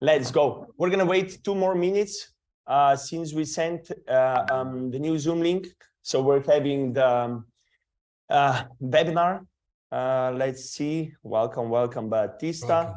Let's go. We're gonna wait 2 more minutes since we sent the new Zoom link. So we're having the webinar. Let's see. Welcome, welcome, Batista. Welcome.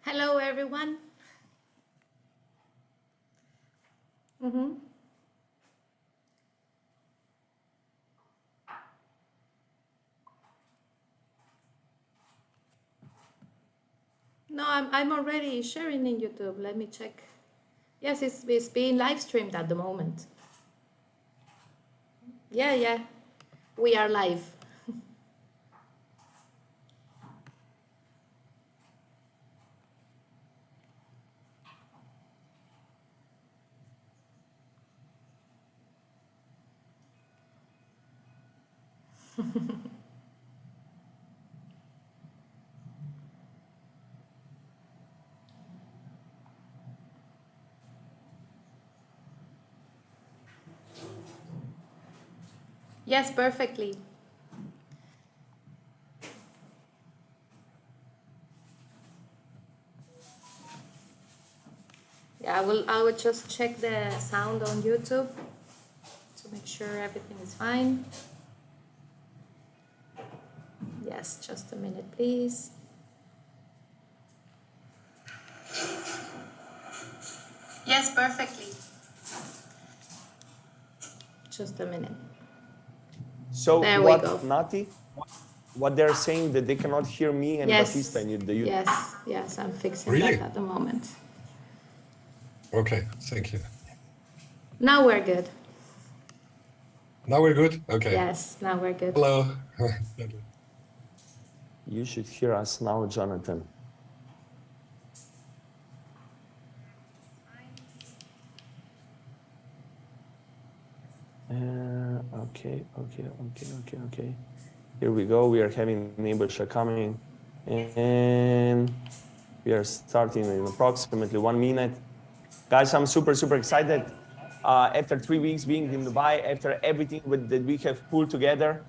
Hello, everyone. No, I'm already sharing in YouTube. Let me check. Yes, it's being live streamed at the moment. Yeah, we are live. Yes, perfectly. Yeah, I will just check the sound on YouTube to make sure everything is fine. Yes, just a minute, please. Yes, perfectly. Just a minute. So there what, we go. Nati? What they're saying that they cannot hear me and Yes. Batista in the YouTube. Yes, I'm fixing Really? that at the moment. Okay, thank you. Now we're good. Now we're good? Okay. Yes, now we're good. Hello. You should hear us now, Jonathan. Okay. Here we go. We are having Nebusha coming, and we are starting in approximately 1 minute. Guys, I'm super excited. After 3 weeks being in Dubai, after everything that we have pulled together,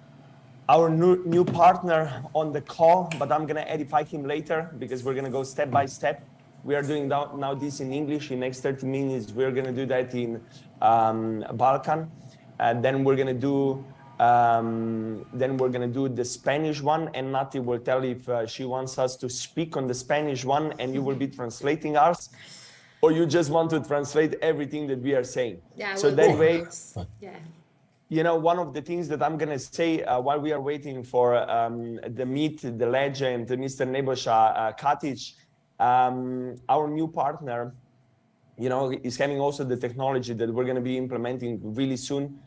our new partner on the call, but I'm gonna edify him later because we're gonna go step by step. We are doing now this in English. In next 30 minutes, we're gonna do that in Balkan. And then we're gonna do the Spanish one, and Nati will tell if she wants us to speak on the Spanish one, and you will be translating ours, or you just want to translate everything that we are saying. Yeah, so that way, yeah. You know, one of the things that I'm gonna say while we are waiting for the legend, Mr. Nebusha Katic, our new partner, you know, is having also the technology that we're gonna be implementing really soon.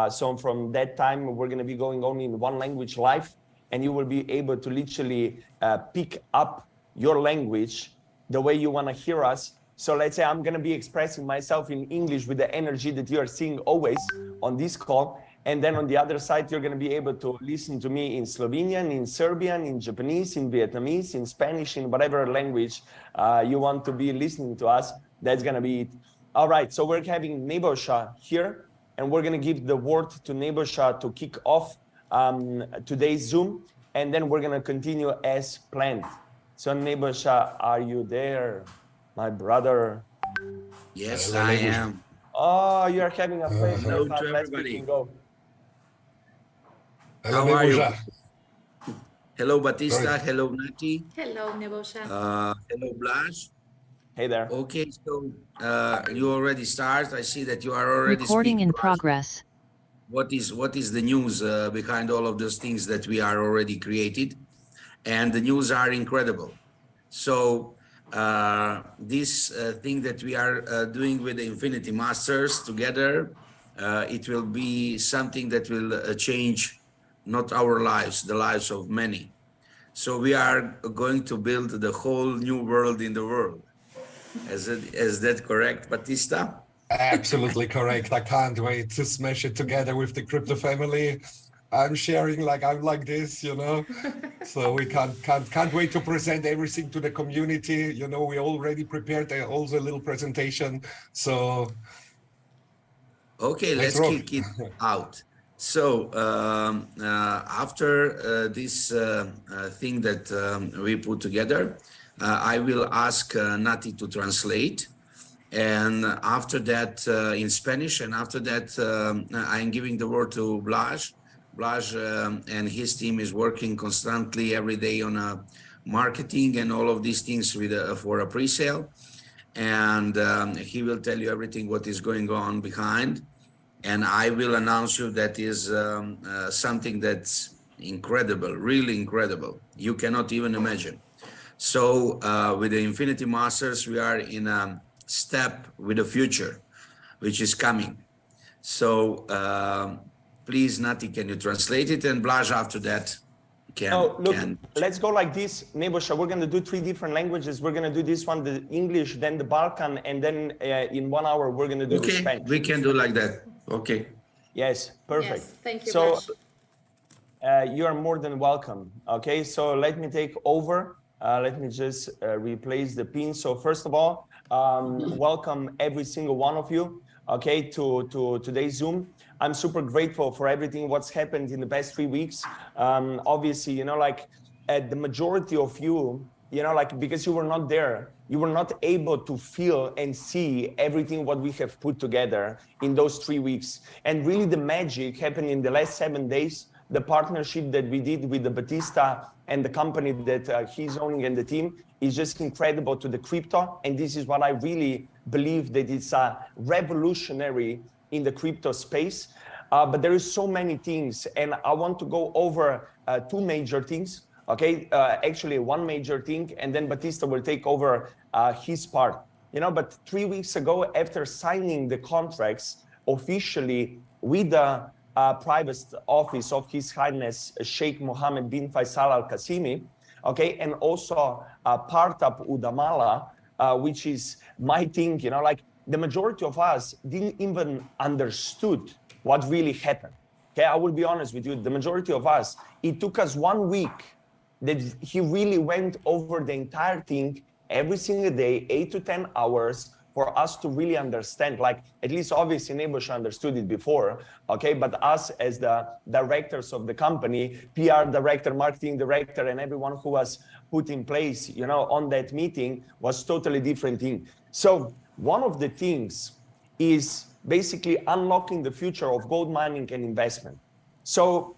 So from that time, we're gonna be going only in one language live. and you will be able to literally pick up your language the way you want to hear us. So let's say I'm going to be expressing myself in English with the energy that you are seeing always on this call. And then on the other side, you're going to be able to listen to me in Slovenian, in Serbian, in Japanese, in Vietnamese, in Spanish, in whatever language you want to be listening to us. That's going to be it. All right, so we're having Nebojša here, and we're going to give the word to Nebojša to kick off today's Zoom, and then we're going to continue as planned. So Nebojša, are you there, my brother? Yes, I am. Oh, you're having a flash. Hello to everybody. Go. Hello, How are you? Nebojša. Hello, Batista. Sorry. Hello, Nati. Hello, Nebojša. Hello, Blaž. Hey there. Okay, so you already start. I see that you are already Recording speaking in to us. progress. What is the news behind all of those things that we are already created? And the news are incredible. So this thing that we are doing with the Infinity Masters together, it will be something that will change not our lives, the lives of many. So we are going to build the whole new world in the world. Is that correct, Batista? Absolutely correct. I can't wait to smash it together with the crypto family. I'm sharing I'm like this, So we can't wait to present everything to the community. We already prepared also a little presentation. So okay, let's kick it out. So after this thing that we put together, I will ask Nati to translate. And after that in Spanish, and after that I'm giving the word to Blaž. Blaž and his team is working constantly every day on marketing and all of these things with for a pre-sale. And he will tell you everything what is going on behind. And I will announce you that is something that's incredible, really incredible. You cannot even imagine. So with the Infinity Masters, we are in a step with the future, which is coming. So please, Nati, can you translate it? And Blaž after that can. Let's go like this, Nebojša. We're going to do 3 different languages. We're going to do this one, the English, then the Balkan, and then in 1 hour, we're going to do the Spanish. We can do like that. Okay. Yes, perfect. Yes, thank you, So Blaž. you are more than welcome. Okay, so let me take over. Let me just replace the pin. So first of all, welcome every single one of you, okay, to today's Zoom. I'm super grateful for everything what's happened in the past 3 weeks. Obviously, the majority of you, because you were not there, you were not able to feel and see everything what we have put together in those 3 weeks. And really the magic happened in the last 7 days. The partnership that we did with the Batista and the company that he's owning and the team is just incredible to the crypto. And this is what I really believe that it's revolutionary in the crypto space. But there is so many things, and I want to go over 2 major things. Okay, actually 1 major thing, and then Batista will take over his part. But 3 weeks ago, after signing the contracts officially with the private office of His Highness Sheikh Mohammed bin Faisal Al Qasimi, okay, and also Partap Udamala, which is my thing, the majority of us didn't even understood what really happened. Okay, I will be honest with you, the majority of us, it took us 1 week that he really went over the entire thing every single day, 8 to 10 hours, for us to really understand, at least obviously Nebojša understood it before, okay, but us as the directors of the company, PR director, marketing director, and everyone who was put in place, on that meeting was totally different thing. So one of the things is basically unlocking the future of gold mining and investment. So,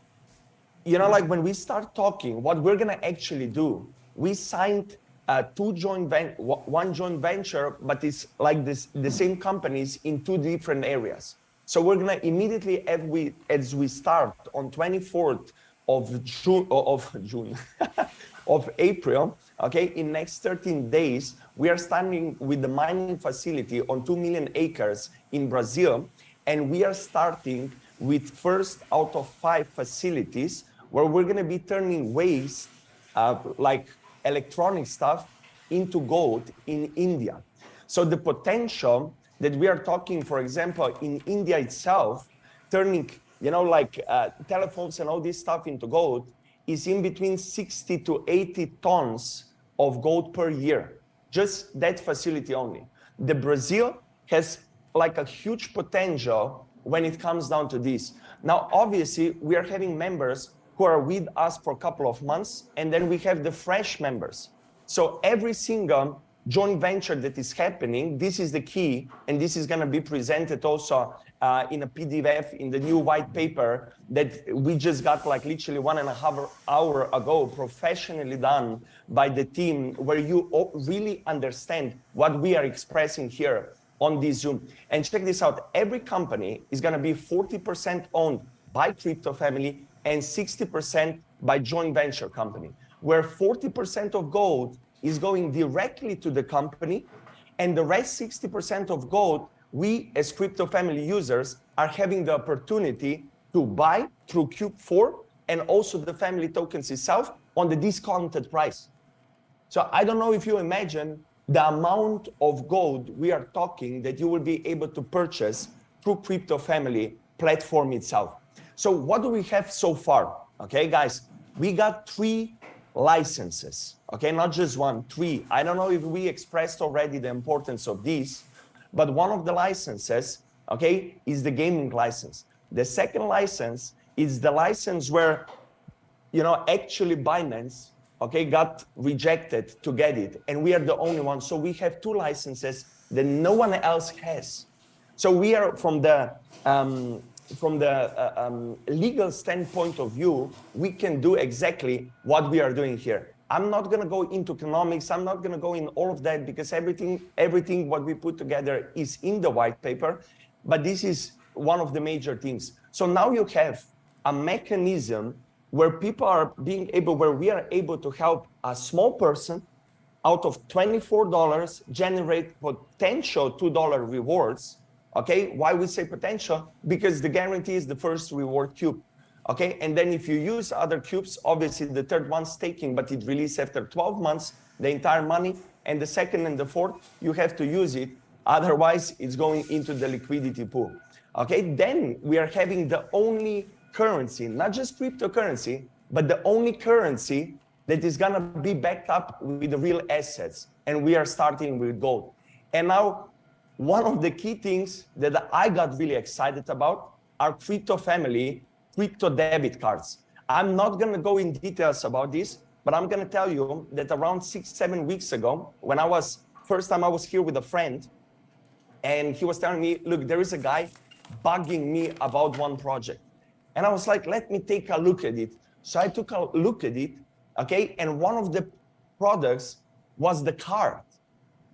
when we start talking, what we're gonna actually do, we signed 1 joint venture, but it's like the same companies in 2 different areas. So we're gonna immediately, as we start on 24th of June, of April, okay, in next 13 days, we are starting with the mining facility on 2 million acres in Brazil, and we are starting with first out of 5 facilities where we're going to be turning waste, like electronic stuff, into gold in India. So the potential that we are talking, for example, in India itself, turning, you know, like telephones and all this stuff into gold is in between 60 to 80 tons of gold per year. Just that facility only. The Brazil has like a huge potential when it comes down to this. Now, obviously, we are having members who are with us for a couple of months, and then we have the fresh members. So every single joint venture that is happening, this is the key, and this is going to be presented also in a PDF in the new white paper that we just got like literally 1.5 hours ago, professionally done by the team, where you really understand what we are expressing here on this Zoom. And check this out, every company is going to be 40% owned by crypto family and 60% by joint venture company, where 40% of gold is going directly to the company, and the rest 60% of gold, we as crypto family users are having the opportunity to buy through Cube4 and also the family tokens itself on the discounted price. So I don't know if you imagine the amount of gold we are talking that you will be able to purchase through crypto family platform itself. So what do we have so far? Okay, guys, we got 3 licenses, okay, not just 1, 3. I don't know if we expressed already the importance of this, but one of the licenses, okay, is the gaming license. The second license is the license where, you know, actually Binance, okay, got rejected to get it, and we are the only one. So we have 2 licenses that no one else has. So we are from the legal standpoint of view, we can do exactly what we are doing here. I'm not going to go into economics. I'm not going to go in all of that because everything what we put together is in the white paper. But this is one of the major things. So now you have a mechanism where people are being able, where we are able to help a small person out of $24 generate potential $2 rewards. Okay, why we say potential? Because the guarantee is the first reward cube. Okay, and then if you use other cubes, obviously the third one's taking, but it releases after 12 months, the entire money, and the second and the fourth, you have to use it. Otherwise, it's going into the liquidity pool. Okay, then we are having the only currency, not just cryptocurrency, but the only currency that is gonna be backed up with the real assets. And we are starting with gold. And now, one of the key things that I got really excited about are crypto family, crypto debit cards. I'm not gonna go in details about this, but I'm gonna tell you that around 6-7 weeks ago, when first time I was here with a friend, and he was telling me, look, there is a guy bugging me about one project. And I was like, let me take a look at it. So I took a look at it, okay? And one of the products was the card,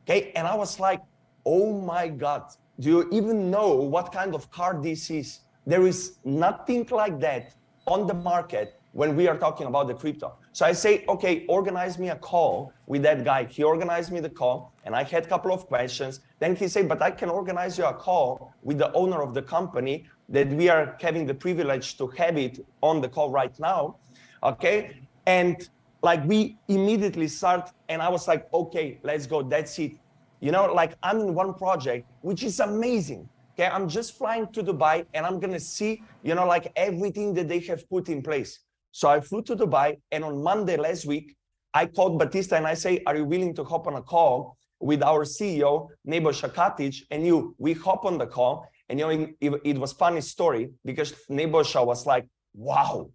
okay? And I was like, oh my God, do you even know what kind of card this is? There is nothing like that on the market when we are talking about the crypto. So I say, okay, organize me a call with that guy. He organized me the call and I had a couple of questions. Then he said, but I can organize you a call with the owner of the company that we are having the privilege to have it on the call right now, okay? And like we immediately start and I was like, okay, let's go, that's it. You know, like I'm in one project, which is amazing. Okay, I'm just flying to Dubai and I'm gonna see, you know, like everything that they have put in place. So I flew to Dubai and on Monday last week, I called Batista and I say, are you willing to hop on a call with our CEO, Nebojša Katić, and we hop on the call. And you know, it was funny story because Nebojša was like, wow.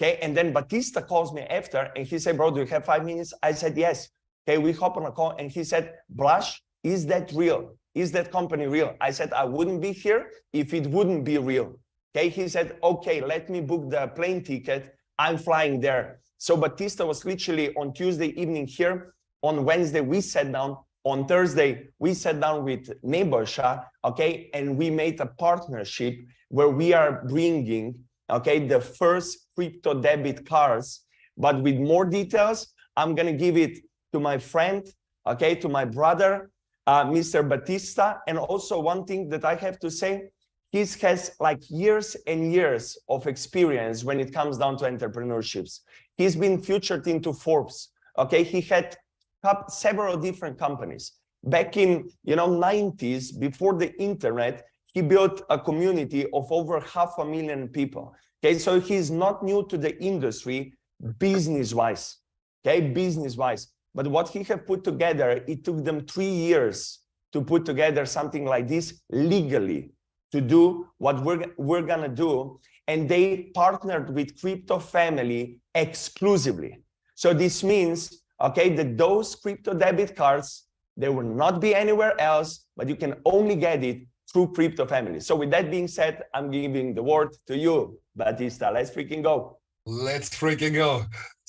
Okay, and then Batista calls me after and he said, bro, do you have 5 minutes? I said, yes. Okay, we hop on a call and he said, Blaž, is that real? Is that company real? I said, I wouldn't be here if it wouldn't be real. Okay, he said, okay, let me book the plane ticket. I'm flying there. So Batista was literally on Tuesday evening here. On Wednesday, we sat down. On Thursday, we sat down with Nebojša, okay, and we made a partnership where we are bringing, okay, the first crypto debit cards. But with more details, I'm gonna give it to my friend, okay, to my brother, Mr. Batista. And also one thing that I have to say, he has like years and years of experience when it comes down to entrepreneurships. He's been featured into Forbes. Okay, he had several different companies. Back in 90s, before the internet, he built a community of over 500,000 people. Okay, so he's not new to the industry business-wise. Okay, business-wise. But what he have put together, it took them 3 years to put together something like this legally, to do what we're gonna do. And they partnered with Crypto Family exclusively. So this means, okay, that those crypto debit cards, they will not be anywhere else, but you can only get it through Crypto Family. So with that being said, I'm giving the word to you, Batista. Let's freaking go. Let's freaking go.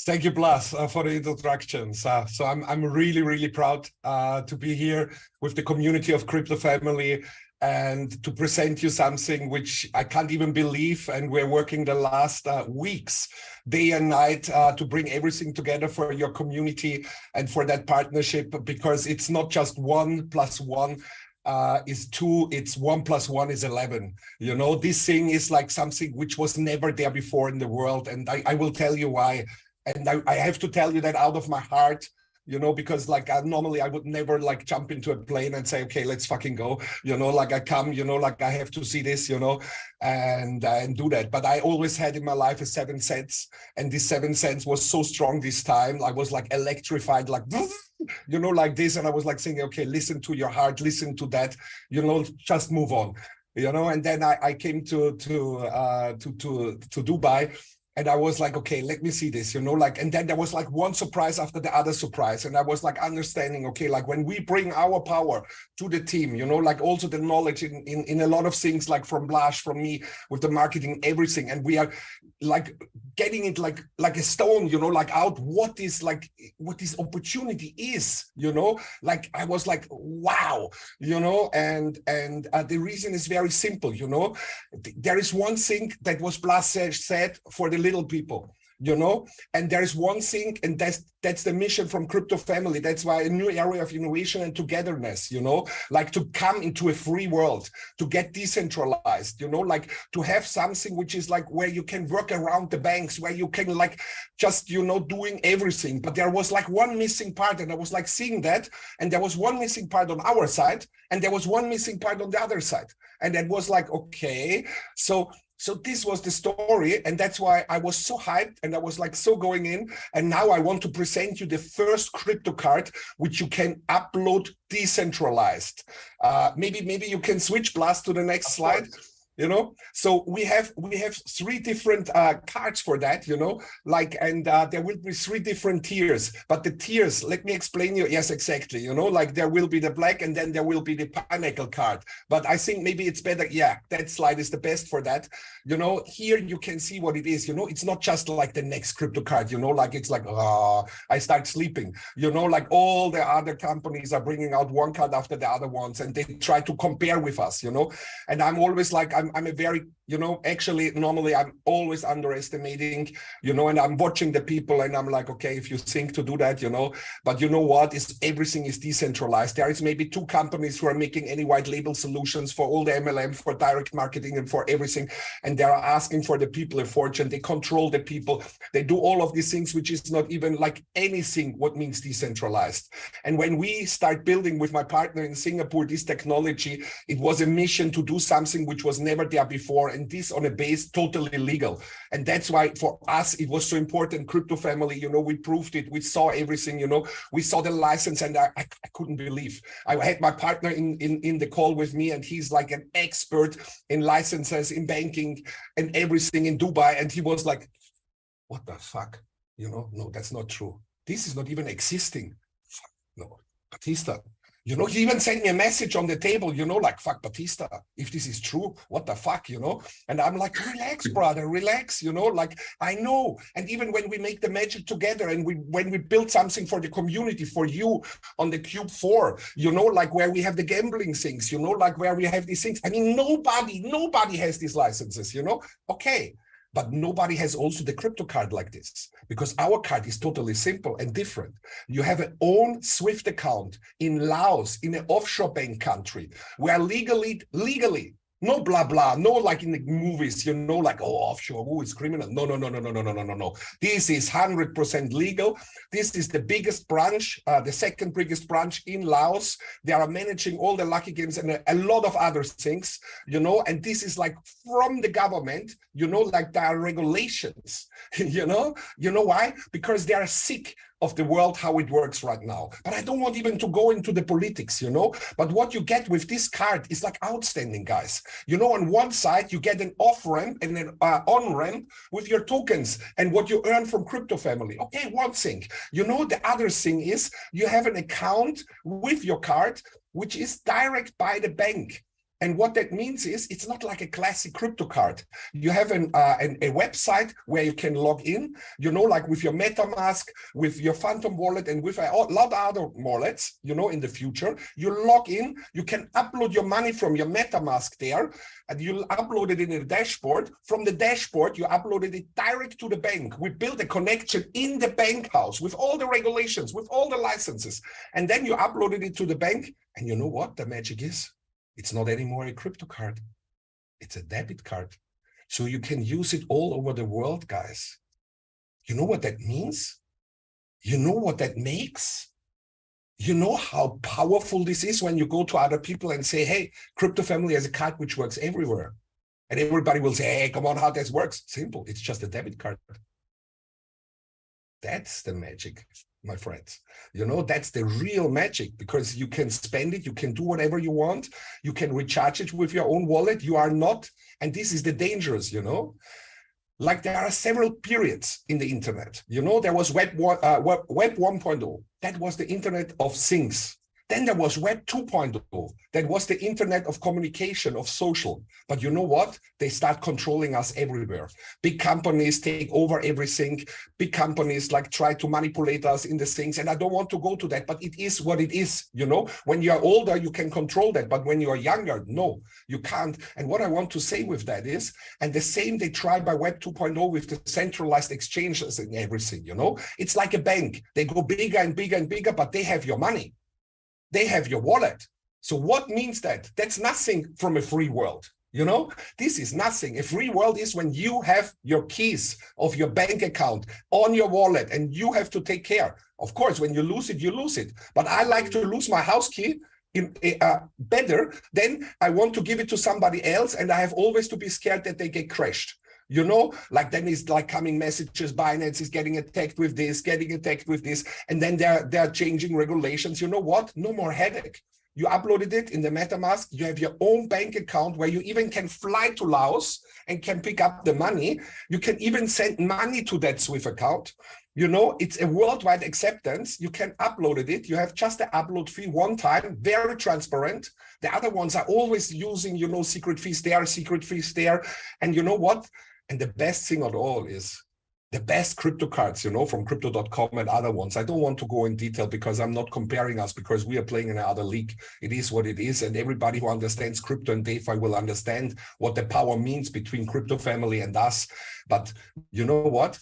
Thank you, Blas, for the introductions. So I'm really, really proud to be here with the community of Crypto Family and to present you something which I can't even believe. And we're working the last weeks, day and night, to bring everything together for your community and for that partnership, because it's not just 1 + 1 is 2, it's 1 + 1 is 11. You know, this thing is like something which was never there before in the world. And I will tell you why. And I have to tell you that out of my heart, you know, because like normally I would never like jump into a plane and say, okay, let's fucking go, you know, like I come, you know, like I have to see this, you know, and do that. But I always had in my life a 7th sense, and this 7th sense was so strong this time. I was like electrified, like, you know, like this. And I was like saying, okay, listen to your heart, listen to that, you know, just move on, you know. And then I came to Dubai. And I was like, okay, let me see this, you know, like, and then there was like one surprise after the other surprise. And I was like understanding, okay, like when we bring our power to the team, you know, like also the knowledge in a lot of things, like from Blas, from me, with the marketing, everything. And we are like getting it like a stone, you know, like out what this opportunity is, you know, like I was like, wow, you know, and the reason is very simple, you know. There is one thing that was Blas said for the little people, you know, and there is one thing, and that's the mission from Crypto Family. That's why a new area of innovation and togetherness, you know, like to come into a free world, to get decentralized, you know, like to have something which is like where you can work around the banks, where you can like just, you know, doing everything. But there was like one missing part, and I was like seeing that, and there was one missing part on our side, and there was one missing part on the other side. And that was like, okay, so this was the story, and that's why I was so hyped, and I was like so going in. And now I want to present you the first crypto card which you can upload decentralized. Maybe you can switch, Blas, to the next slide. You know, so we have 3 different cards for that, you know, like, and there will be 3 different tiers. But the tiers, let me explain you. Yes, exactly. You know, like there will be the black, and then there will be the pineapple card. But I think maybe it's better. Yeah, that slide is the best for that. You know, here you can see what it is. You know, it's not just like the next crypto card, you know, like it's like, I start sleeping, you know, like all the other companies are bringing out one card after the other ones, and they try to compare with us, you know. And I'm always like, I'm a very, you know, actually, normally I'm always underestimating, you know, and I'm watching the people, and I'm like, okay, if you think to do that, you know, but you know what, is everything is decentralized. There is maybe 2 companies who are making any white label solutions for all the MLM, for direct marketing, and for everything. And they're asking for the people a fortune. They control the people. They do all of these things, which is not even like anything what means decentralized. And when we start building with my partner in Singapore this technology, it was a mission to do something which was never there before, and this on a base totally legal. And that's why for us it was so important. Crypto Family, you know, we proved it, we saw everything, you know, we saw the license, and I couldn't believe. I had my partner in the call with me, and he's like an expert in licenses, in banking and everything in Dubai, and he was like, what the fuck, you know, no, that's not true, this is not even existing. Fuck, no, Batista. You know, he even sent me a message on the table, you know, like, fuck, Batista, if this is true, what the fuck, you know? And I'm like, relax, brother, relax, you know, like, I know. And even when we make the magic together, and when we build something for the community, for you on the Cube 4, you know, like where we have the gambling things, you know, like where we have these things. I mean, nobody has these licenses, you know? Okay. But nobody has also the crypto card like this, because our card is totally simple and different. You have an own SWIFT account in Laos, in an offshore bank country, where legally, No blah blah, no like in the movies, you know, like, oh, offshore, oh, it's criminal. No, no, no, no, no, no, no, no, no, no. This is 100% legal. This is the biggest branch, the second biggest branch in Laos. They are managing all the lucky games and a lot of other things, you know, and this is like from the government, you know, like there are regulations, you know why? Because they are sick of the world, how it works right now. But I don't want even to go into the politics, you know, but what you get with this card is like outstanding, guys. You know, on one side, you get an off-ramp and an on-ramp with your tokens and what you earn from Crypto Family. Okay, one thing. You know, the other thing is you have an account with your card, which is direct by the bank. And what that means is it's not like a classic crypto card. You have a website where you can log in, you know, like with your MetaMask, with your Phantom wallet, and with a lot of other wallets, you know, in the future. You log in, you can upload your money from your MetaMask there, and you'll upload it in the dashboard. From the dashboard, you uploaded it direct to the bank. We built a connection in the bank house with all the regulations, with all the licenses. And then you uploaded it to the bank. And you know what the magic is? It's not anymore a crypto card. It's a debit card. So you can use it all over the world, guys. You know what that means? You know what that makes? You know how powerful this is when you go to other people and say, hey, Crypto Family has a card which works everywhere. And everybody will say, hey, come on, how this works? Simple. It's just a debit card. That's the magic, my friends. You know, that's the real magic, because you can spend it, you can do whatever you want, you can recharge it with your own wallet. You are not, and this is the dangerous, you know, like there are several periods in the internet. You know, there was Web 1.0, that was the Internet of Things. Then there was Web 2.0, that was the internet of communication, of social. But you know what? They start controlling us everywhere. Big companies take over everything. Big companies like try to manipulate us in the things. And I don't want to go to that, but it is what it is. You know, when you're older, you can control that. But when you're younger, no, you can't. And what I want to say with that is, and the same they try by Web 2.0 with the centralized exchanges and everything, you know, it's like a bank. They go bigger and bigger and bigger, but they have your money. They have your wallet. So what means that? That's nothing from a free world. You know, this is nothing. A free world is when you have your keys of your bank account on your wallet and you have to take care. Of course, when you lose it, you lose it. But I like to lose my house key better than I want to give it to somebody else. And I have always to be scared that they get crashed. You know, like then it's like coming messages, Binance is getting attacked with this, getting attacked with this, and then they're changing regulations. You know what? No more headache. You uploaded it in the MetaMask. You have your own bank account where you even can fly to Laos and can pick up the money. You can even send money to that Swift account. You know, it's a worldwide acceptance. You can upload it. You have just the upload fee one time, very transparent. The other ones are always using, you know, secret fees there, secret fees there. And you know what? And the best thing of all is the best crypto cards, you know, from crypto.com and other ones. I don't want to go in detail because I'm not comparing us, because we are playing in another league. It is what it is. And everybody who understands crypto and DeFi will understand what the power means between Crypto Family and us. But you know what?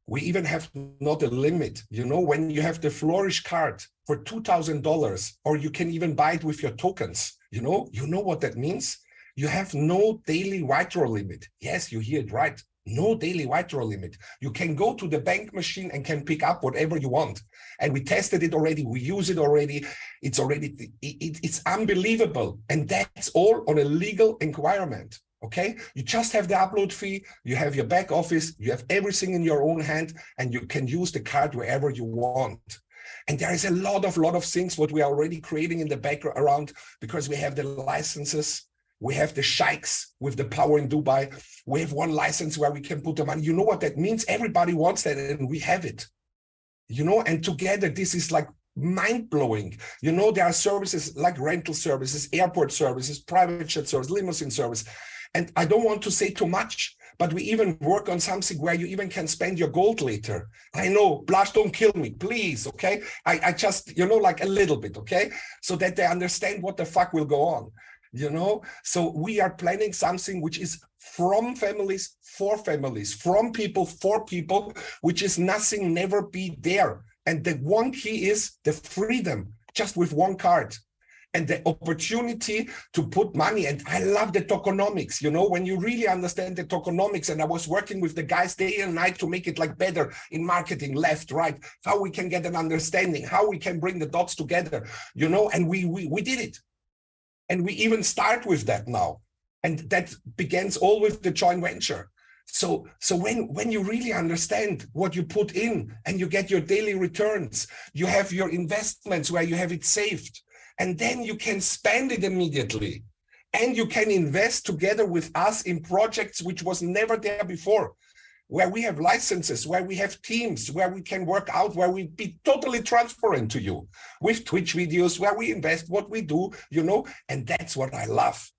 We even have not a limit. You know, when you have the Flourish card for $2,000, or you can even buy it with your tokens, you know what that means? You have no daily withdrawal limit. Yes, you hear it right. No daily withdrawal limit. You can go to the bank machine and can pick up whatever you want. And we tested it already. We use it already. It's unbelievable. And that's all on a legal environment. Okay, you just have the upload fee, you have your back office, you have everything in your own hand, and you can use the card wherever you want. And there is a lot of things what we are already creating in the background, because we have the licenses. We have the sheikhs with the power in Dubai. We have one license where we can put the money. You know what that means? Everybody wants that, and we have it. You know, and together this is like mind-blowing. You know, there are services like rental services, airport services, private jet service, limousine service. And I don't want to say too much, but we even work on something where you even can spend your gold later. I know, Blush, don't kill me, please, okay? I just, you know, like a little bit, okay? So that they understand what the fuck will go on. You know, so we are planning something which is from families, for families, from people, for people, which is nothing never be there. And the one key is the freedom, just with one card. and the opportunity to put money. And I love the tokenomics, you know, when you really understand the tokenomics. And I was working with the guys day and night to make it like better in marketing, left, right, how we can get an understanding, how we can bring the dots together, you know, and we did it. And we even start with that now. And that begins all with the joint venture. So when you really understand what you put in and you get your daily returns, you have your investments where you have it saved, and then you can spend it immediately. And you can invest together with us in projects which was never there before, where we have licenses, where we have teams, where we can work out, where we be totally transparent to you with Twitch videos, where we invest what we do, you know, and that's what I love.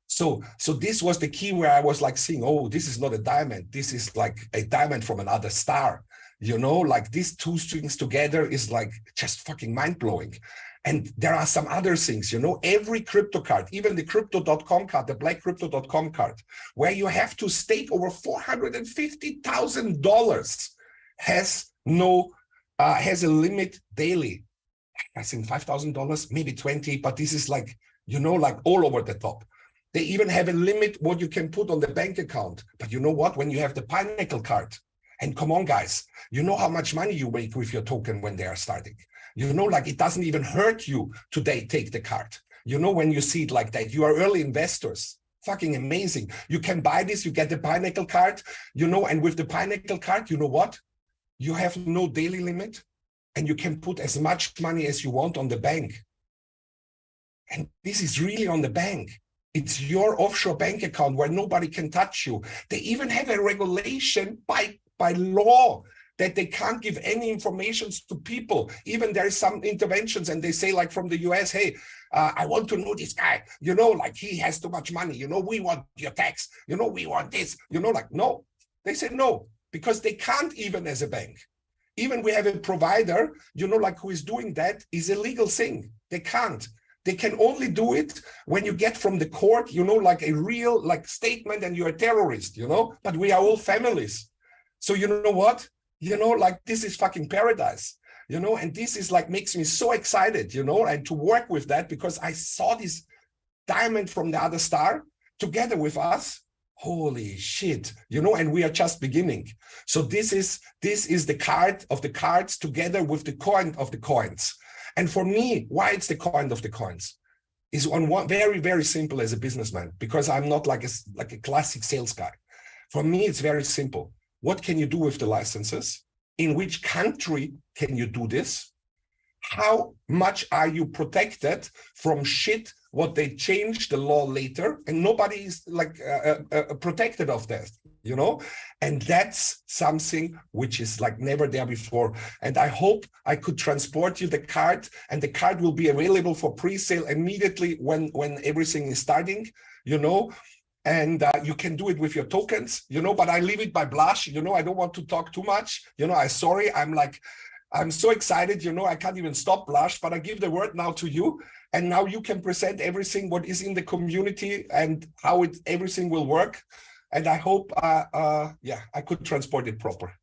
So this was the key where I was like seeing, oh, this is not a diamond. This is like a diamond from another star, you know, like these two strings together is like just fucking mind blowing. And there are some other things, you know, every crypto card, even the crypto.com card, the black crypto.com card, where you have to stake over $450,000 has a limit daily. I think $5,000, maybe 20, but this is like, you know, like all over the top. They even have a limit what you can put on the bank account. But you know what? When you have the Pinnacle card, and come on, guys, you know how much money you make with your token when they are starting. You know, like it doesn't even hurt you to take the card. You know, when you see it like that, you are early investors. Fucking amazing. You can buy this, you get the Pinnacle card, you know, and with the Pinnacle card, you know what? You have no daily limit and you can put as much money as you want on the bank. And this is really on the bank. It's your offshore bank account where nobody can touch you. They even have a regulation by law that they can't give any information to people. Even there is some interventions and they say like from the US, hey, I want to know this guy, you know, like he has too much money, you know, we want your tax, you know, we want this, you know, like, no, they say no, because they can't even as a bank. Even we have a provider, you know, like who is doing that is a legal thing. They can't. They can only do it when you get from the court, you know, like a real like statement and you're a terrorist, you know, but we are all families. So you know what, you know, like this is fucking paradise, you know, and this is like makes me so excited, you know, and to work with that because I saw this diamond from the other star together with us. Holy shit, you know, and we are just beginning. So this is the card of the cards together with the coin of the coins. And for me, why it's the coin of the coins is on one very, very simple as a businessman, because I'm not like a classic sales guy. For me, it's very simple. What can you do with the licenses? In which country can you do this? How much are you protected from shit, what they change the law later, and nobody is like protected of that, you know? And that's something which is like never there before. And I hope I could transport you the card, and the card will be available for pre-sale immediately when everything is starting, you know? And you can do it with your tokens, you know, but I leave it by Blush, you know, I don't want to talk too much, you know, I'm so excited, you know, I can't even stop Blush, but I give the word now to you. And now you can present everything, what is in the community and how everything will work. And I hope, I could transport it proper.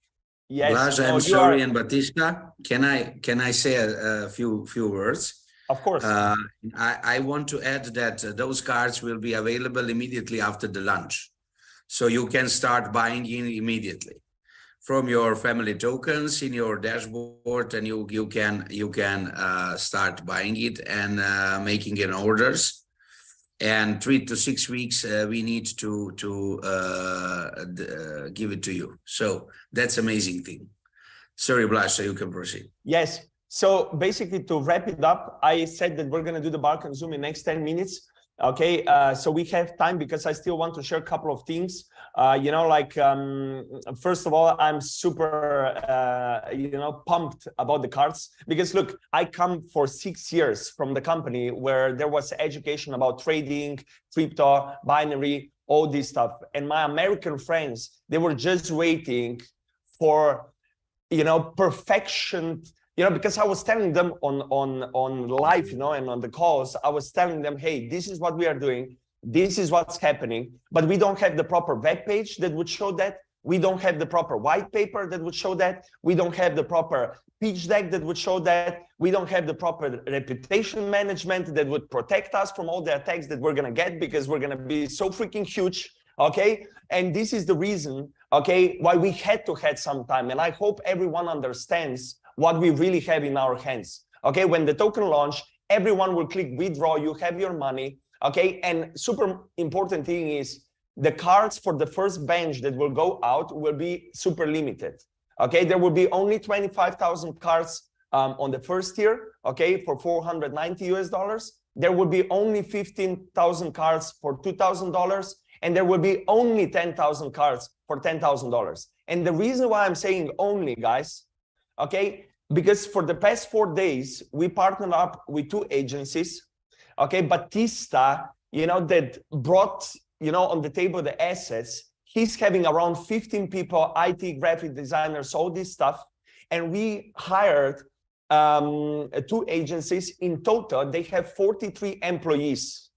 Yes. Blaž, I'm sorry, and Batista, can I say a few words? Of course. I want to add that those cards will be available immediately after the launch. So you can start buying in immediately from your family tokens in your dashboard, and you can start buying it and making an orders. And 3 to 6 weeks we need to give it to you. So that's amazing thing. Sorry, Blaž, so you can proceed. Yes. So basically, to wrap it up, I said that we're going to do the Balkan Zoom in the next 10 minutes. Okay, so we have time because I still want to share a couple of things. You know, like, first of all, I'm super, pumped about the cards because look, I come for 6 years from the company where there was education about trading, crypto, binary, all this stuff. And my American friends, they were just waiting for, you know, perfection. You know, because I was telling them on live, you know, and on the calls, I was telling them, hey, this is what we are doing. This is what's happening, but we don't have the proper web page that would show that. We don't have the proper white paper that would show that. We don't have the proper pitch deck that would show that. We don't have the proper reputation management that would protect us from all the attacks that we're going to get, because we're going to be so freaking huge. Okay. And this is the reason, okay, why we had to have some time. And I hope everyone understands what we really have in our hands. Okay. When the token launch, everyone will click withdraw. You have your money. Okay. And super important thing is, the cards for the first batch that will go out will be super limited. Okay, there will be only 25,000 cards on the first tier. Okay, for $490. There will be only 15,000 cards for $2,000, and there will be only 10,000 cards for $10,000. And the reason why I'm saying only, guys, okay, because for the past 4 days we partnered up with 2 agencies. Okay, Batista, you know, that brought, you know, on the table the assets. He's having around 15 people, IT, graphic designers, all this stuff. And we hired 2 agencies. In total, they have 43 employees.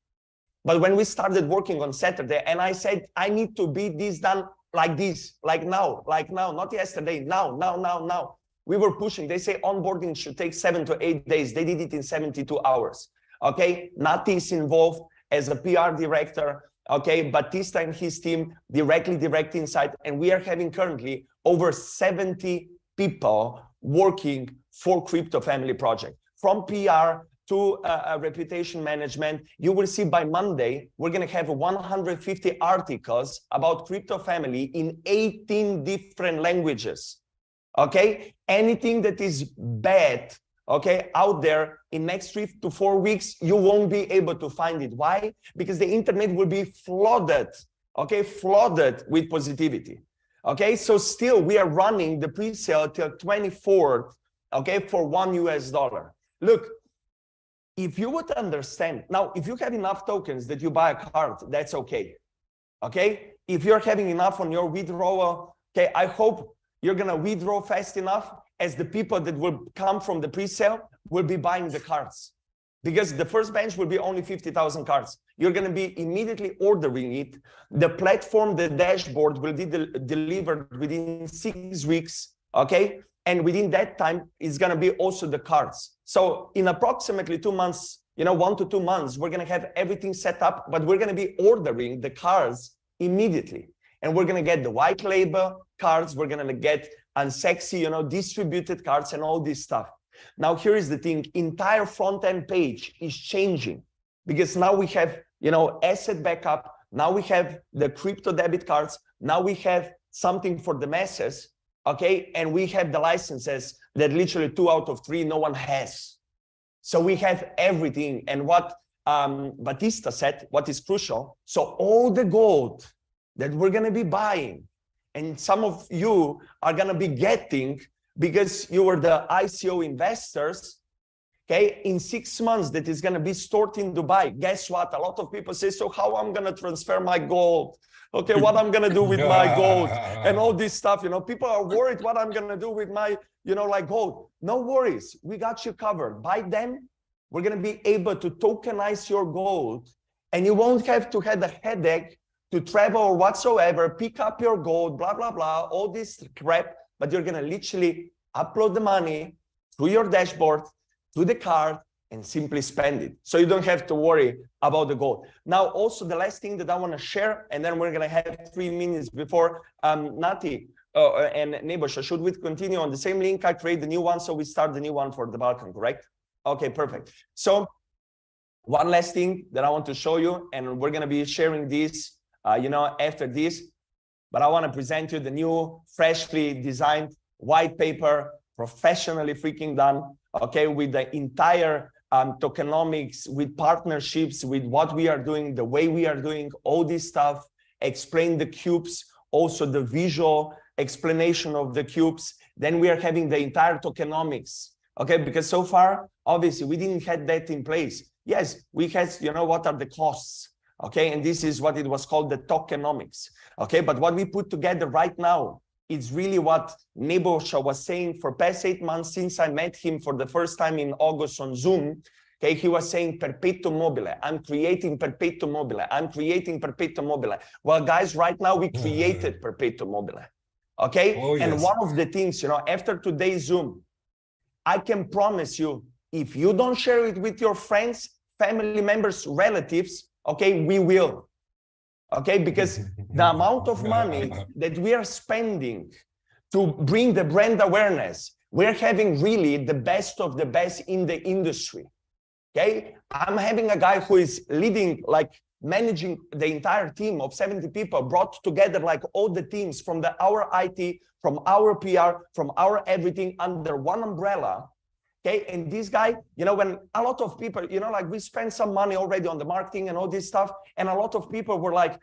But when we started working on Saturday, and I said, I need to be this done like this, like now, not yesterday, now. We were pushing. They say onboarding should take 7 to 8 days. They did it in 72 hours. Okay, Nati is involved as a PR director. Okay, Batista and his team direct insight, and we are having currently over 70 people working for Crypto Family Project. From PR to reputation management, you will see by Monday, we're gonna have 150 articles about Crypto Family in 18 different languages. Okay, anything that is bad, okay, out there in next 3 to 4 weeks, you won't be able to find it. Why? Because the internet will be flooded, okay, flooded with positivity. Okay, so still we are running the pre-sale till 24th, okay, for $1. Look, if you would understand, now, if you have enough tokens that you buy a card, that's okay. Okay, if you're having enough on your withdrawal, okay, I hope you're gonna withdraw fast enough as the people that will come from the pre-sale will be buying the cards, because the first batch will be only 50,000 cards. You're going to be immediately ordering it. The platform, the dashboard will be delivered within 6 weeks. Okay, and within that time is going to be also the cards. So in approximately 2 months, you know, 1 to 2 months, we're going to have everything set up, but we're going to be ordering the cards immediately, and we're going to get the white label cards. We're going to get unsexy, you know, distributed cards and all this stuff. Now, here is the thing. Entire front-end page is changing, because now we have, you know, asset backup. Now we have the crypto debit cards. Now we have something for the masses, okay? And we have the licenses that literally 2 out of 3 no one has. So we have everything. And what Batista said, what is crucial, so all the gold that we're going to be buying, and some of you are going to be getting, because you were the ICO investors, okay, in 6 months that is going to be stored in Dubai. Guess what? A lot of people say, so how I'm going to transfer my gold? Okay, what I'm going to do with my gold and all this stuff. You know, people are worried what I'm going to do with my, you know, like gold. No worries. We got you covered. By then, we're going to be able to tokenize your gold, and you won't have to have a headache to travel or whatsoever, pick up your gold, blah, blah, blah, all this crap. But you're going to literally upload the money to your dashboard, to the card, and simply spend it. So you don't have to worry about the gold. Now, also the last thing that I want to share, and then we're going to have 3 minutes before Nati and Nebosha, should we continue on the same link? I create the new one, so we start the new one for the Balkan, correct? Okay, perfect. So one last thing that I want to show you, and we're going to be sharing this, you know, after this. But I want to present you the new, freshly designed white paper, professionally freaking done, okay, with the entire tokenomics, with partnerships, with what we are doing, the way we are doing all this stuff, explain the cubes, also the visual explanation of the cubes. Then we are having the entire tokenomics, okay, because so far, obviously, we didn't have that in place. Yes, we had, you know, what are the costs? Okay, and this is what it was called, the tokenomics. Okay, but what we put together right now is really what Nebosha was saying for past 8 months since I met him for the first time in August on Zoom. Okay, he was saying perpetuum mobile. I'm creating perpetuum mobile. I'm creating perpetuum mobile. Well, guys, right now we created perpetuum mobile. Okay. Oh, And yes. one of the things, you know, after today's Zoom, I can promise you, if you don't share it with your friends, family members, relatives, okay, we will. Okay, because the amount of money that we are spending to bring the brand awareness, we're having really the best of the best in the industry. Okay, I'm having a guy who is leading, like managing the entire team of 70 people, brought together like all the teams from our IT, from our PR, from our everything under one umbrella. Okay, and this guy, you know, when a lot of people, you know, like we spent some money already on the marketing and all this stuff, and a lot of people were like,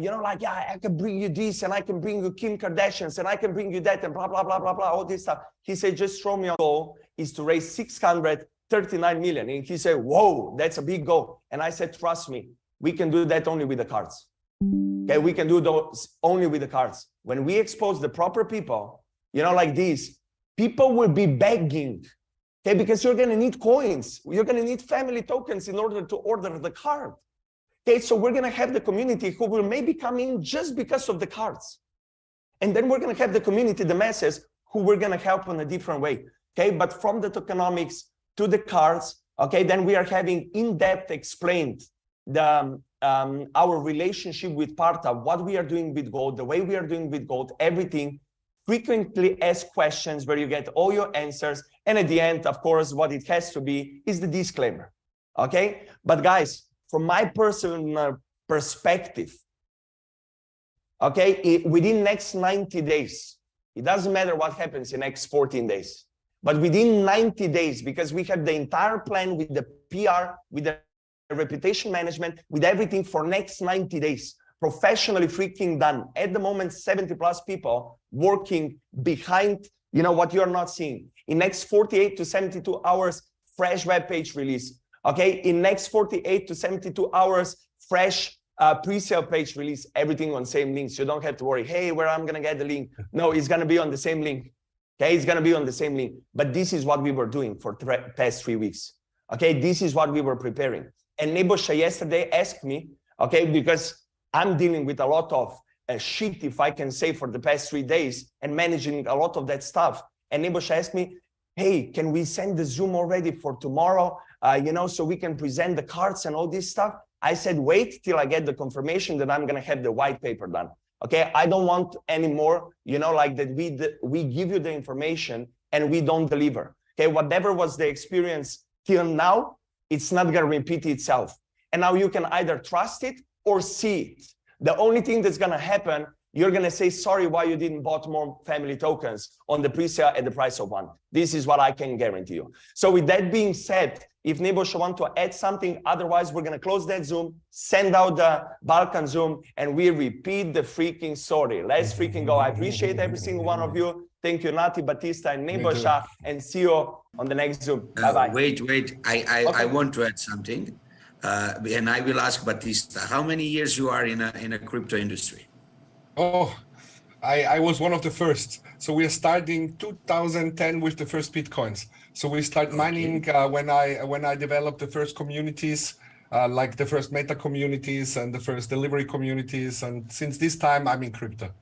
you know, like, yeah, I can bring you this, and I can bring you Kim Kardashians, and I can bring you that, and blah, blah, blah, blah, blah, all this stuff. He said, just throw me a goal is to raise 639 million. And he said, whoa, that's a big goal. And I said, trust me, we can do that only with the cards. Okay, we can do those only with the cards. When we expose the proper people, you know, like this, people will be begging. Okay, because you're going to need coins. You're going to need family tokens in order to order the card. Okay, so we're going to have the community who will maybe come in just because of the cards. And then we're going to have the community, the masses, who we're going to help in a different way. Okay, but from the tokenomics to the cards, okay, then we are having in-depth explained the our relationship with Partha, what we are doing with gold, the way we are doing with gold, everything. Frequently asked questions where you get all your answers. And at the end, of course, what it has to be is the disclaimer. Okay. But guys, from my personal perspective, okay, within next 90 days, it doesn't matter what happens in next 14 days, but within 90 days, because we have the entire plan with the PR, with the reputation management, with everything for next 90 days. Professionally freaking done. At the moment, 70 plus people working behind, you know, what you're not seeing. In next 48 to 72 hours, fresh web page release. Okay, in next 48 to 72 hours, fresh pre-sale page release, everything on same links. You don't have to worry, hey, where I'm gonna get the link. No, it's gonna be on the same link. Okay, it's gonna be on the same link. But this is what we were doing for past 3 weeks. Okay, this is what we were preparing. And Nebosha yesterday asked me, okay, because I'm dealing with a lot of shit, if I can say, for the past 3 days and managing a lot of that stuff. And Nebosha asked me, hey, can we send the Zoom already for tomorrow, you know, so we can present the cards and all this stuff? I said, wait till I get the confirmation that I'm going to have the white paper done. Okay, I don't want anymore, you know, like that we give you the information and we don't deliver. Okay, whatever was the experience till now, it's not going to repeat itself. And now you can either trust it or see it. The only thing that's going to happen, you're going to say, sorry, why you didn't bought more family tokens on the pre-sale at the price of one. This is what I can guarantee you. So with that being said, if Nebosha want to add something, otherwise we're going to close that Zoom, send out the Balkan Zoom, and we repeat the freaking story. Let's freaking go. I appreciate every single one of you. Thank you, Nati, Batista, and Nebosha, and see you on the next Zoom. Bye-bye. Wait. I want to add something. And I will ask Batista, how many years you are in a crypto industry? Oh, I was one of the first. So we are starting 2010 with the first Bitcoins. So we start mining when I developed the first communities, like the first meta communities and the first delivery communities. And since this time, I'm in crypto.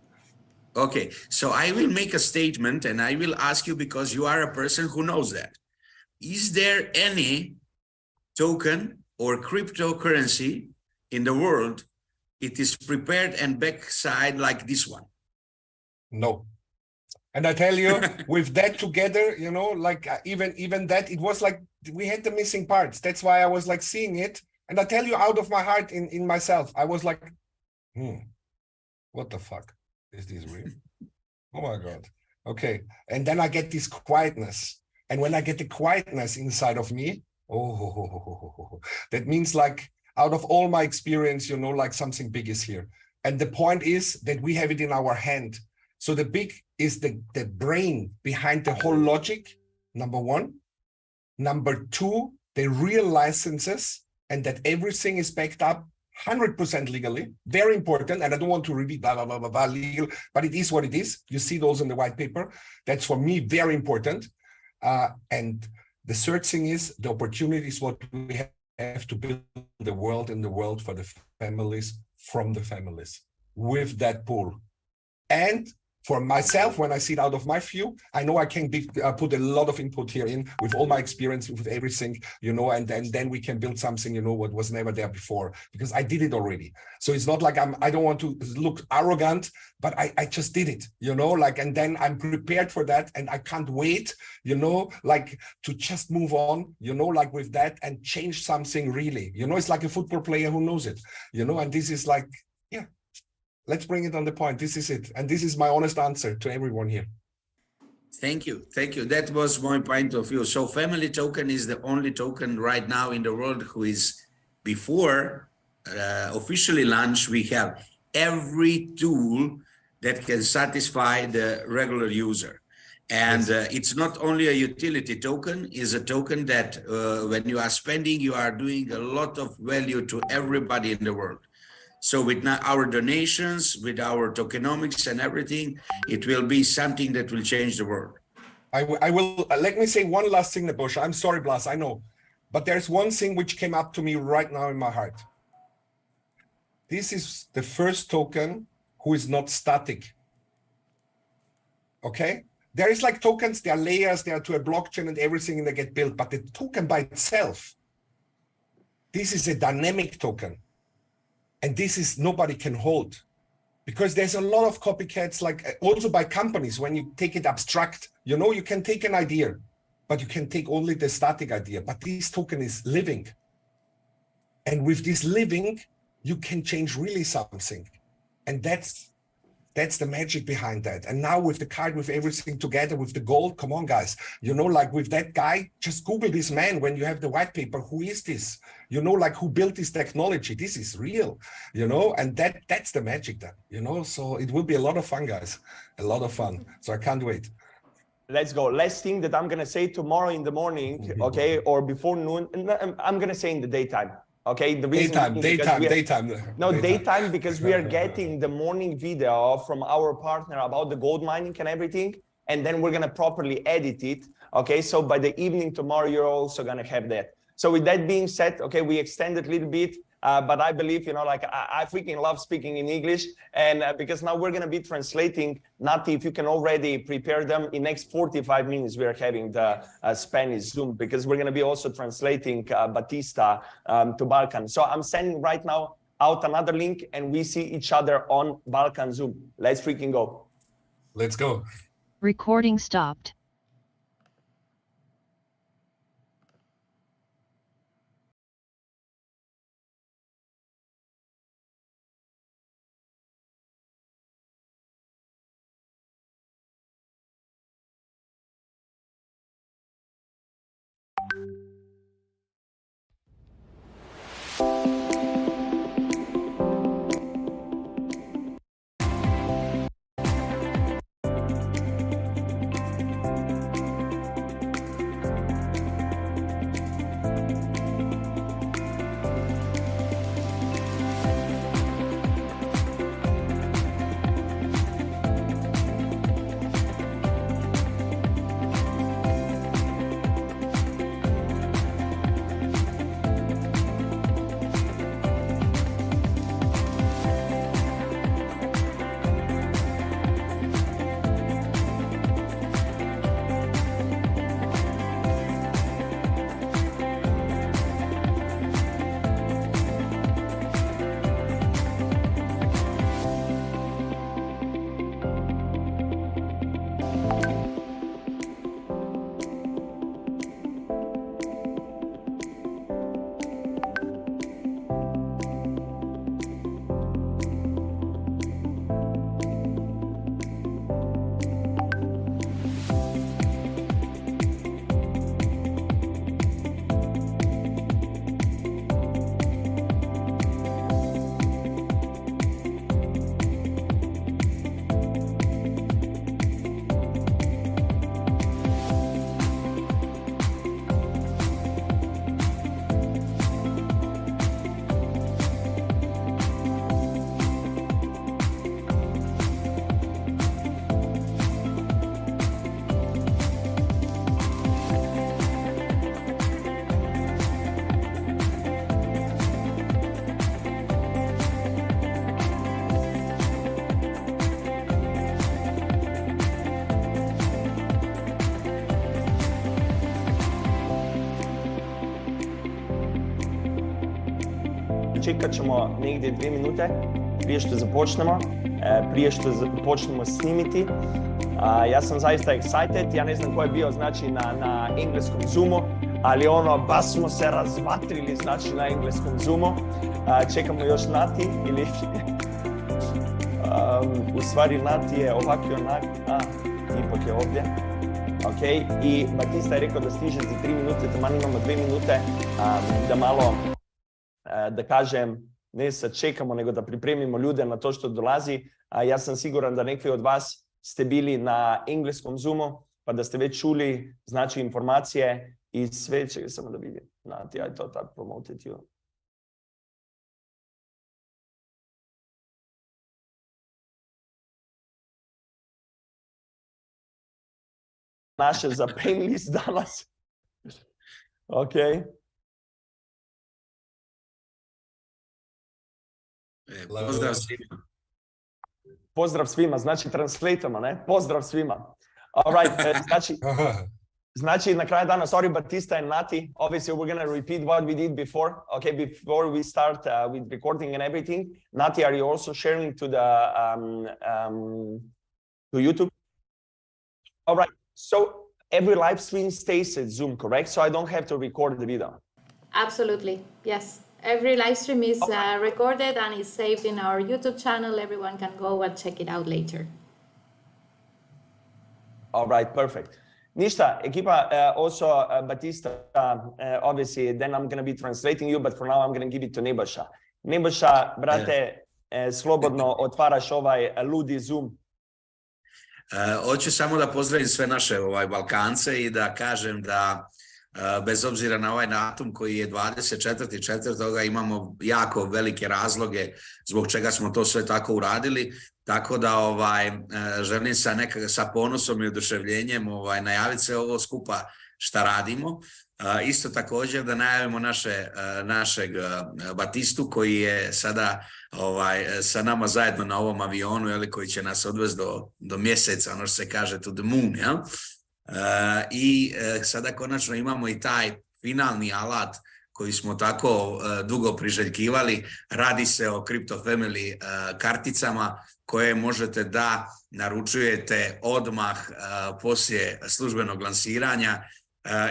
Okay, so I will make a statement and I will ask you, because you are a person who knows that. Is there any token or cryptocurrency in the world, it is prepared and backside like this one? No. And I tell you, with that together, you know, like even that, it was like we had the missing parts. That's why I was like seeing it. And I tell you, out of my heart, in myself, I was like, what the fuck? Is this real? Oh my God. Okay. And then I get this quietness. And when I get the quietness inside of me, that means like out of all my experience, you know, like something big is here. And the point is that we have it in our hand. So the big is the brain behind the whole logic, number one. Number two, the real licenses, and that everything is backed up 100% legally, very important. And I don't want to repeat blah, blah, blah, blah, blah, legal, but it is what it is. You see those in the white paper. That's for me very important. And the third thing is the opportunity is what we have to build the world and the world for the families, from the families, with that pool. And For myself, when I see it out of my view, I know I can put a lot of input here in with all my experience, with everything, you know, and then we can build something, you know, what was never there before, because I did it already. So it's not like I don't want to look arrogant, but I just did it, you know, like, and then I'm prepared for that. And I can't wait, you know, like to just move on, you know, like with that and change something really, you know, it's like a football player who knows it, you know, and this is like, yeah, let's bring it on the point. This is it. And this is my honest answer to everyone here. Thank you. Thank you. That was my point of view. So family token is the only token right now in the world who is before officially launched. We have every tool that can satisfy the regular user. And it's not only a utility token, it's a token that when you are spending, you are doing a lot of value to everybody in the world. So with our donations, with our tokenomics and everything, it will be something that will change the world. I will, let me say one last thing, Nebosha. I'm sorry, Blas, I know. But there's one thing which came up to me right now in my heart. This is the first token who is not static. Okay? There is like tokens, there are layers, there are to a blockchain and everything, and they get built. But the token by itself, this is a dynamic token. And this is nobody can hold, because there's a lot of copycats, like also by companies. When you take it abstract, you know, you can take an idea, but you can take only the static idea. But this token is living. And with this living, you can change really something. And that's the magic behind that. And now with the card, with everything together, with the gold, come on, guys, you know, like with that guy, just Google this man when you have the white paper. Who is this? You know, like who built this technology? This is real, you know, and that's the magic then, you know, so it will be a lot of fun, guys, a lot of fun. So I can't wait. Let's go. Last thing that I'm going to say tomorrow in the morning, okay, or before noon, I'm going to say in the daytime. Okay, the reason daytime. No, daytime, because we are getting the morning video from our partner about the gold mining and everything, and then we're gonna properly edit it. Okay, so by the evening tomorrow, you're also gonna have that. So with that being said, okay, we extended a little bit, but I believe, you know, like I freaking love speaking in English, and because now we're gonna be translating. Nati, if you can already prepare them, in next 45 minutes we are having the Spanish Zoom, because we're gonna be also translating Batista to Balkan. So I'm sending right now out another link, and we see each other on Balkan Zoom. Let's freaking go. Let's go. Recording stopped. Čekat ćemo negdje 2 minute prije što započnemo, snimiti. Ja sam zaista excited, ja ne znam ko je bio znači na engleskom Zoomu, ali baš smo se razvatrili znači na engleskom Zoomu. Čekamo još Nati ili... u stvari Nati je ovak i onak, ipak je ovdje. Ok, i Batista je rekao da stiže za 3 minute, taman imamo 2 minute da malo, da kažem, ne sad čekamo, nego da pripremimo ljude na to što dolazi. Ja sam siguran da neki od vas ste bili na engleskom Zoomu, pa da ste već čuli znači informacije i sve, čekaj samo da vidim. Nati, I thought I promoted you. Naše za pain list danas. Ok. Pozdrav svima. Pozdrav svima, znači translatamo, ne? Pozdrav svima. All right, znači na kraju dana, sorry Batista and Nati, obviously we're going to repeat what we did before. Okay, before we start with recording and everything. Nati, are you also sharing to the to YouTube? All right. So every live stream stays at Zoom, correct? So I don't have to record the video. Absolutely, yes. Every live stream is recorded and is saved in our YouTube channel. Everyone can go and check it out later. All right, perfect. Ništa, ekipa, also Batista, obviously, then I'm going to be translating you, but for now I'm going to give it to Nebojša. Nebojša, brate, slobodno otvaraš ovaj ludi Zoom. Hoću samo da pozdravim sve naše Balkance i da kažem da bez obzira na ovaj datum koji je 24.4. imamo jako velike razloge zbog čega smo to sve tako uradili. Tako da želim sa ponosom i oduševljenjem najaviti se ovo skupa šta radimo. Isto također da najavimo našeg Batistu koji je sada sa nama zajedno na ovom avionu, koji će nas odvesti do mjeseca, ono što se kaže to the moon. Ja? I sada konačno imamo i taj finalni alat koji smo tako dugo priželjkivali. Radi se o Crypto Family karticama koje možete da naručujete odmah poslije službenog lansiranja.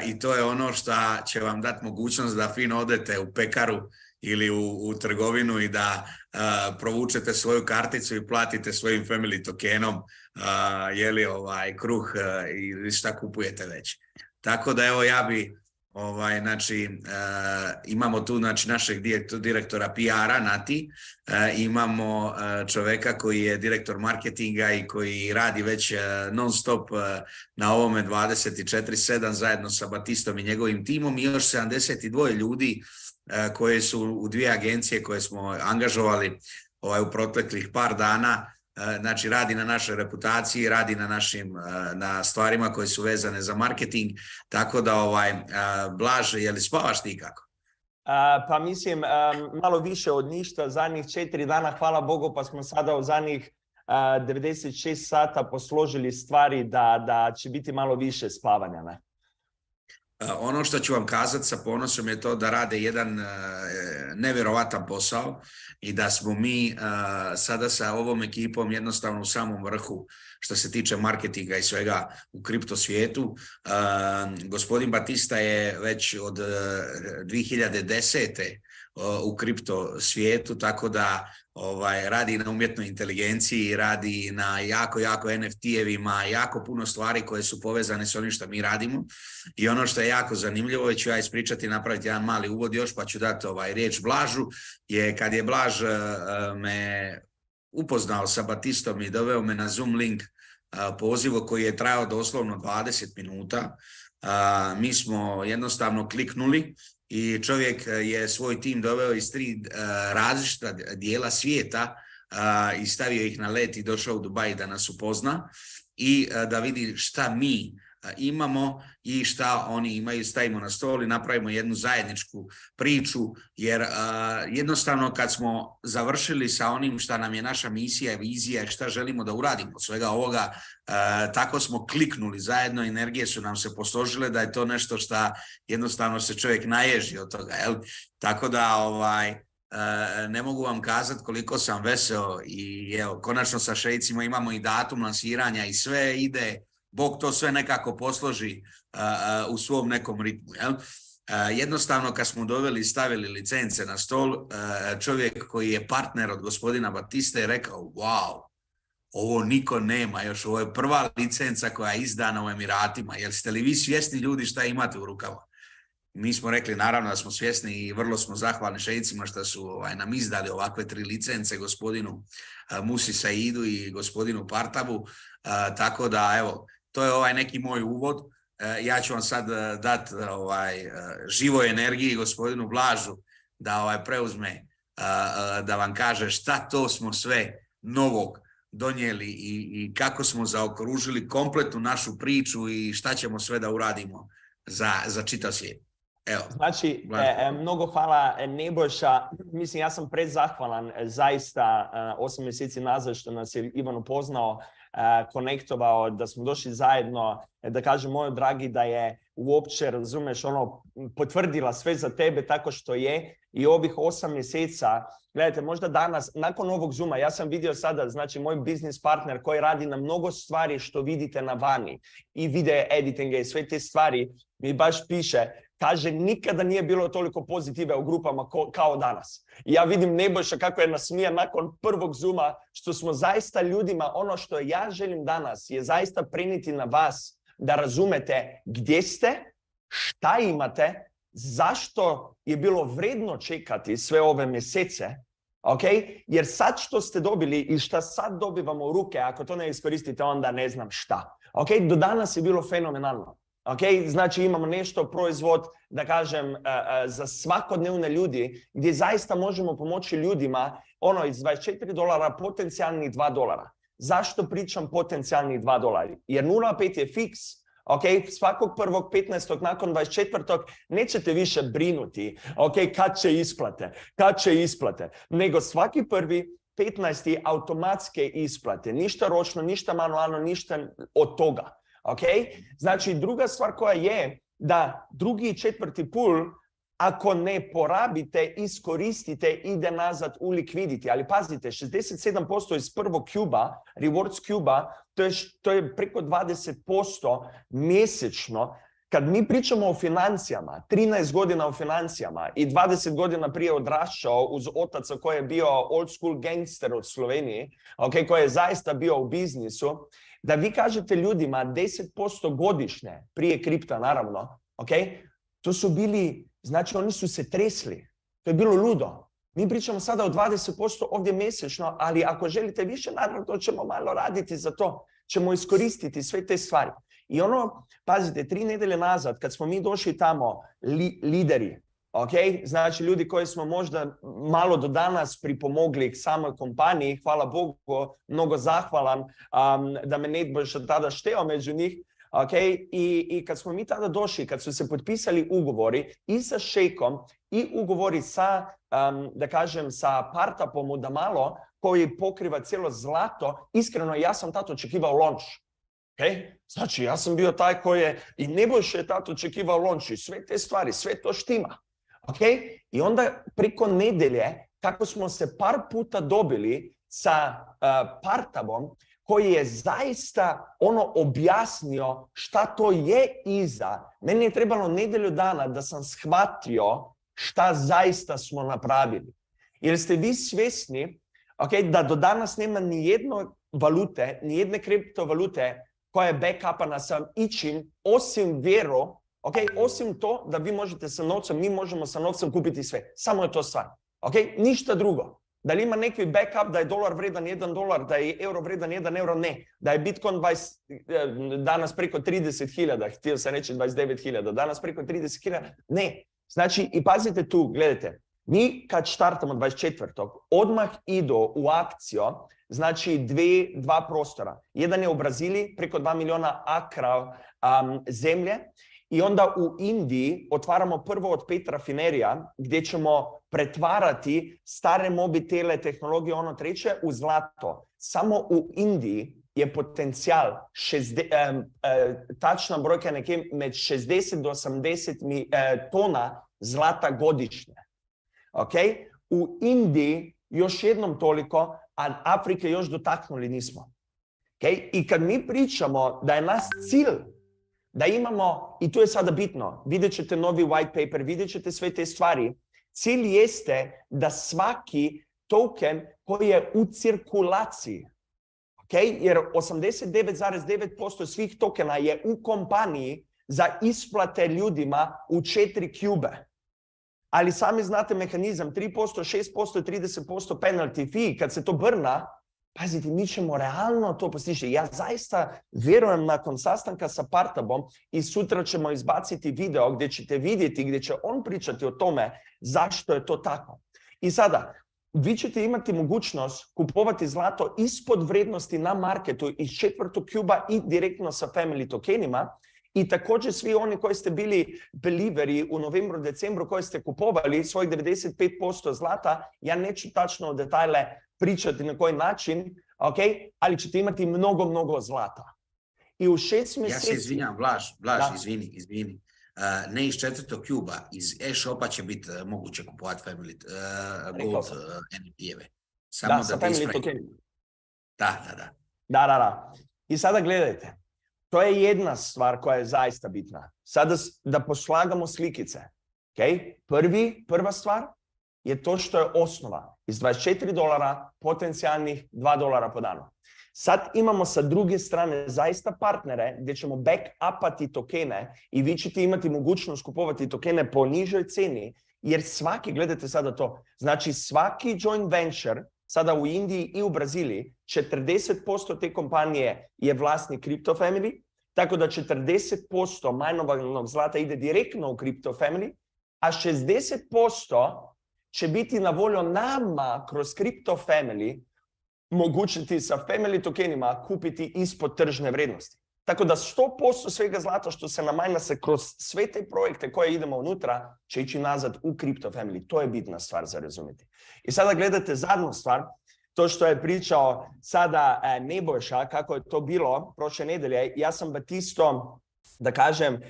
I to je ono što će vam dati mogućnost da fino odete u pekaru ili u trgovinu i da provučete svoju karticu i platite svojim family tokenom kruh ili šta kupujete već. Tako da evo ja bi imamo tu našeg direktora PR-a Nati, imamo čoveka koji je direktor marketinga i koji radi već non stop na ovome 24/7 zajedno sa Batistom i njegovim timom i još 72 ljudi koje su u 2 agencije koje smo angažovali u proteklih par dana. Znači radi na našoj reputaciji, radi na stvarima koje su vezane za marketing, tako da Blaž, je li spavaš ti kako? Pa mislim, malo više od ništa, zadnjih 4 dana, hvala Bogu, pa smo sada u zadnjih 96 sata posložili stvari da će biti malo više spavanja, ne? Ono što ću vam kazati sa ponosom je to da rade jedan nevjerovatan posao i da smo mi sada sa ovom ekipom jednostavno u samom vrhu što se tiče marketinga i svega u kripto svijetu. Gospodin Batista je već od 2010. u kripto svijetu, tako da radi na umjetnoj inteligenciji, radi na jako NFT-evima, jako puno stvari koje su povezane s onim što mi radimo. I ono što je jako zanimljivo, ću ja ispričati, napraviti jedan mali uvod još, pa ću dati riječ Blažu, je kad je Blaž me upoznao sa Batistom i doveo me na Zoom link pozivu koji je trajao doslovno 20 minuta, mi smo jednostavno kliknuli i čovjek je svoj tim doveo iz 3 različita dijela svijeta i stavio ih na let i došao u Dubaj da nas upozna i da vidi šta mi imamo i šta oni imaju, stavimo na stol i napravimo jednu zajedničku priču, jer jednostavno kad smo završili sa onim šta nam je naša misija i vizija i šta želimo da uradimo od svega ovoga, tako smo kliknuli zajedno, energije su nam se posložile da je to nešto šta jednostavno se čovjek naježi od toga, jel? Tako da Ne mogu vam kazati koliko sam veseo i evo, konačno sa šejcima imamo i datum lansiranja i sve ide, Bog to sve nekako posloži u svom nekom ritmu. Jel? Jednostavno kad smo doveli i stavili licence na stol, čovjek koji je partner od gospodina Batiste je rekao, wow, ovo niko nema još, ovo je prva licenca koja je izdana u Emiratima, jel ste li vi svjesni ljudi šta imate u rukama? Mi smo rekli naravno da smo svjesni i vrlo smo zahvalni šejcima što su nam izdali ovakve 3 licence, gospodinu Musi Saidu i gospodinu Partabu, tako da evo, to je neki moj uvod. Ja ću vam sad dati živoj energiji gospodinu Blažu da preuzme, da vam kaže šta to smo sve novog donijeli i kako smo zaokružili kompletnu našu priču i šta ćemo sve da uradimo za čitav svijet. Evo. Znači, mnogo hvala Nebojša. Mislim, ja sam prezahvalan zaista 8 mjeseci nazad što nas je Ivan upoznao, konektovao, da smo došli zajedno, da kažem moj dragi da je uopće, razumeš, potvrdila sve za tebe tako što je i ovih 8 mjeseca, gledajte, možda danas, nakon ovog Zooma, ja sam vidio sada, znači moj biznis partner koji radi na mnogo stvari što vidite na vani i video editinge i sve te stvari, mi baš piše, kaže, nikada nije bilo toliko pozitive u grupama kao danas. I ja vidim Nebojša kako je nasmijan nakon prvog Zooma, što smo zaista ljudima, ono što ja želim danas je zaista prenijeti na vas da razumete gdje ste, šta imate, zašto je bilo vredno čekati sve ove mjesece, okay? Jer sad što ste dobili i šta sad dobivamo u ruke, ako to ne iskoristite, onda ne znam šta. Okay? Do danas je bilo fenomenalno. Okay? Znači imamo nešto, proizvod, da kažem, za svakodnevne ljudi, gdje zaista možemo pomoći ljudima, iz $24 potencijalnih $2. Zašto pričam potencijalnih $2? Jer 0,5 je fiks, okay? Svakog 1.15. nakon 24. nećete više brinuti, okay? kad će isplate, nego svaki 1.15. automatske isplate, ništa ročno, ništa manualno, ništa od toga. Okay? Znači, druga stvar koja je da drugi i 4. pul, ako ne porabite, iskoristite, ide nazad u likviditi. Ali pazite, 67% iz prvog cuba, rewards cuba, to je preko 20% mjesečno. Kad mi pričamo o financijama, 13 godina o financijama i 20 godina prije odrašao uz otaca koji je bio old school gangster od Slovenije, okay, koji je zaista bio u biznisu, da vi kažete ljudima 10% godišnje, prije kripta naravno, okay, to su bili, znači oni su se tresli. To je bilo ludo. Mi pričamo sada o 20% ovdje mjesečno, ali ako želite više, naravno to ćemo malo raditi za to. Ćemo iskoristiti sve te stvari. I pazite, 3 nedjelje nazad, kad smo mi došli tamo, lideri, okay? Znači ljudi koji smo možda malo do danas pripomogli k samoj kompaniji, hvala Bogu, mnogo zahvalan da me Nebojša tada šteo među njih. Okay? I kad smo mi tada došli, kad su se potpisali ugovori i sa šejkom i ugovori sa, da kažem, sa Partapom u Damalo, koji pokriva cijelo zlato, iskreno ja sam tato očekivao launch. Okay? Znači ja sam bio taj koji je, i Nebojša je tato očekivao launch i sve te stvari, sve to štima. Okay? I onda preko nedelje, kako smo se par puta dobili sa Partabom, koji je zaista objasnio šta to je iza. Meni je trebalo nedelju dana da sam shvatio šta zaista smo napravili. Jer ste vi svjesni, okay, da do danas nema ni jedne valute, ni jedne kriptovalute koja je backupana sa ičim, osim vjero, okay, osim to da vi možete sa novcem, mi možemo sa novcem kupiti sve. Samo je to stvar. Okay? Ništa drugo. Da li ima neki backup da je dolar vredan $1, da je euro vredan €1? Ne. Da je Bitcoin danas preko 30.000, htio sam reći 29.000, danas preko 30.000? Ne. Znači, i pazite tu, gledajte, mi kad štartamo 24. odmah idu u akciju, znači dva prostora. Jedan je u Braziliji, preko 2 miliona akra zemlje, i onda u Indiji otvaramo prvo od 5 rafinerija gdje ćemo pretvarati stare mobitele, tehnologije, treće u zlato. Samo u Indiji je potencijal, tačna brojka je med 60 do 80 tona zlata godišnje. Okay? u Indiji još jednom toliko, a Afrike još dotaknuli nismo. Okay? I kad mi pričamo da je naš cilj da imamo, i tu je sada bitno, vidjet ćete novi white paper, vidjet ćete sve te stvari, cilj jeste da svaki token koji je u cirkulaciji, okay? Jer 89,9% svih tokena je u kompaniji za isplate ljudima u 4 kube. Ali sami znate mehanizam, 3%, 6%, 30% penalty fee, kad se to brna, pazite, mi ćemo realno to postići. Ja zaista vjerujem nakon sastanka sa Partabom i sutra ćemo izbaciti video gdje ćete vidjeti, gdje će on pričati o tome zašto je to tako. I sada, vi ćete imati mogućnost kupovati zlato ispod vrijednosti na marketu iz 4. kuba i direktno sa family tokenima. I također svi oni koji ste bili believeri u novembru, decembru, koji ste kupovali svojih 95% zlata, ja neću tačno u detalje pričati na koji način, okay? Ali ćete imati mnogo zlata. I u 6 mjeseci... Ja se izvinjam, Blaž, izvini. Ne iz 4. kuba, iz e-shopa će biti moguće kupovati family gold NFT-eve. Samo sa family tokenima. Da. I sada gledajte. To je jedna stvar koja je zaista bitna. Sada da poslagamo slikice. Okay? Prva stvar je to što je osnova. Iz $24 potencijalnih $2 po danu. Sad imamo sa druge strane zaista partnere gdje ćemo back-upati tokene i vi ćete imati mogućnost kupovati tokene po nižoj cijeni, jer svaki, gledajte sada to, znači svaki joint venture sada u Indiji i u Braziliji, 40% te kompanije je vlasnik Crypto Family, tako da 40% majnovanog zlata ide direktno u Crypto Family, a 60% će biti na voljo nama kroz Crypto Family mogućiti sa family tokenima kupiti ispod tržne vrijednosti. Tako da 100% svega zlata što se namajna se kroz sve te projekte koje idemo unutra će ići nazad u Crypto Family. To je bitna stvar za razumjeti. I sada gledate zadnju stvar, to što je pričao sada Nebojša, kako je to bilo prošle nedelje. Ja sam Batisto, da kažem,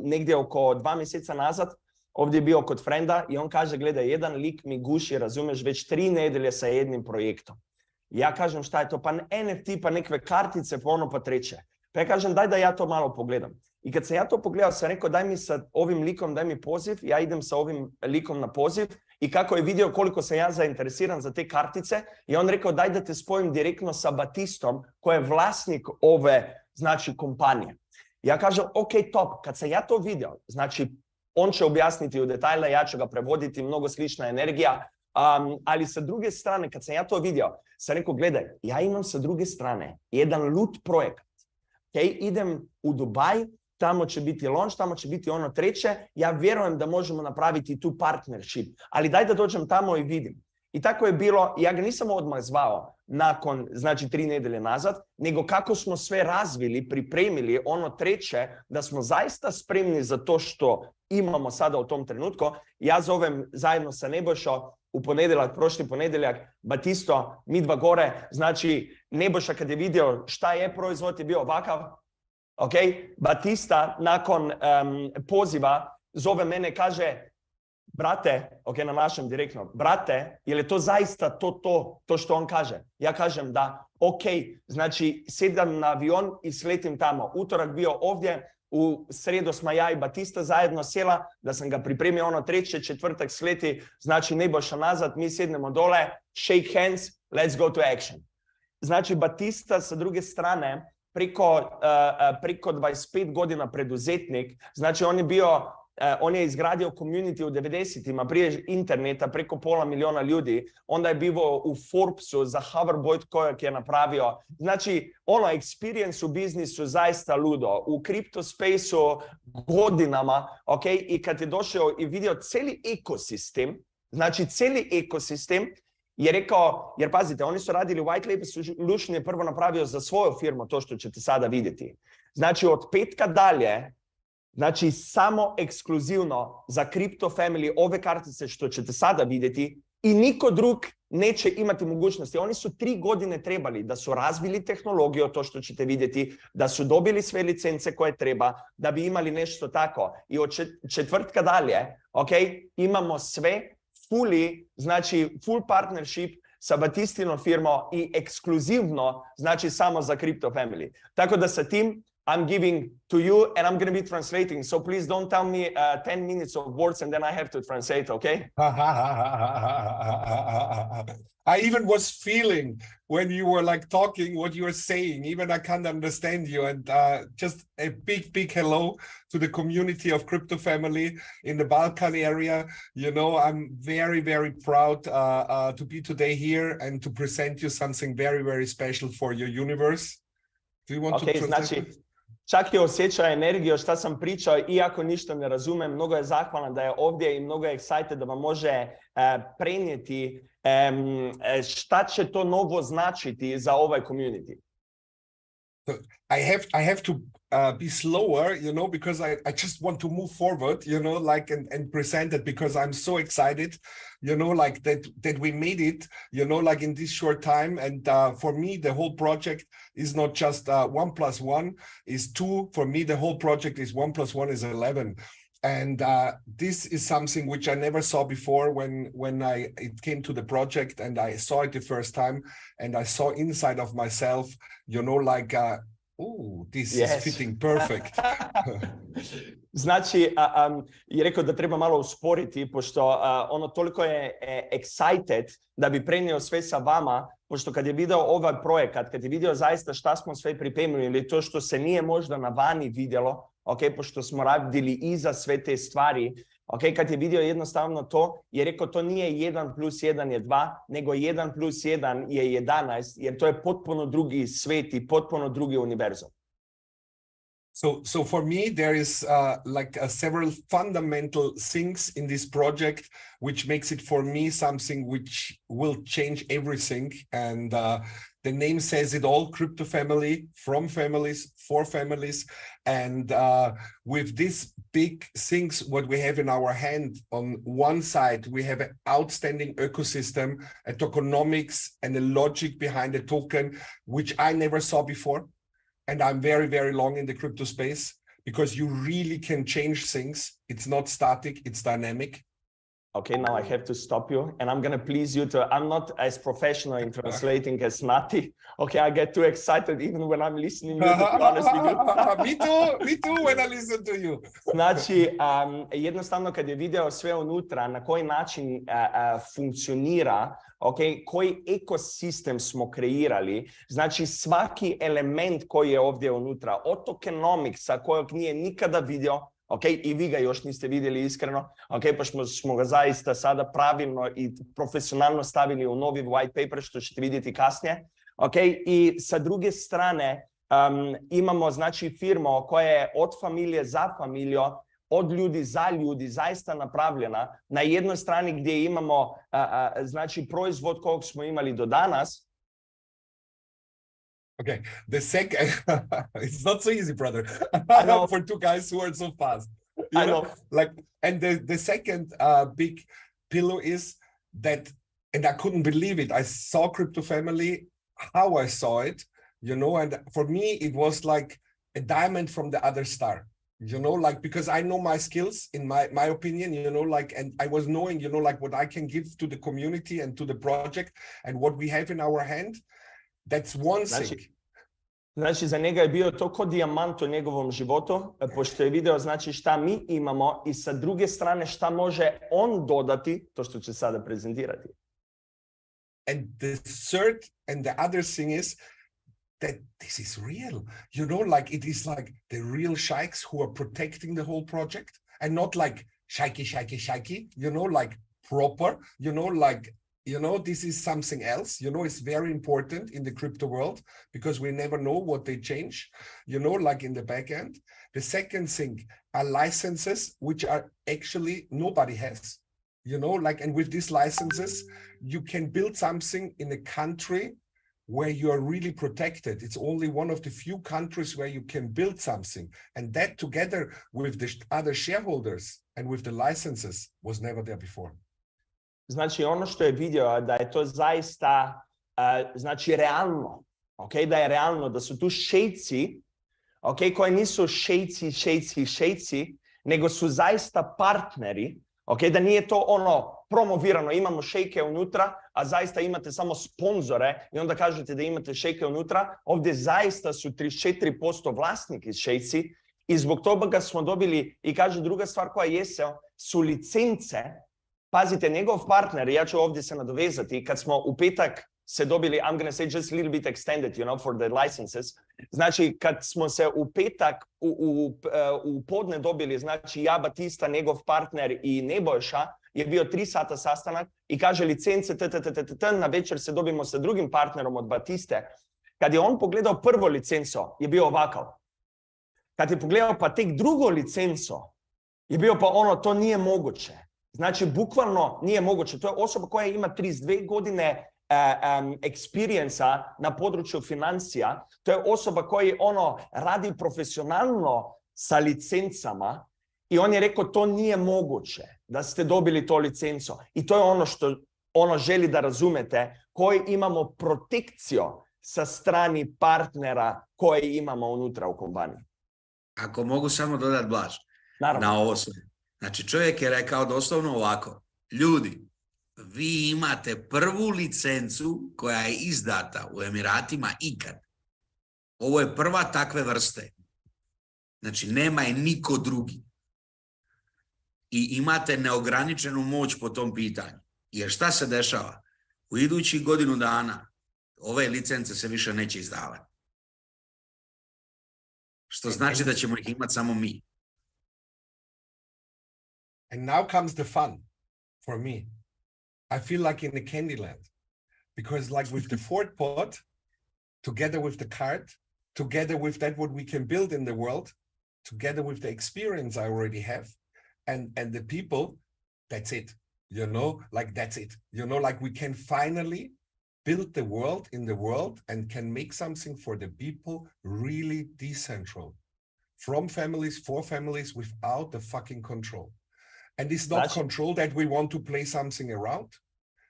negdje oko 2 mjeseca nazad, ovdje je bio kod frenda i on kaže, gledaj, jedan lik mi guši, razumeš, već 3 nedelje sa jednim projektom. Ja kažem, šta je to? Pa NFT, pa nekve kartice, pa ono, pa treće. Pa ja kažem, daj da ja to malo pogledam. I kad sam ja to pogledao, sam rekao, daj mi sa ovim likom, daj mi poziv. Ja idem sa ovim likom na poziv. I kako je vidio koliko sam ja zainteresiran za te kartice, i on rekao, daj da te spojim direktno sa Batistom, koji je vlasnik ove, znači, kompanije. Ja kažem, ok, top. Kad sam ja to vidio, znači, on će objasniti u detalje, ja ću ga prevoditi, mnogo slična energija. Ali sa druge strane, kad sam ja to vidio, sam rekao, gledaj, ja imam sa druge strane jedan loot projekat. Okay? Idem u Dubaj, tamo će biti launch, tamo će biti ono treće. Ja vjerujem da možemo napraviti tu partnership. Ali daj da dođem tamo i vidim. I tako je bilo, ja ga nisam odmah zvao nakon, znači 3 nedelje nazad, nego kako smo sve razvili, pripremili ono treće, da smo zaista spremni za to što imamo sada u tom trenutku. Ja zovem zajedno sa Nebojšom u ponedjeljak, prošli ponedjeljak, Batisto, mi dva gore, znači Nebojša kad je vidio šta je proizvod je bio ovakav, okay? Batista nakon poziva zove mene, kaže, brate, ok, na našem direktno, brate, je li to zaista to što on kaže? Ja kažem da, ok, znači sedam na avion i sletim tamo. Utorak bio ovdje, u sredu smo ja i Batista zajedno sjela, da sam ga pripremio ono treće, četvrtak sleti, znači Nebojša nazad, mi sjednemo dole, shake hands, let's go to action. Znači Batista sa druge strane, preko 25 godina preduzetnik, znači on je izgradio community u 90-ima, prije interneta, preko 500 milijuna ljudi. Onda je bio u Forbesu za hoverboard kojeg je napravio. Znači, experience u biznisu zaista ludo. U crypto spaceu godinama, ok? I kad je došao i vidio cijeli ekosistem, znači cijeli ekosistem, je rekao, jer pazite, oni su radili white label solution, je prvo napravio za svoju firmu to što ćete sada vidjeti. Znači, od petka dalje, znači samo ekskluzivno za Crypto Family ove kartice što ćete sada vidjeti i niko drug neće imati mogućnosti. Oni su 3 godine trebali da su razvili tehnologiju, to što ćete vidjeti, da su dobili sve licence koje treba, da bi imali nešto tako. I od četvrtka dalje, ok, imamo sve full partnership sa Batistinom firmo i ekskluzivno, znači samo za Crypto Family. Tako da sa tim, I'm giving to you and I'm going to be translating. So please don't tell me 10 minutes of words and then I have to translate, okay? I even was feeling when you were like talking what you were saying. Even I can't understand you. And just a big hello to the community of Crypto Family in the Balkan area. You know, I'm very proud to be today here and to present you something very special for your universe. Do you want to translate? Znači, čak je osjećao energiju šta sam pričao, iako ništa ne razumem, mnogo je zahvalan da je ovdje i mnogo je excited da vam može prenijeti šta će to novo značiti za ovaj community. So I have to be slower, you know, because I just want to move forward, you know, like and present it because I'm so excited, you know, like that we made it, you know, like in this short time. And for me, the whole project is not just 1 + 1 is 2. For me, the whole project is 1 + 1 is 11. And this is something which I never saw before when it came to the project and I saw it the first time and I saw inside of myself, you know, like, this is fitting perfect. Znači, je rekao da treba malo usporiti, pošto ono toliko je excited da bi prenio sve sa vama, pošto kad je video ovaj projekat, kad je vidio zaista šta smo sve pripremili ili to što se nije možda na vani vidjelo, pošto smo radili iza sve te stvari, kad je vidio jednostavno to, je rekao to nije 1 + 1 je 2, nego 1 + 1 je 11, jer to je potpuno drugi svet i potpuno drugi univerzum. So for me, there is like several fundamental things in this project, which makes it for me something which will change everything. And the name says it all, Crypto Family, from families, for families. And with these big things, what we have in our hand, on one side, we have an outstanding ecosystem, a tokenomics and a logic behind the token, which I never saw before. And I'm very long in the crypto space because you really can change things. It's not static, it's dynamic. Okay, now I have to stop you and I'm going to please you to, I'm not as professional in translating as Nati. Okay, I get too excited even when I'm listening to you, to be honest with you. me too when I listen to you. Znači, jednostavno kad je video sve unutra, na koji način funkcionira, koji ekosistem smo kreirali, znači svaki element koji je ovdje unutra, od tokenomicsa kojeg nije nikada vidio, i vi ga još niste vidjeli iskreno, pa smo ga zaista sada pravilno i profesionalno stavili u novi white paper, što ćete vidjeti kasnije. I sa druge strane imamo znači firmu koja je od familije za familiju, od ljudi za ljudi, zaista napravljena. Na jednoj strani gdje imamo znači proizvod kojeg smo imali do danas. Okay, the second, it's not so easy, brother, for two guys who are so fast. I know. Like, and the second big pillar is that, and I couldn't believe it, I saw Crypto Family, how I saw it, you know, and for me, it was like a diamond from the other star, you know, like, because I know my skills, in my opinion, you know, like, and I was knowing, you know, like what I can give to the community and to the project and what we have in our hand. That's one thing. Znači, za njega je bio to ko dijamant u njegovom životu, pošto je video znači šta mi imamo i sa druge strane šta može on dodati, to što će sada prezentirati. And the third and the other thing is that this is real. You know, like it is like the real sheikhs who are protecting the whole project and not like shaky, you know, like proper, you know, like, you know, this is something else, you know, it's very important in the crypto world because we never know what they change, you know, like in the back end. The second thing are licenses, which are actually nobody has, you know, like, and with these licenses, you can build something in a country where you are really protected. It's only one of the few countries where you can build something. And that together with the other shareholders and with the licenses was never there before. Znači, ono što je vidio da je to zaista znači realno, da je realno, da su tu šejci, koji nisu šejci, nego su zaista partneri, Ok, da nije to ono promovirano, imamo šejke unutra, a zaista imate samo sponzore i onda kažete da imate šejke unutra. Ovdje zaista su 34% vlasniki šejci i zbog toga smo dobili, i kaže druga stvar koja jese, su licence. Pazite, njegov partner, ja ću ovdje se nadovezati, kad smo u petak se dobili, I'm gonna say just a little bit extended, you know, for the licenses. Znači, kad smo se u petak u podne dobili, znači ja, Batista, njegov partner i Nebojša, je bio 3 sata sastanak i kaže licence, na večer se dobimo sa drugim partnerom od Batiste. Kad je on pogledao prvo licenco, je bio ovakav. Kad je pogledao pa tek drugo licenco, je bio pa ono, to nije moguće. Znači, bukvalno nije moguće. To je osoba koja ima 32 godine experience na području financija. To je osoba koja radi profesionalno sa licencama i on je rekao to nije moguće da ste dobili to licenco. I to je ono što želi da razumete, koji imamo protekciju sa strani partnera koje imamo unutra u kompaniji. Ako mogu samo dodati, Blaž, Naravno. na ovo sve. Znači, čovjek je rekao doslovno ovako: ljudi, vi imate prvu licencu koja je izdata u Emiratima ikad. Ovo je prva takve vrste. Znači, nema je niko drugi. I imate neograničenu moć po tom pitanju. Jer šta se dešava? U idućih godinu dana ove licence se više neće izdavati. Što znači da ćemo ih imati samo mi. And now comes the fun for me. I feel like in a Candyland, because like with the Ford pod, together with the card, together with that what we can build in the world, together with the experience I already have, and the people, that's it. You know, like that's it. You know, like we can finally build the world in the world and can make something for the people really decentral. From families, for families, without the fucking control. And it's not control that we want to play something around.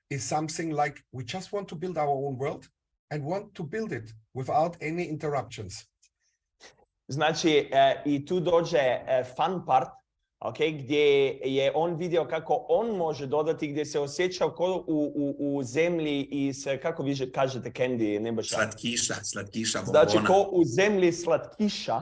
It's something like we just want to build our own world and want to build it without any interruptions. Znači, i tu dođe fun part, okay, gdje je on vidio kako on može dodati, gdje se osjećao kao u zemlji iz, kako vi kažete, candy, Nebojša? Slatkiša, bombona. Znači, kao u zemlji slatkiša,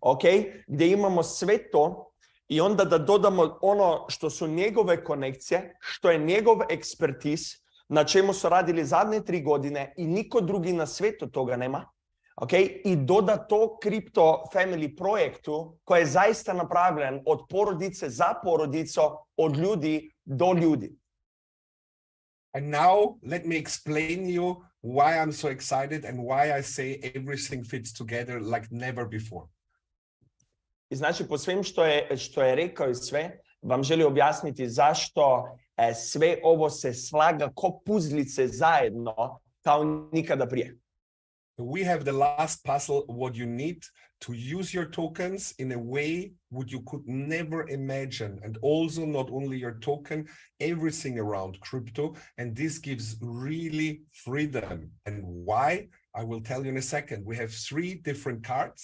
okay, gdje imamo sve to. I onda da dodamo ono što su njegove konekcije, što je njegov ekspertiz, na čemu su radili zadnje 3 godine i niko drugi na svijetu toga nema. Okay? I doda to Crypto Family projektu koji je zaista napravljen od porodice za porodico, od ljudi do ljudi. And now let me explain you why I'm so excited and why I say everything fits together like never before. I znači, po svem što je rekao i sve, vam želi objasniti zašto sve ovo se slaga ko puzlice zajedno kao nikada prije. We have the last puzzle, what you need to use your tokens in a way what you could never imagine. And also not only your token, everything around crypto. And this gives really freedom. And why? I will tell you in a second. We have 3 different cards,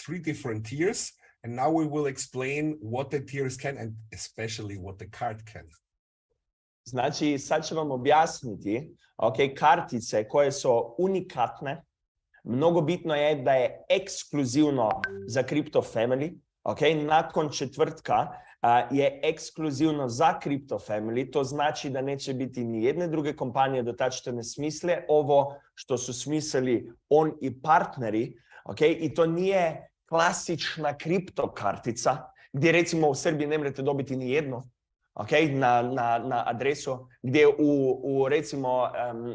3 different tiers. And now we will explain what the tiers can and especially what the card can. Znači, sad ću vam objasniti, kartice koje su unikatne. Mnogo bitno je da je ekskluzivno za Crypto Family. Nakon četvrtka je ekskluzivno za Crypto Family. To znači da neće biti ni jedne druge kompanije do tad što ne smisle ovo što su smislili on i partneri. I to nije klasična kripto kartica, gdje recimo u Srbiji ne možete dobiti ni jedno, na adresu, gdje recimo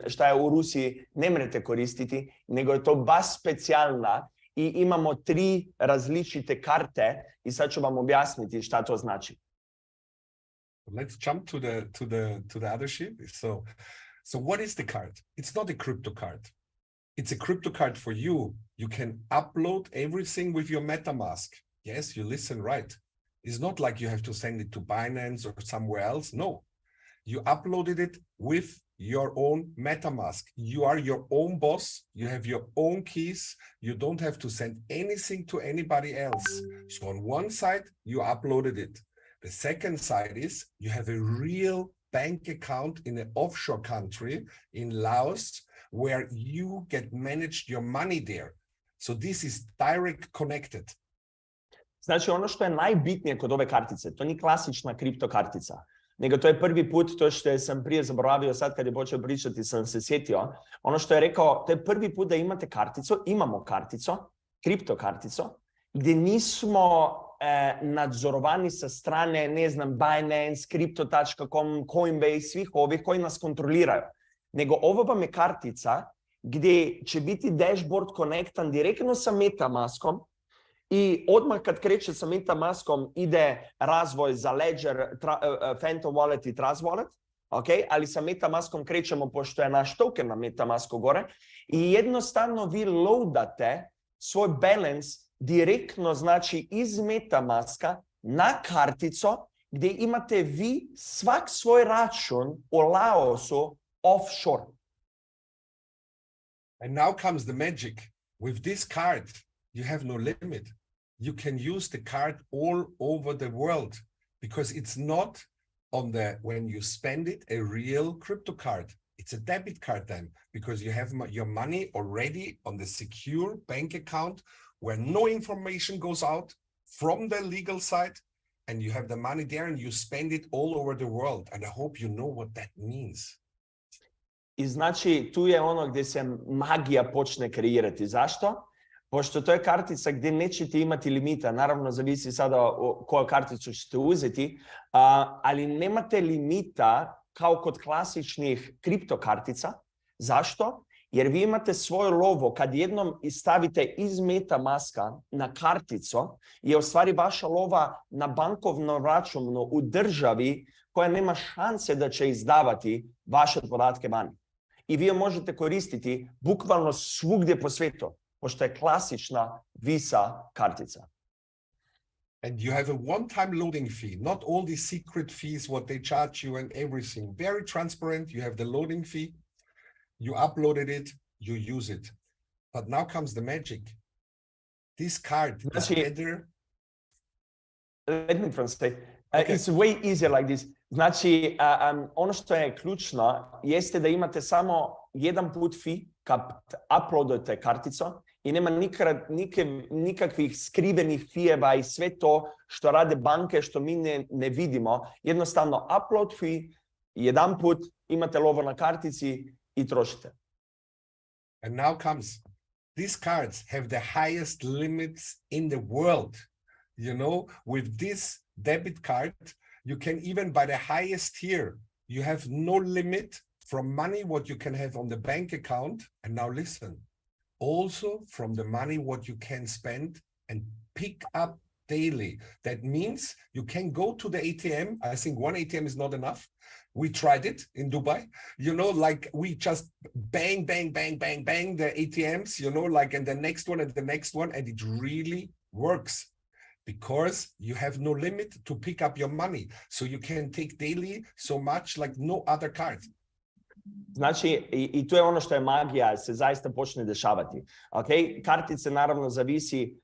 šta je u Rusiji ne možete koristiti, nego je to baš specijalna i imamo 3 različite karte i sad ću vam objasniti šta to znači. Let's jump to the other sheet. So what is the card? It's not a crypto card. It's a crypto card for you. You can upload everything with your MetaMask. Yes, you listen right. It's not like you have to send it to Binance or somewhere else. No, you uploaded it with your own MetaMask. You are your own boss. You have your own keys. You don't have to send anything to anybody else. So on one side, you uploaded it. The second side is you have a real bank account in an offshore country in Laos where you get managed your money there. So this is direct connected. Znači, ono što je najbitnije kod ove kartice, to nije klasična kripto kartica, nego to je prvi put, to što sam prije zaboravio, sad kad je počeo pričati sam se sjetio, ono što je rekao, to je prvi put da imate karticu, imamo karticu, kripto karticu, gdje nismo nadzorovani sa strane, ne znam, Binance, Crypto.com, Coinbase, svih ovih koji nas kontroliraju. Nego ovo vam je kartica gdje će biti dashboard konektan direktno sa MetaMaskom i odmah kad kreće sa MetaMaskom ide razvoj za Ledger, Phantom Wallet i Trust Wallet, okay? Ali sa MetaMaskom krećemo pošto je naš token na MetaMasku gore i jednostavno vi loadate svoj balance direktno, znači iz MetaMaska na karticu gdje imate vi svak svoj račun u Laosu offshore. And now comes the magic. With this card, you have no limit. You can use the card all over the world because it's not on the, when you spend it, a real crypto card. It's a debit card then, because you have your money already on the secure bank account where no information goes out from the legal side, and you have the money there and you spend it all over the world. And I hope you know what that means. I znači, tu je ono gdje se magija počne kreirati. Zašto? Pošto to je kartica gdje nećete imati limita. Naravno, zavisi sada koju karticu ćete uzeti, ali nemate limita kao kod klasičnih kripto kartica. Zašto? Jer vi imate svoje lovo, kad jednom stavite iz MetaMaska na karticu, je u stvari vaša lova na bankovnom računu u državi koja nema šanse da će izdavati vaše podatke vani. I vi je možete koristiti bukvalno svugdje po svijetu, pošto je klasična Visa kartica. And you have a one-time loading fee, not all these secret fees, what they charge you and everything. Very transparent. You have the loading fee. You uploaded it, you use it. But now comes the magic. This card is better. Let me translate. Okay. It's way easier like this. Znači, ono što je ključno jeste da imate samo jedan put fee kad uploadujete karticu i nema nikakvih skrivenih fijeva i sve to što rade banke što mi ne vidimo. Jednostavno upload fee, jedan put imate lovo na kartici i trošite. And now comes, these cards have the highest limits in the world. You know, with this debit card, you can even by the highest tier, you have no limit from money what you can have on the bank account. And now listen, also from the money what you can spend and pick up daily. That means you can go to the ATM. I think one ATM is not enough. We tried it in Dubai, you know, like we just bang, bang, bang, bang, bang the ATMs, you know, like, and the next one and the next one, and it really works because you have no limit to pick up your money. So you can take daily so much like no other card. Znači, i to je ono što je magija, se zaista počne dešavati. Okay? Kartice naravno zavisi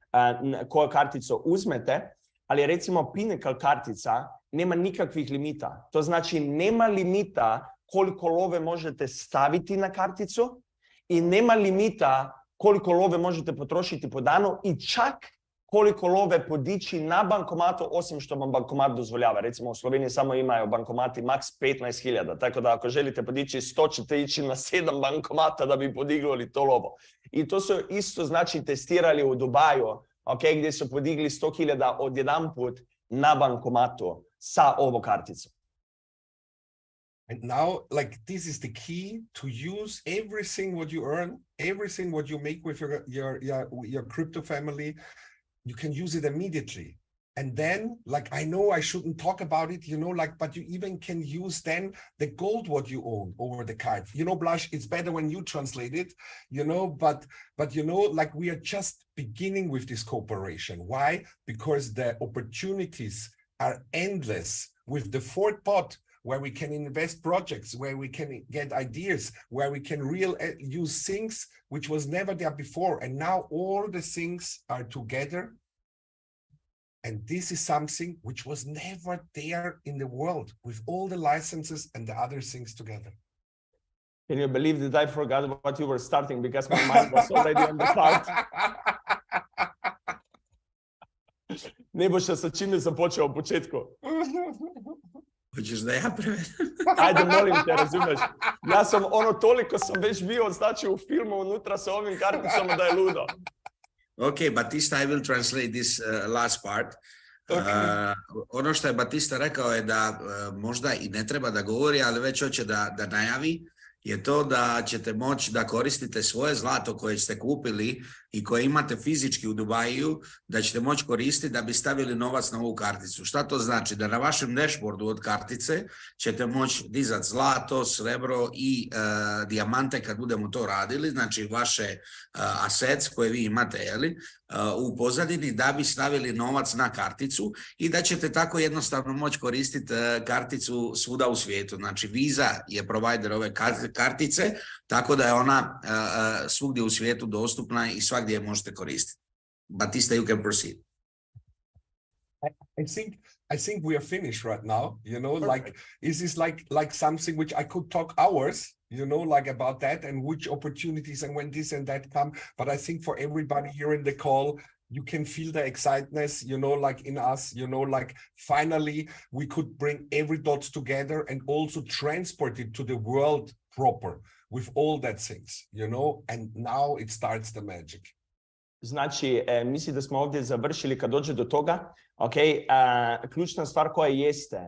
koju karticu uzmete, ali recimo Pinnacle kartica nema nikakvih limita. To znači nema limita koliko love možete staviti na karticu i nema limita koliko love možete potrošiti po danu i čak koliko love podići na bankomatu, osim što vam bankomat dozvoljava. Recimo u Sloveniji samo imaju bankomati maks 15.000, tako da ako želite podići 100, ćete ići na 7 bankomata da bi podigli to lovo. I to su isto znači testirali u Dubaju, okay, gdje su podigli 100.000 odjedanput na bankomatu sa ovom karticom. And now, like, this is the key to use everything what you earn, everything what you make with your crypto family. You can use it immediately. And then, like, I know I shouldn't talk about it, you know, like, but you even can use then the gold what you own over the card. You know, Blaž, it's better when you translate it, you know, but you know, like, we are just beginning with this cooperation. Why? Because the opportunities are endless with the fourth pot, where we can invest projects, where we can get ideas, where we can use things which was never there before. And now all the things are together. And this is something which was never there in the world with all the licenses and the other things together. Can you believe that I forgot what you were starting because my mind was already on the start? Nebojša, sa čime sam počeo u početku? Hoćeš da ja prevedem? Ajde, molim te, razumeš? Ja sam toliko sam već bio, znači u filmu unutra sa ovim karticama da je ludo. Okay, Batista, I will translate this last part. Ono što je Batista rekao je da možda i ne treba da govori, ali već hoće da najavi, je to da ćete moći da koristite svoje zlato koje ste kupili i koje imate fizički u Dubaju, da ćete moći koristiti da bi stavili novac na ovu karticu. Šta to znači? Da na vašem dashboardu od kartice ćete moći dizati zlato, srebro i dijamante kad budemo to radili, znači vaše assets koje vi imate, jeli, u pozadini da bi stavili novac na karticu i da ćete tako jednostavno moći koristiti karticu svuda u svijetu. Znači Visa je provider ove kartice, tako da je ona svugdje u svijetu dostupna i svagdje je možete koristiti. Batista, you can proceed. I think we are finished right now. You know, like this is like something which I could talk hours, you know, like about that and which opportunities and when this and that come. But I think for everybody here in the call, you can feel the excitement, you know, like in us, you know, like finally we could bring every dots together and also transport it to the world proper with all that things, you know, and now it starts the magic. Znači, mislim da smo ovdje završili kad dođe do toga. Ključna stvar koja jeste,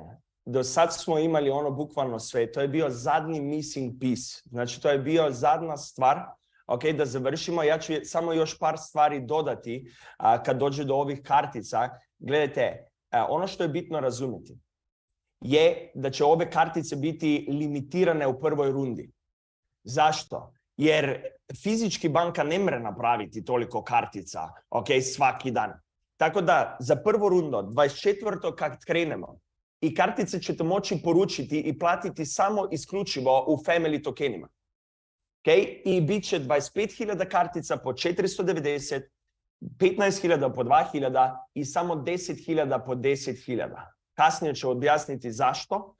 do sad smo imali bukvalno sve, to je bio zadnji missing piece. Znači, to je bio zadnja stvar, da završimo. Ja ću samo još par stvari dodati kad dođe do ovih kartica. Gledajte, ono što je bitno razumjeti je da će ove kartice biti limitirane u prvoj rundi. Zašto? Jer fizički banka ne mre napraviti toliko kartica svaki dan. Tako da za prvu rundu, 24. kad krenemo, i kartice ćete moći poručiti i platiti samo isključivo u family tokenima. I bit će 25.000 kartica po 490, 15.000 po 2.000 i samo 10.000 po 10.000. Kasnije ću objasniti zašto.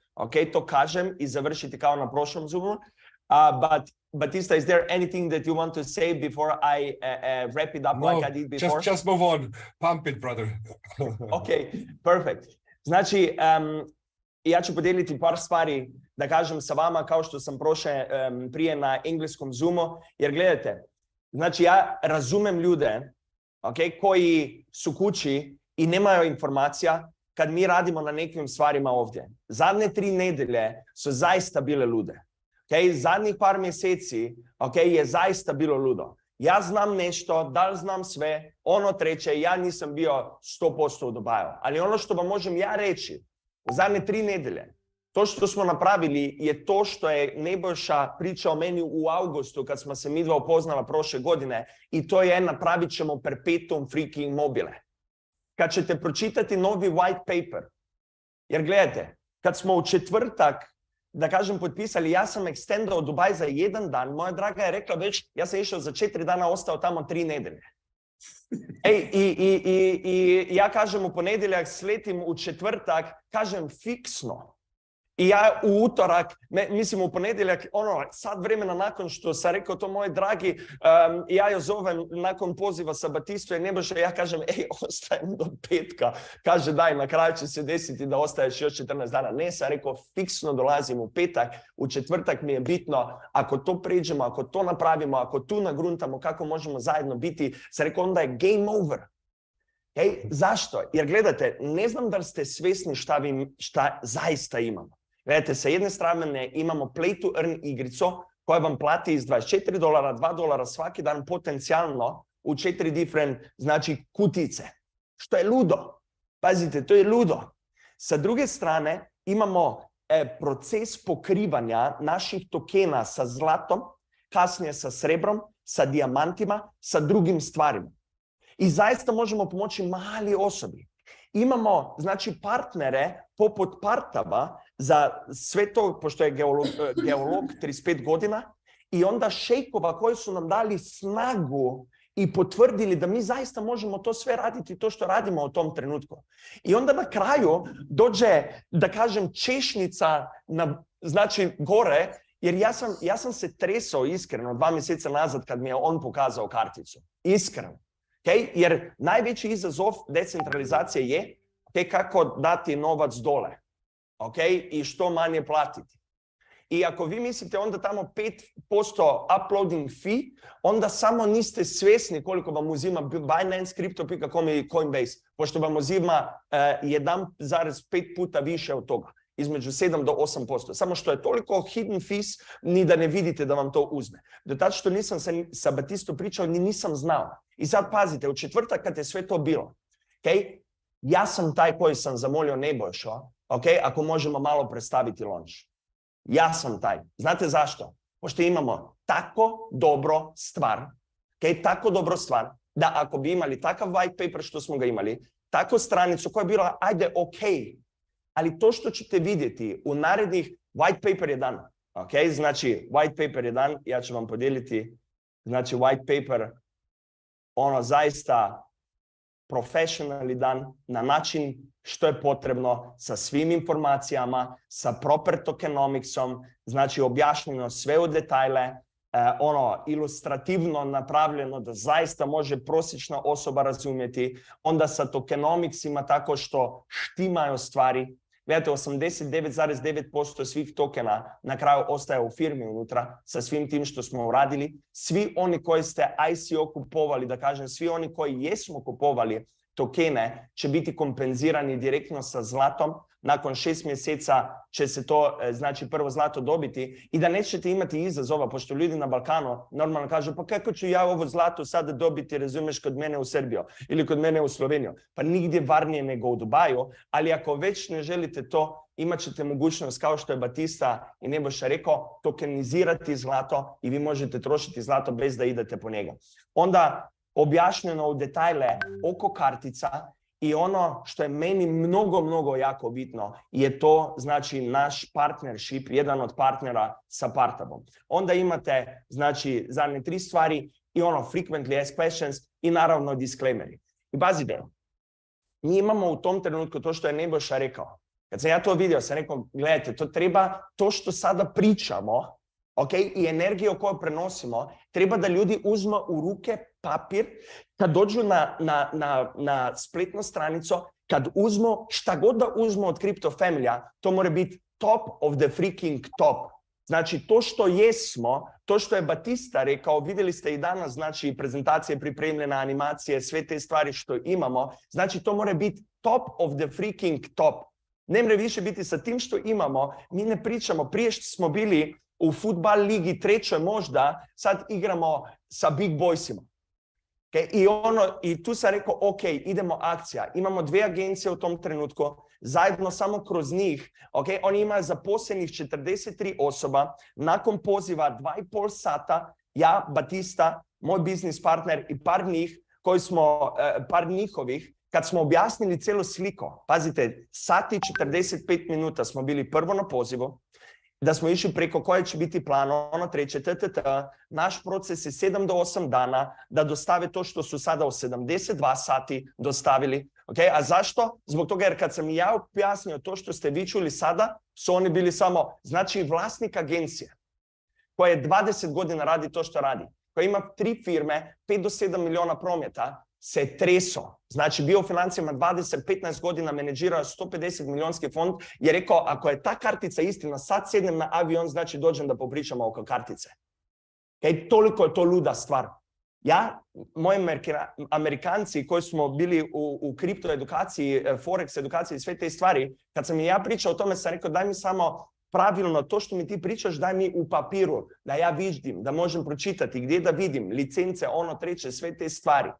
To kažem i završiti kao na prošlom Zoomu. But Batista, is there anything that you want to say before I wrap it up like I did before? Just move on. Pump it, brother. Okay, perfect. Znači, ja ću podijeliti par stvari da kažem sa vama kao što sam prije na engleskom Zoomu, jer gledajte, znači ja razumem ljude koji su kući i nemaju informacija kad mi radimo na nekim stvarima ovdje. Zadnje 3 nedelje su zaista bile lude. Zadnjih par mjeseci je zaista bilo ludo. Ja znam nešto, da li znam sve, treće, ja nisam bio 100% u Dubaju. Ali ono što vam možem ja reći, u zadnje 3 nedelje, to što smo napravili je to što je Nebojša pričao meni u augustu kad smo se mi dva upoznala prošle godine i to je napravit ćemo perpetuum freaking mobile. Kad ćete pročitati novi white paper, jer gledajte, kad smo u četvrtak da kažem potpisali, ja sam extendao Dubaj za 1 dan, moja draga je rekla već, ja sam išao za 4 dana, ostao tamo 3 nedelje. I ja kažem u ponedjeljak, sletim u četvrtak, kažem fiksno. I ja u utorak, mislim u ponedjeljak, sad vremena nakon što sam rekao to moje dragi, ja joj zovem nakon poziva sa Batistu i Nebojša, ja kažem, ostajem do petka. Kaže, daj, na kraju će se desiti da ostaješ još 14 dana. Ne, sam rekao, fiksno dolazim u petak, u četvrtak mi je bitno, ako to pređemo, ako to napravimo, ako tu nagruntamo, kako možemo zajedno biti, sam rekao, onda je game over. Zašto? Jer gledajte, ne znam da li ste svjesni šta zaista imamo. Gledajte, sa jedne strane imamo play to earn igrico koja vam plati iz $24, $2 svaki dan potencijalno u 4 different, znači kutice. Što je ludo. Pazite, to je ludo. Sa druge strane imamo proces pokrivanja naših tokena sa zlatom, kasnije sa srebrom, sa dijamantima, sa drugim stvarima. I zaista možemo pomoći mali osobi. Imamo, znači, partnere poput Partava za sve to, pošto je geolog 35 godina, i onda šejkova koji su nam dali snagu i potvrdili da mi zaista možemo to sve raditi, to što radimo u tom trenutku. I onda na kraju dođe, da kažem, češnica znači gore, jer ja sam se tresao iskreno 2 mjeseca nazad kad mi je on pokazao karticu. Iskreno. Okay? Jer najveći izazov decentralizacije je kako dati novac dole. Okay? I što manje platiti. I ako vi mislite onda tamo 5% uploading fee, onda samo niste svjesni koliko vam uzima Binance, Crypto.com i Coinbase, pošto vam uzima 1,5 puta više od toga, između 7 do 8%. Samo što je toliko hidden fees, ni da ne vidite da vam to uzme. Do tada što nisam sa Batistom pričao, ni nisam znao. I sad pazite, u četvrtak kad je sve to bilo, okay, ja sam taj koji sam zamolio Nebojša, okay, ako možemo malo predstaviti launch. Ja sam taj. Znate zašto? Pošto imamo tako dobro stvar, okay, tako dobro stvar, da ako bi imali takav white paper što smo ga imali, tako stranicu koja je bila, ajde, ok, ali to što ćete vidjeti u narednih, white paper je dan. Okay? Znači, white paper je dan, ja ću vam podijeliti, znači white paper, ono zaista professionalni dan, na način što je potrebno, sa svim informacijama, sa proper tokenomicsom, znači objašnjeno sve u detajle, ilustrativno napravljeno da zaista može prosječna osoba razumjeti, onda sa tokenomicsima tako što štimaju stvari. Gledajte, 89,9% svih tokena na kraju ostaje u firmi unutra sa svim tim što smo uradili. Svi oni koji ste ICO kupovali, da kažem, svi oni koji jesmo kupovali tokene će biti kompenzirani direktno sa zlatom. Nakon 6 mjeseca će se to, znači, prvo zlato dobiti i da nećete imati izazova, pošto ljudi na Balkanu normalno kažu, pa kako ću ja ovo zlato sada dobiti, razumiješ, kod mene u Srbiju ili kod mene u Sloveniju? Pa nigdje varnije nego u Dubaju, ali ako već ne želite to, imat ćete mogućnost, kao što je Batista i Nebojša rekao, tokenizirati zlato i vi možete trošiti zlato bez da idete po njega. Onda objašnjeno u detajle oko kartica. I ono što je meni mnogo jako bitno je to, znači, naš partnership, jedan od partnera sa Partabom. Onda imate, znači, zadnje 3 stvari i frequently asked questions i naravno disclaimeri. I pazite, mi imamo u tom trenutku to što je Nebojša rekao. Kad sam ja to vidio, sam rekao, gledajte, to treba, to što sada pričamo, okay, i energiju koju prenosimo, treba da ljudi uzmu u ruke papir, kad dođu na spletnu stranicu, kad uzmu, šta god da uzmu od Crypto Family-a, to mora biti top of the freaking top. Znači, to što jesmo, to što je Batista rekao, vidjeli ste i danas, znači, prezentacije pripremljene, animacije, sve te stvari što imamo, znači, to mora biti top of the freaking top. Ne mora više biti sa tim što imamo, mi ne pričamo, prije što smo bili u futbal ligi 3. možda, sad igramo sa big boysima. Okay? I tu sam rekao, ok, idemo akcija. Imamo 2 agencije u tom trenutku, zajedno samo kroz njih. Okay? Oni imaju zaposlenih 43 osoba. Nakon poziva 2,5 sata, ja, Batista, moj biznis partner i par njihovih, kad smo objasnili cijelu sliku, pazite, sati 45 minuta smo bili prvo na pozivu, da smo išli preko koje će biti plan, treće, naš proces je 7 do 8 dana da dostave to što su sada u 72 sati dostavili. Okay? A zašto? Zbog toga jer kad sam ja objasnio to što ste vi čuli sada, su oni bili samo, znači, vlasnik agencije koja je 20 godina radi to što radi, koja ima 3 firme, 5 do 7 miliona prometa, se treso. Znači, bio u financijama 20-15 godina, menedžirao 150 milionski fond, je rekao, ako je ta kartica istina, sad sednem na avion, znači dođem da popričamo oko kartice. Okay? Toliko je to luda stvar. Ja, moji Amerikanci koji smo bili u kripto edukaciji, forex edukaciji i sve te stvari, kad sam ja pričao o tome, sam rekao, daj mi samo pravilno to što mi ti pričaš, daj mi u papiru, da ja vidim, da možem pročitati, gdje da vidim, licence, treće, sve te stvari.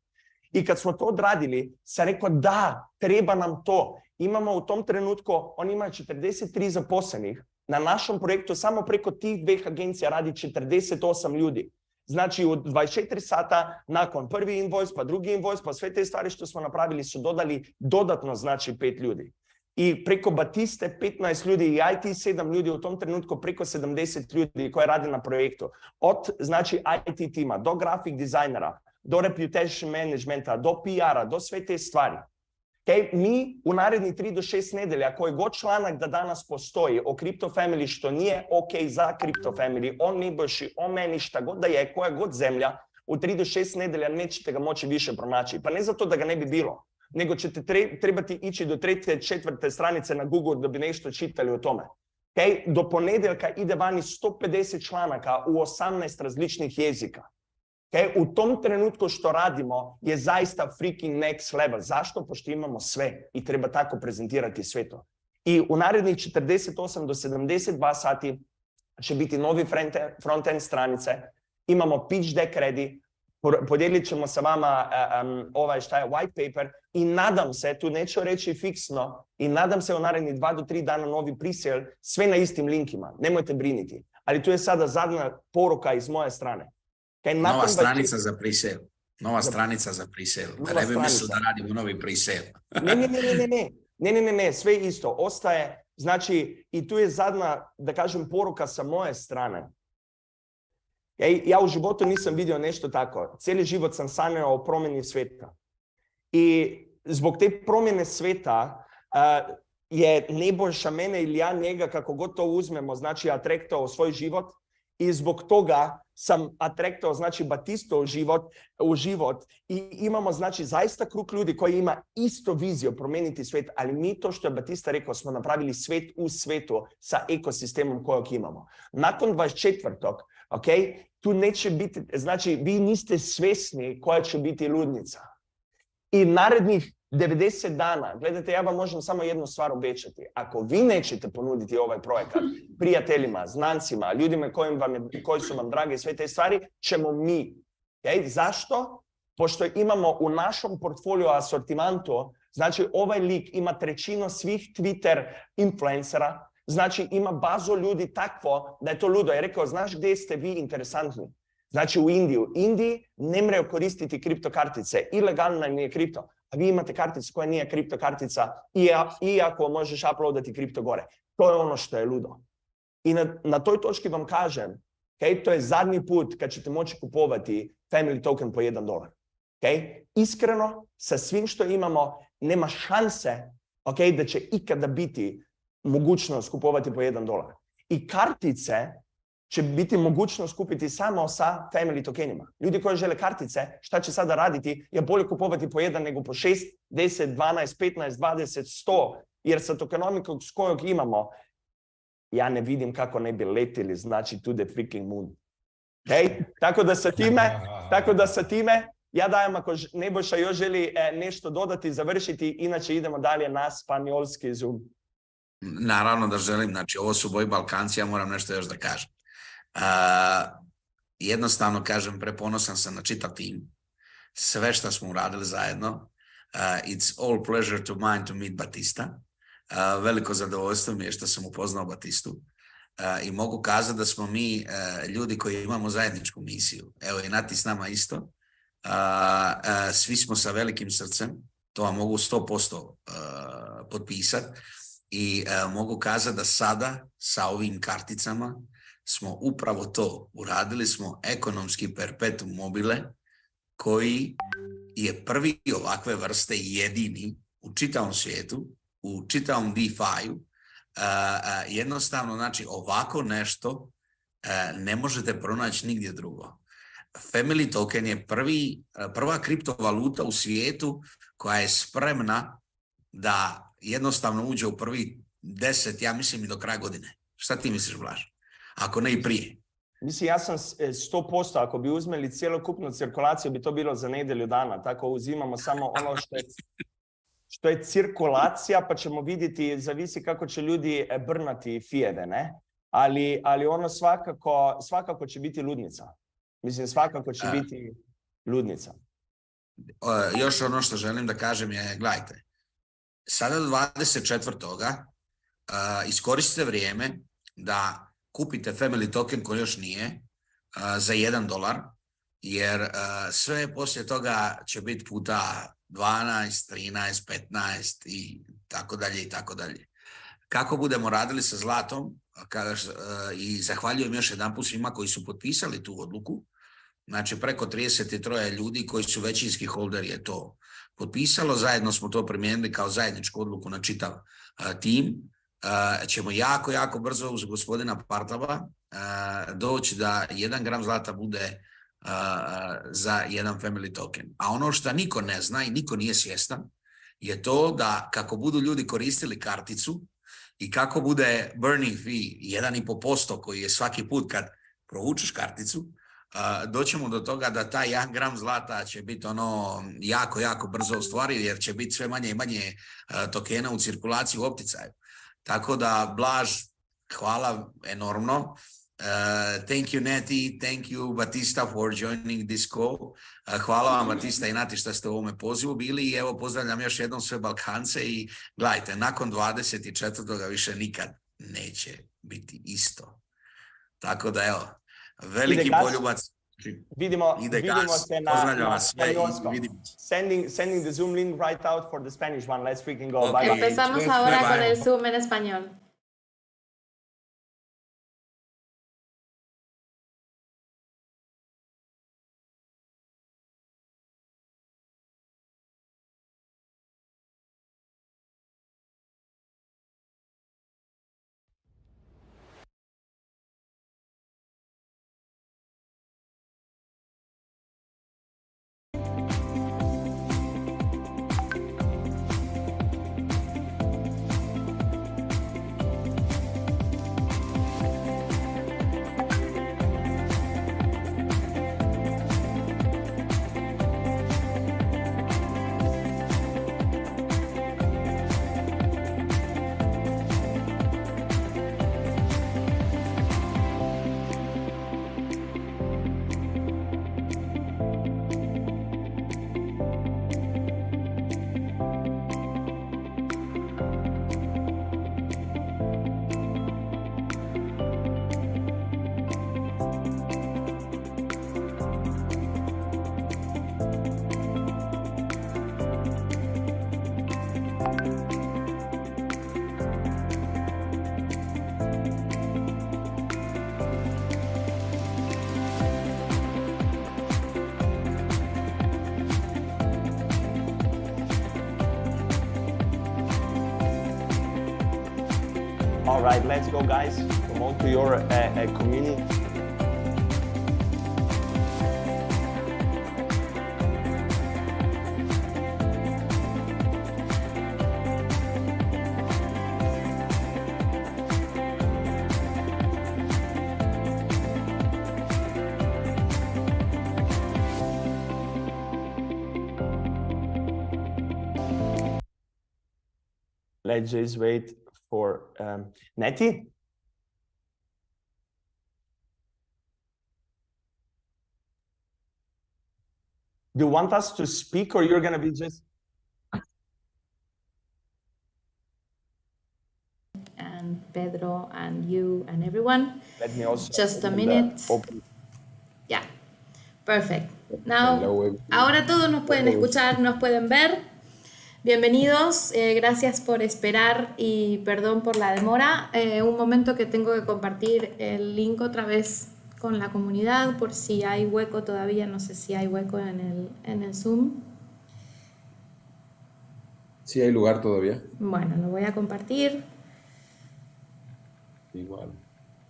I kad smo to odradili, sam rekao, da, treba nam to. Imamo u tom trenutku, oni imaju 43 zaposlenih. Na našem projektu samo preko tih 2 agencija radi 48 ljudi. Znači, u 24 sata nakon prvi invoice, pa drugi invoice, pa sve te stvari što smo napravili su dodali dodatno, znači, 5 ljudi. I preko Batiste 15 ljudi i IT 7 ljudi, u tom trenutku preko 70 ljudi koji radi na projektu. Od, znači, IT tima do grafik dizajnera, do reputation managementa, do PR-a, do sve te stvari. Okay? Mi u narednih 3 do 6 nedelja, koji god članak da danas postoji o Crypto Family, što nije ok za Crypto Family, on Nebojši, on meni, šta god da je, koja god zemlja, u 3 do 6 nedelja nećete ga moći više pronaći. Pa ne zato da ga ne bi bilo, nego ćete trebati ići do 3. 4. stranice na Google da bi nešto čitali o tome. Okay? Do ponedjeljka ide vani 150 članaka u 18 različnih jezika. Okay? U tom trenutku što radimo je zaista freaking next level. Zašto? Pošto imamo sve i treba tako prezentirati sve to. I u narednih 48 do 72 sati će biti novi front-end stranice. Imamo pitch deck ready. Podijelit ćemo sa vama white paper i nadam se, tu neću reći fiksno, i nadam se u narednih 2 do 3 dana novi presale, sve na istim linkima. Nemojte briniti. Ali tu je sada zadnja poruka iz moje strane. Nova stranica za presale. Nova stranica za presale. Da ne bi mislili da radimo novi presale. Ne, sve isto. Ostaje, znači, i tu je zadnja, da kažem, poruka sa moje strane. Ja u životu nisam vidio nešto tako. Cijeli život sam sanjao o promjeni svijeta. I zbog te promjene svijeta je Nebojša mene ili ja njega, kako god to uzmemo, znači atrektao svoj život. I zbog toga sam atrektao, znači, Batistu u život. I imamo, znači, zaista krug ljudi koji ima isto viziju promijeniti svijet, ali mi to što je Batista rekao, smo napravili svijet u svijetu sa ekosistemom kojeg imamo. Nakon 24. Okay, tu neće biti, znači, vi niste svjesni koja će biti ludnica. I narednih 90 dana, gledajte, ja vam možem samo jednu stvar obećati. Ako vi nećete ponuditi ovaj projekat prijateljima, znancima, ljudima koji su vam dragi, sve te stvari, ćemo mi. Okay? Zašto? Pošto imamo u našom portfolio asortimantu, znači ovaj lik ima 1/3 svih Twitter influencera, znači ima bazu ljudi takvo da je to ludo. Je rekao, znaš gdje ste vi interesantni? Znači u Indiji. U Indiji ne mreju koristiti kripto kartice. Ilegalna nije kripto. A vi imate karticu koja nije kripto kartica, iako možeš uploadati kripto gore. To je ono što je ludo. I na toj točki vam kažem, okay, to je zadnji put kad ćete moći kupovati family token po $1. Okay? Iskreno, sa svim što imamo, nema šanse, okay, da će ikada biti mogućnost kupovati po $1. I kartice će biti mogućnost kupiti samo sa family tokenima. Ljudi koji žele kartice, šta će sada raditi? Je bolje kupovati po 1 nego po 6, 10, 12, 15, 20, 100, jer sa tokenomikom s kojeg imamo, ja ne vidim kako ne bi letili, znači to the freaking moon. Okay? Tako da sa time, ja dajem, ako Nebojša još želi nešto dodati, završiti, inače idemo dalje na španjolski Zoom. Naravno da želim, znači ovo su moji Balkanci, ja moram nešto još da kažem. Jednostavno kažem, preponosan sam na čitav tim, sve što smo uradili zajedno. It's all pleasure to mine to meet Batista. Veliko zadovoljstvo mi je što sam upoznao Batistu i mogu kazati da smo mi ljudi koji imamo zajedničku misiju. Evo i Nati s nama isto. Svi smo sa velikim srcem, to vam mogu 100% potpisati i mogu kazati da sada sa ovim karticama smo upravo to uradili, smo ekonomski perpetuum mobile koji je prvi ovakve vrste jedini u čitavom svijetu, u čitavom DeFi-u. Jednostavno, znači, ovako nešto ne možete pronaći nigdje drugo. Family token je prva kriptovaluta u svijetu koja je spremna da jednostavno uđe u prvi 10, ja mislim i do kraja godine. Šta ti misliš, Blaž? Ako ne i prije. Mislim, ja sam 100%, ako bi uzmeli cjelokupnu cirkulaciju, bi to bilo za nedjelju dana. Tako uzimamo samo ono što je cirkulacija, pa ćemo vidjeti, zavisi kako će ljudi brnati fijeve, ne? Ali ono svakako će biti ludnica. Mislim, svakako će biti ludnica. Još ono što želim da kažem je, gledajte, sada do 24. Iskoristite vrijeme da kupite family token koji još nije za $1, jer sve poslije toga će biti puta 12, 13, 15 i tako dalje i tako dalje. Kako budemo radili sa zlatom, i zahvaljujem još jedanput svima koji su potpisali tu odluku, Znači preko 33 ljudi koji su većinski holder je to potpisalo. Zajedno smo to primijenili kao zajedničku odluku na čitav tim. Ćemo jako brzo uz gospodina Partava doći da 1 gram zlata bude za jedan family token. A ono što niko ne zna i niko nije svjestan je to da kako budu ljudi koristili karticu i kako bude burning fee 1,5% koji je svaki put kad provučeš karticu, doćemo do toga da taj 1 gram zlata će biti ono jako brzo ostvariv, jer će biti sve manje i manje tokena u cirkulaciji u opticaju. Tako da, Blaž, hvala enormno. Thank you, Neti, thank you, Batista, for joining this call. Hvala vam, Batista i Nati, što ste u ovome pozivu bili i evo, pozdravljam još jednom sve Balkance i gledajte, nakon 24. više nikad neće biti isto. Tako da, evo, veliki poljubac. Vidimo se na španjolskom. Sending the Zoom link right out for the Spanish one. Let's freaking go. Okay. Bye bye. Empezamos ahora con el Zoom en español. All right, let's go, guys. Come on to your community. Let's just wait for Nettie. Do you want us to speak or you're going to be just... And Pedro and you and everyone. Let me also... Just a minute. Yeah, perfect. Now, ahora todos nos pueden escuchar, nos pueden ver. Bienvenidos, gracias por esperar y perdón por la demora. Un momento que tengo que compartir el link otra vez con la comunidad por si hay hueco todavía, no sé si hay hueco en el Zoom. Sí hay lugar todavía. Bueno, lo voy a compartir. Igual.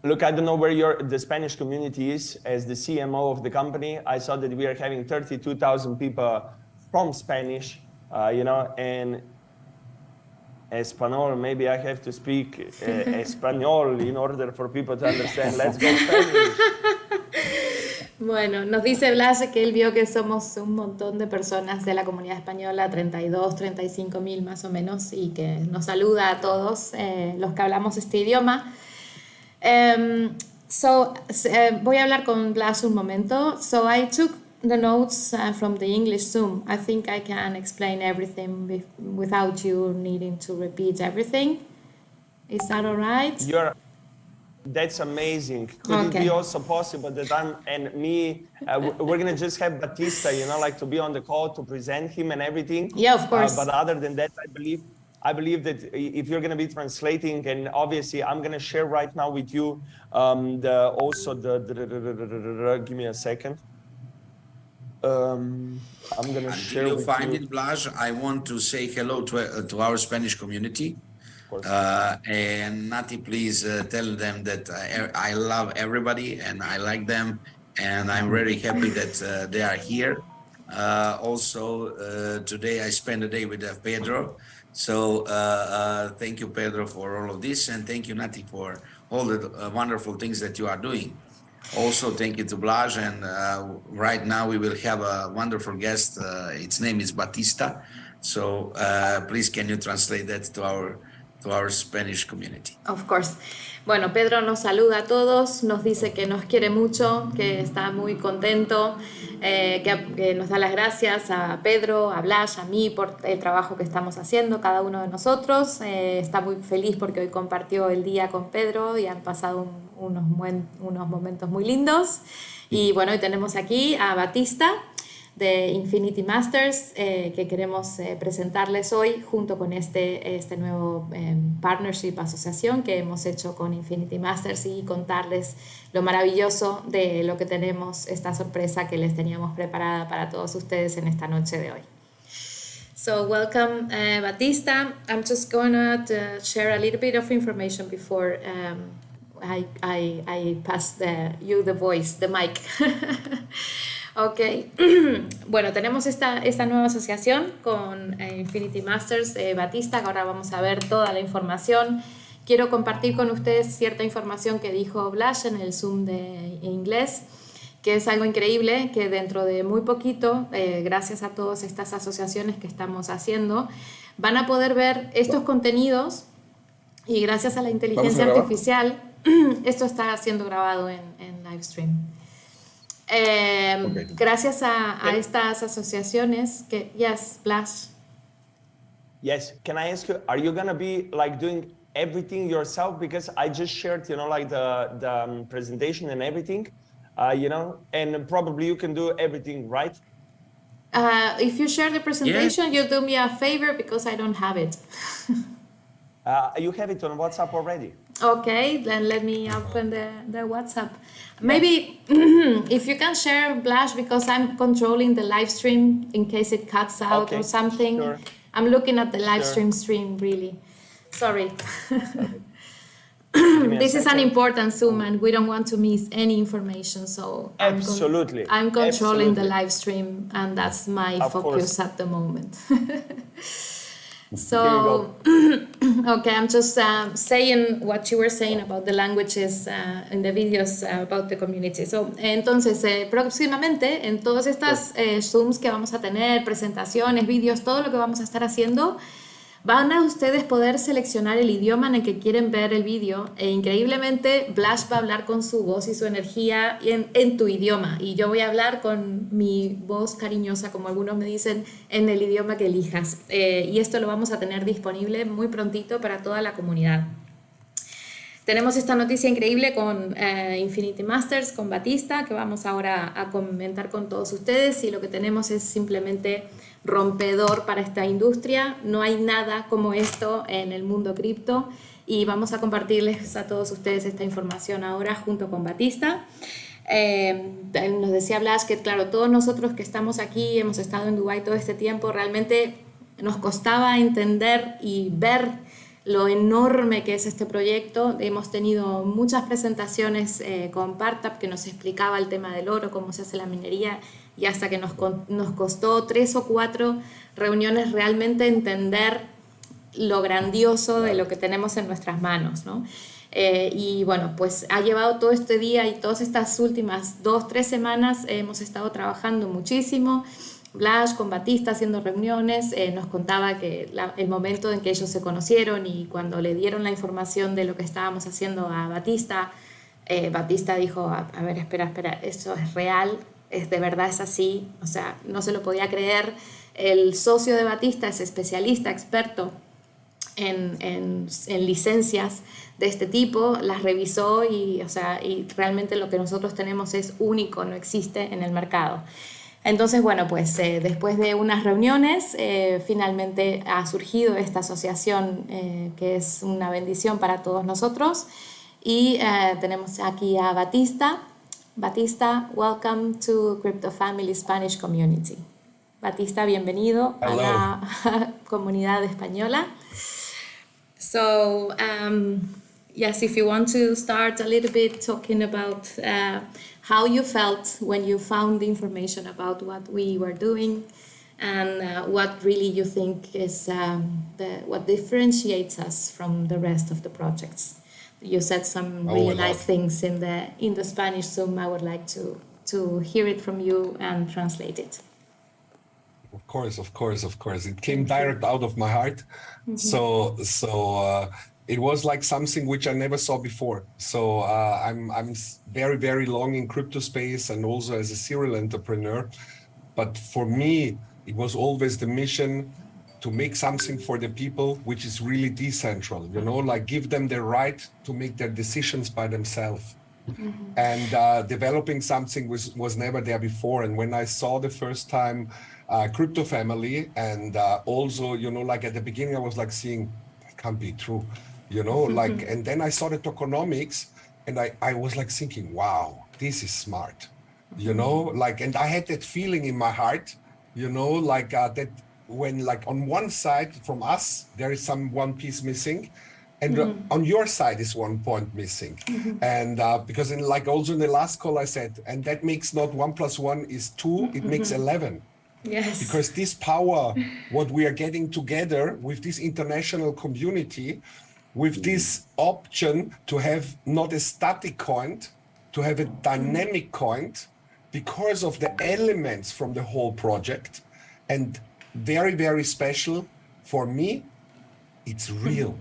Look, I don't know where the Spanish community is. As the CMO of the company, I saw that we are having 32,000 people from Spanish. You know, and Espanol, maybe I have to speak Espanol in order for people to understand. Let's go Spanish. Bueno, nos dice Blas que él vio que somos un montón de personas de la comunidad española, 32, 35 mil más o menos, y que nos saluda a todos los que hablamos este idioma. Voy a hablar con Blas un momento. So I took the notes from the English Zoom. I think I can explain everything without you needing to repeat everything. Is that all right? That's amazing. Could it be also possible that we're going to just have Batista, you know, like to be on the call to present him and everything? Yeah, of course. But other than that, I believe that if you're going to be translating, and obviously I'm going to share right now with you give me a second. I'm gonna share Until you with find you. it, Blaž, I want to say hello to our Spanish community. Of course. And Nati, please tell them that I love everybody and I like them, and I'm very happy that they are here. Also, today I spent a day with Pedro. So thank you, Pedro, for all of this, and thank you, Nati, for all the wonderful things that you are doing. Also, thank you to Blaž, and right now we will have a wonderful guest. Its name is Batista. So please, can you translate that to our Spanish community? Of course. Bueno, Pedro nos saluda a todos, nos dice que nos quiere mucho, que está muy contento, que nos da las gracias a Pedro, a Blaž, a mí por el trabajo que estamos haciendo, cada uno de nosotros. Está muy feliz porque hoy compartió el día con Pedro y han pasado unos momentos muy lindos. Y bueno, hoy tenemos aquí a Batista de Infinity Masters, que queremos presentarles hoy junto con este nuevo partnership, asociación que hemos hecho con Infinity Masters, y contarles lo maravilloso de lo que tenemos, esta sorpresa que les teníamos preparada para todos ustedes en esta noche de hoy. So welcome, Batista. I'm just going to share a little bit of information before I pass you the voice, the mic. Ok, bueno, tenemos esta nueva asociación con Infinity Masters, Batista, que ahora vamos a ver toda la información. Quiero compartir con ustedes cierta información que dijo Blaž en el Zoom de inglés, que es algo increíble, que dentro de muy poquito, gracias a todas estas asociaciones que estamos haciendo, van a poder ver estos contenidos, y gracias a la inteligencia artificial, esto está siendo grabado en live stream. Okay. Gracias a estas asociaciones que, yes, Blaž. Yes, can I ask you, are you gonna be like doing everything yourself? Because I just shared, like the presentation and everything, and probably you can do everything, right? If you share the presentation, you do me a favor because I don't have it. You have it on WhatsApp already. Okay, then let me open the WhatsApp. Maybe if you can share, Blaž, because I'm controlling the live stream in case it cuts out or something. Sure. I'm looking at the live stream really. Sorry. This is an important Zoom and we don't want to miss any information, so Absolutely. I'm controlling the Absolutely. live stream, and that's my Of focus course. at the moment. So, okay, I'm just saying what you were saying about the languages in the videos about the community. So, entonces, próximamente, en todas estas Zooms que vamos a tener, presentaciones, vídeos, todo lo que vamos a estar haciendo, van a ustedes poder seleccionar el idioma en el que quieren ver el vídeo, e increíblemente Blaž va a hablar con su voz y su energía en tu idioma, y yo voy a hablar con mi voz cariñosa, como algunos me dicen, en el idioma que elijas, y esto lo vamos a tener disponible muy prontito para toda la comunidad. Tenemos esta noticia increíble con Infinity Masters, con Batista, que vamos ahora a comentar con todos ustedes, y lo que tenemos es simplemente rompedor para esta industria. No hay nada como esto en el mundo cripto, y vamos a compartirles a todos ustedes esta información ahora junto con Batista. Nos decía Blaž que, claro, todos nosotros que estamos aquí, hemos estado en Dubái todo este tiempo, realmente nos costaba entender y ver lo enorme que es este proyecto. Hemos tenido muchas presentaciones con Partap que nos explicaba el tema del oro, cómo se hace la minería, y hasta que nos costó 3 o 4 reuniones realmente entender lo grandioso de lo que tenemos en nuestras manos, ¿no? Y bueno, pues ha llevado todo este día y todas estas últimas 2-3 semanas hemos estado trabajando muchísimo. Blaž con Batista haciendo reuniones, nos contaba que el momento en que ellos se conocieron y cuando le dieron la información de lo que estábamos haciendo a Batista, Batista dijo, a ver, espera, esto es real, es de verdad, es así, o sea, no se lo podía creer. El socio de Batista es especialista, experto en licencias de este tipo, las revisó y realmente lo que nosotros tenemos es único, no existe en el mercado. Entonces, bueno, pues después de unas reuniones, finalmente ha surgido esta asociación que es una bendición para todos nosotros, y tenemos aquí a Batista Batista, welcome to Crypto Family Spanish Community. Batista, bienvenido a la comunidad española. So, yes, if you want to start a little bit talking about how you felt when you found the information about what we were doing and what really you think is what differentiates us from the rest of the projects. You said some really nice things in the Spanish Zoom. I would like to hear it from you and translate it. Of course. It came direct out of my heart. So it was like something which I never saw before. So I'm very, very long in crypto space and also as a serial entrepreneur. But for me, it was always the mission to make something for the people which is really decentral, like give them the right to make their decisions by themselves. And developing something was never there before. And when I saw the first time Crypto Family, and also, like at the beginning, I was like seeing, that can't be true, like, and then I saw the tokenomics and I was like thinking, wow, this is smart, like, and I had that feeling in my heart, like that when like on one side from us, there is one piece missing. And on your side is 1 point missing. And because also in the last call I said, and that makes not 1 + 1 is 2, it makes 11. Yes. Because this power, what we are getting together with this international community, with this option to have not a static coin, to have a dynamic coin, because of the elements from the whole project, and very, very special for me, it's real.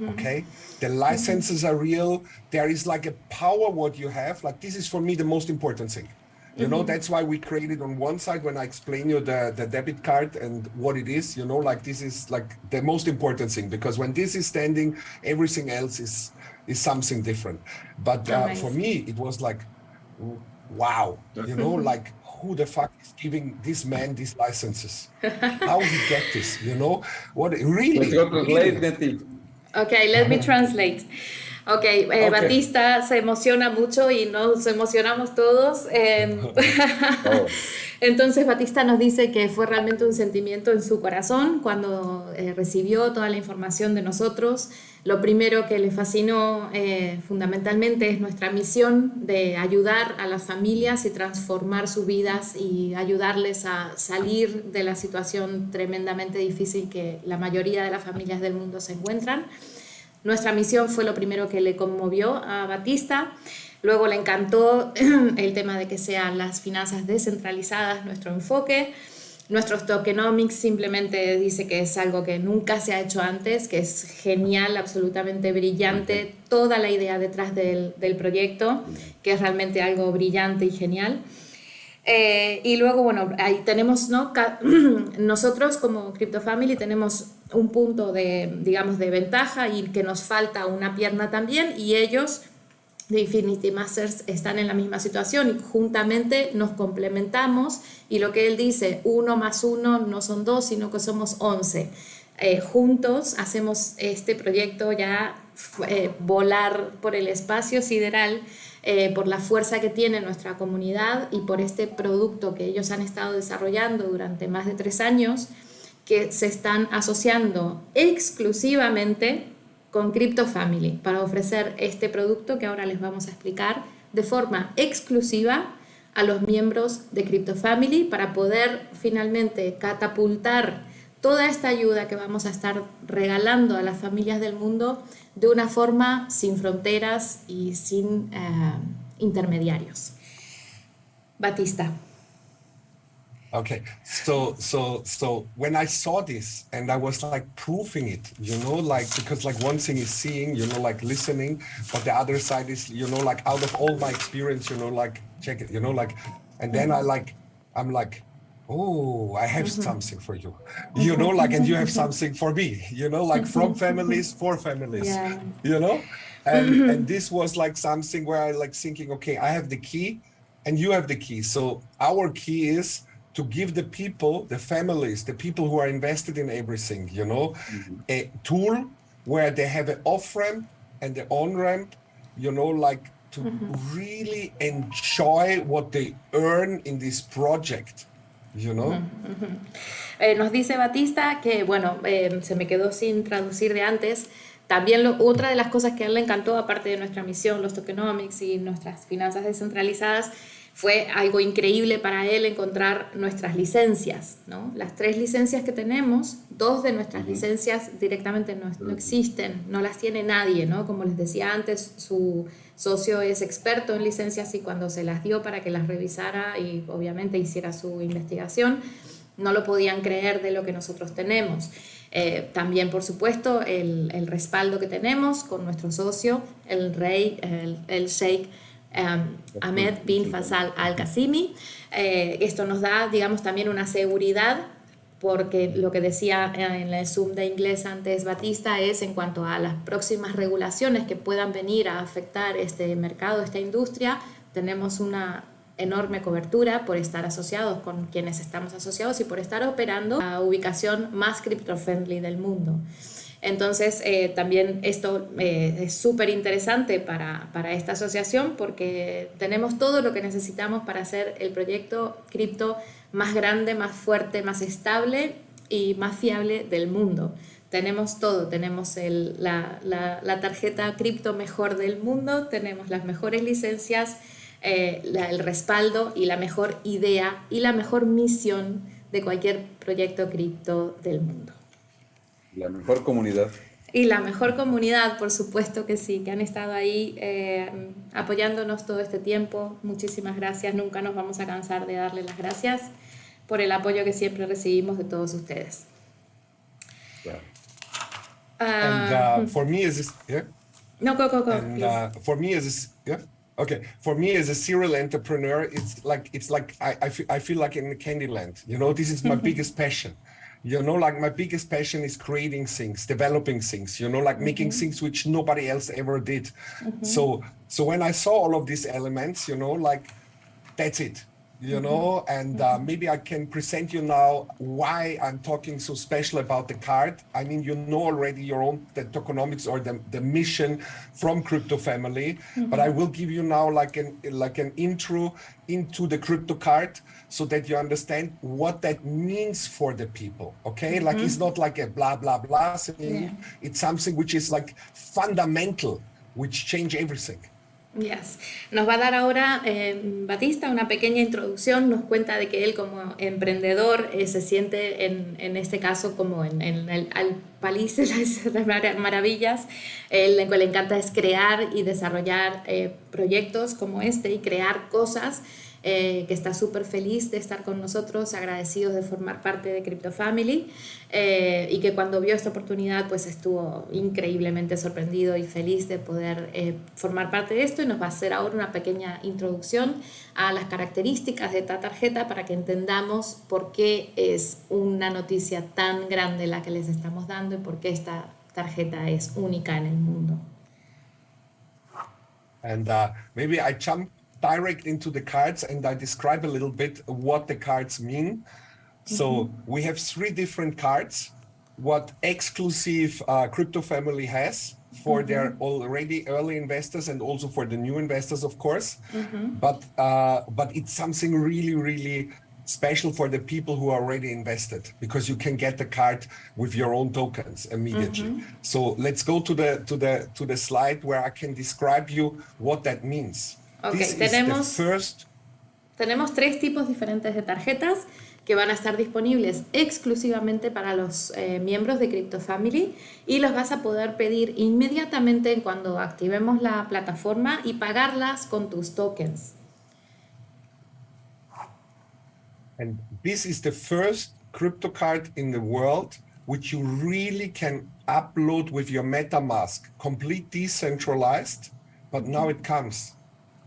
Okay, the licenses are real. There is like a power what you have. Like this is for me the most important thing. That's why we created on one side when I explain you the debit card and what it is. Like this is like the most important thing, because when this is standing, everything else is something different. But for me, it was like, wow. Like who the fuck is giving this man these licenses? How he get this? What really? Okay, let me translate. Okay, Batista se emociona mucho y nos emocionamos todos. Entonces Batista nos dice que fue realmente un sentimiento en su corazón cuando recibió toda la información de nosotros. Lo primero que le fascinó fundamentalmente es nuestra misión de ayudar a las familias y transformar sus vidas y ayudarles a salir de la situación tremendamente difícil que la mayoría de las familias del mundo se encuentran. Nuestra misión fue lo primero que le conmovió a Batista. Luego le encantó el tema de que sean las finanzas descentralizadas nuestro enfoque. Nuestros tokenomics simplemente dice que es algo que nunca se ha hecho antes, que es genial, absolutamente brillante, toda la idea detrás del proyecto, que es realmente algo brillante y genial. Y luego, bueno, ahí tenemos, nosotros como Crypto Family tenemos un punto de ventaja y que nos falta una pierna también, y ellos de Infinity Masters están en la misma situación y juntamente nos complementamos, y lo que él dice, 1 + 1 no son 2, sino que somos 11. Juntos hacemos este proyecto ya volar por el espacio sideral, por la fuerza que tiene nuestra comunidad y por este producto que ellos han estado desarrollando durante más de 3 años, que se están asociando exclusivamente con Crypto Family para ofrecer este producto que ahora les vamos a explicar de forma exclusiva a los miembros de Crypto Family, para poder finalmente catapultar toda esta ayuda que vamos a estar regalando a las familias del mundo de una forma sin fronteras y sin intermediarios. Batista. Okay, so when I saw this and I was like proofing it, like, because like one thing is seeing, like listening, but the other side is, like out of all my experience, like check it, like, and then I'm like, oh, I have something for you, like, and you have something for me, like from families for families, and this was like something where I like thinking, okay, I have the key and you have the key. So our key is to give the people, the families, the people who are invested in everything, a tool where they have an off-ramp and the on-ramp, like to really enjoy what they earn in this project, you know? Nos dice Batista que, bueno, se me quedó sin traducir de antes. También otra de las cosas que a él le encantó, aparte de nuestra misión, los tokenomics y nuestras finanzas descentralizadas, fue algo increíble para él encontrar nuestras licencias, ¿no? Las 3 licencias que tenemos, 2 de nuestras licencias directamente no existen, no las tiene nadie, ¿no? Como les decía antes, su socio es experto en licencias y cuando se las dio para que las revisara y obviamente hiciera su investigación, no lo podían creer de lo que nosotros tenemos. También, por supuesto, el respaldo que tenemos con nuestro socio, el rey, el sheikh Ahmed bin Faisal al-Qasimi. Esto nos da, digamos, también una seguridad, porque lo que decía en el Zoom de inglés antes Batista es en cuanto a las próximas regulaciones que puedan venir a afectar este mercado, esta industria, tenemos una enorme cobertura por estar asociados con quienes estamos asociados y por estar operando la ubicación más crypto-friendly del mundo. Entonces, también esto es súper interesante para esta asociación porque tenemos todo lo que necesitamos para hacer el proyecto cripto más grande, más fuerte, más estable y más fiable del mundo. Tenemos todo, tenemos la tarjeta cripto mejor del mundo, tenemos las mejores licencias, el respaldo y la mejor idea y la mejor misión de cualquier proyecto cripto del mundo. La mejor comunidad. Y la mejor comunidad, por supuesto que sí, que han estado ahí apoyándonos todo este tiempo. Muchísimas gracias, nunca nos vamos a cansar de darle las gracias por el apoyo que siempre recibimos de todos ustedes. Claro. And for me as No, go. and for me as okay, for me as a serial entrepreneur, it's like I feel like in Candyland. You know, this is my biggest passion. You know, like my biggest passion is creating things, developing things, you know, like making things which nobody else ever did. So when I saw all of these elements, you know, like that's it, you know, and maybe I can present you now why I'm talking so special about the card. I mean, you know already your own, the tokenomics or the mission from Crypto Family, but I will give you now like an intro into the crypto card so that you understand what that means for the people, okay? Like it's not like a blah, blah, blah thing. Yeah. It's something which is like fundamental, which change everything. Yes. Nos va a dar ahora Batista una pequeña introducción, nos cuenta de que él como emprendedor se siente en este caso como en el país de las maravillas. Lo que le encanta es crear y desarrollar proyectos como este y crear cosas, que está súper feliz de estar con nosotros, agradecidos de formar parte de Crypto Family, y que cuando vio esta oportunidad pues estuvo increíblemente sorprendido y feliz de poder formar parte de esto, y nos va a hacer ahora una pequeña introducción a las características de esta tarjeta para que entendamos por qué es una noticia tan grande la que les estamos dando y por qué esta tarjeta es única en el mundo. And maybe I jump direct into the cards and I describe a little bit what the cards mean. So we have 3 different cards, what exclusive Crypto Family has for their already early investors and also for the new investors, of course. But it's something really, really special for the people who are already invested, because you can get the card with your own tokens immediately. So let's go to the slide where I can describe you what that means. Okay, tenemos 3 tipos diferentes de tarjetas que van a estar disponibles exclusivamente para los miembros de Crypto Family, y los vas a poder pedir inmediatamente cuando activemos la plataforma y pagarlas con tus tokens. And this is the first crypto card in the world which you really can upload with your MetaMask, complete decentralized, but now it comes.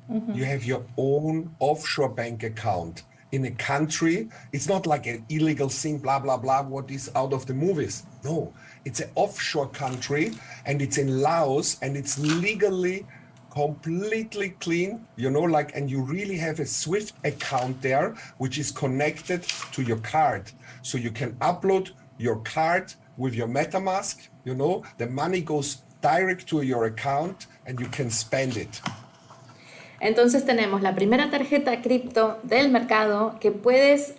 You have your own offshore bank account in a country. It's not like an illegal thing, blah, blah, blah, what is out of the movies. No, it's an offshore country and it's in Laos and it's legally completely clean, you know, like, and you really have a Swift account there, which is connected to your card. So you can upload your card with your MetaMask, you know, the money goes direct to your account and you can spend it. Entonces tenemos la primera tarjeta cripto del mercado que puedes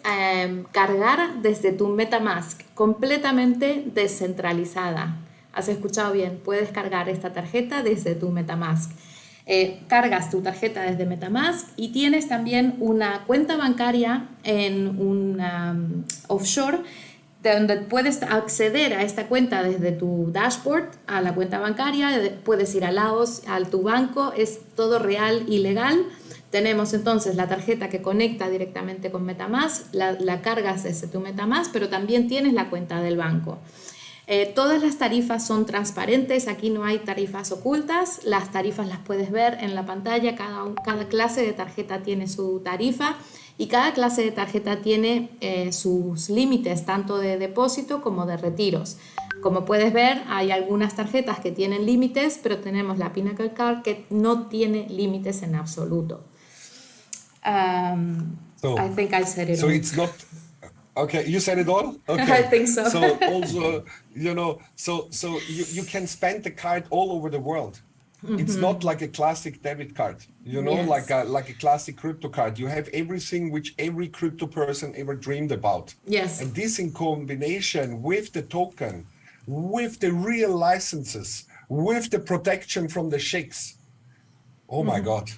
cargar desde tu MetaMask, completamente descentralizada. ¿Has escuchado bien? Puedes cargar esta tarjeta desde tu MetaMask. Cargas tu tarjeta desde MetaMask y tienes también una cuenta bancaria en un offshore donde puedes acceder a esta cuenta desde tu dashboard a la cuenta bancaria, puedes ir a Laos, a tu banco, es todo real y legal. Tenemos entonces la tarjeta que conecta directamente con MetaMask, la cargas desde tu MetaMask, pero también tienes la cuenta del banco. Todas las tarifas son transparentes, aquí no hay tarifas ocultas, las tarifas las puedes ver en la pantalla, cada clase de tarjeta tiene su tarifa y cada clase de tarjeta tiene sus límites, tanto de depósito como de retiros. Como puedes ver, hay algunas tarjetas que tienen límites, pero tenemos la Pinnacle Card que no tiene límites en absoluto. I think I said it all. It's not. Okay, you said it all? Okay. I think so. So also, you can spend the card all over the world. It's not like a classic debit card, Yes. like a classic crypto card. You have everything which every crypto person ever dreamed about. Yes. And this in combination with the token, with the real licenses, with the protection from the sheikhs. Oh my God,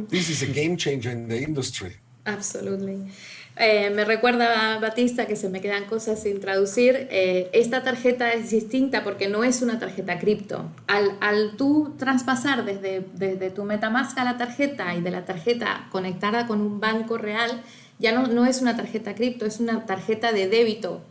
this is a game changer in the industry. Absolutely. Me recuerda, Batista, que se me quedan cosas sin traducir. Esta tarjeta es distinta porque no es una tarjeta cripto. Al tú traspasar desde tu MetaMask a la tarjeta y de la tarjeta conectada con un banco real, ya no es una tarjeta cripto, es una tarjeta de débito.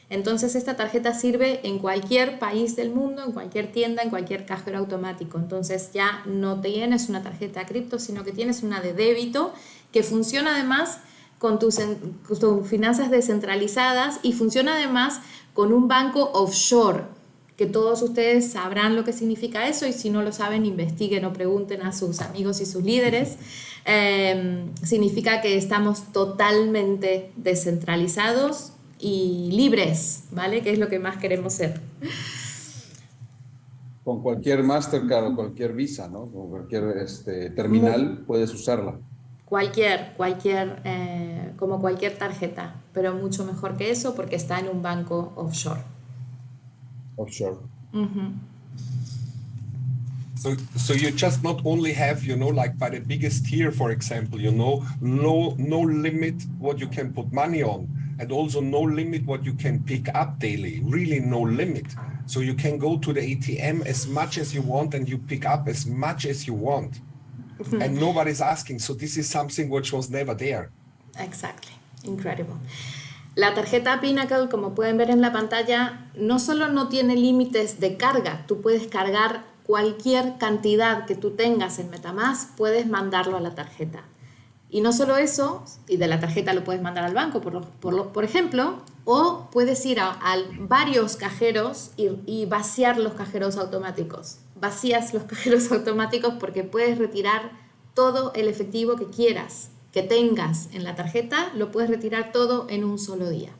Entonces esta tarjeta sirve en cualquier país del mundo, en cualquier tienda, en cualquier cajero automático. Entonces ya no tienes una tarjeta cripto, sino que tienes una de débito que funciona además con tus finanzas descentralizadas y funciona además con un banco offshore, que todos ustedes sabrán lo que significa eso y si no lo saben, investiguen o pregunten a sus amigos y sus líderes. Significa que estamos totalmente descentralizados y libres, ¿vale? Que es lo que más queremos ser. Con cualquier Mastercard o cualquier Visa, ¿no? Con cualquier terminal puedes usarla. Como cualquier tarjeta, pero mucho mejor que eso porque está en un banco offshore. Offshore. So you just not only have, like by the biggest tier, for example, no limit what you can put money on, and also no limit what you can pick up daily, really no limit. So you can go to the ATM as much as you want and you pick up as much as you want. And nobody's asking. So this is something which was never there. Exactly. Incredible. La tarjeta Pinnacle, como pueden ver en la pantalla, no solo no tiene límites de carga, tú puedes cargar cualquier cantidad que tú tengas en MetaMask, puedes mandarlo a la tarjeta. Y no solo eso, y de la tarjeta lo puedes mandar al banco, por ejemplo, o puedes ir a varios cajeros y vaciar los cajeros automáticos. Vacías los cajeros automáticos porque puedes retirar todo el efectivo que quieras, que tengas en la tarjeta, lo puedes retirar todo en un solo día.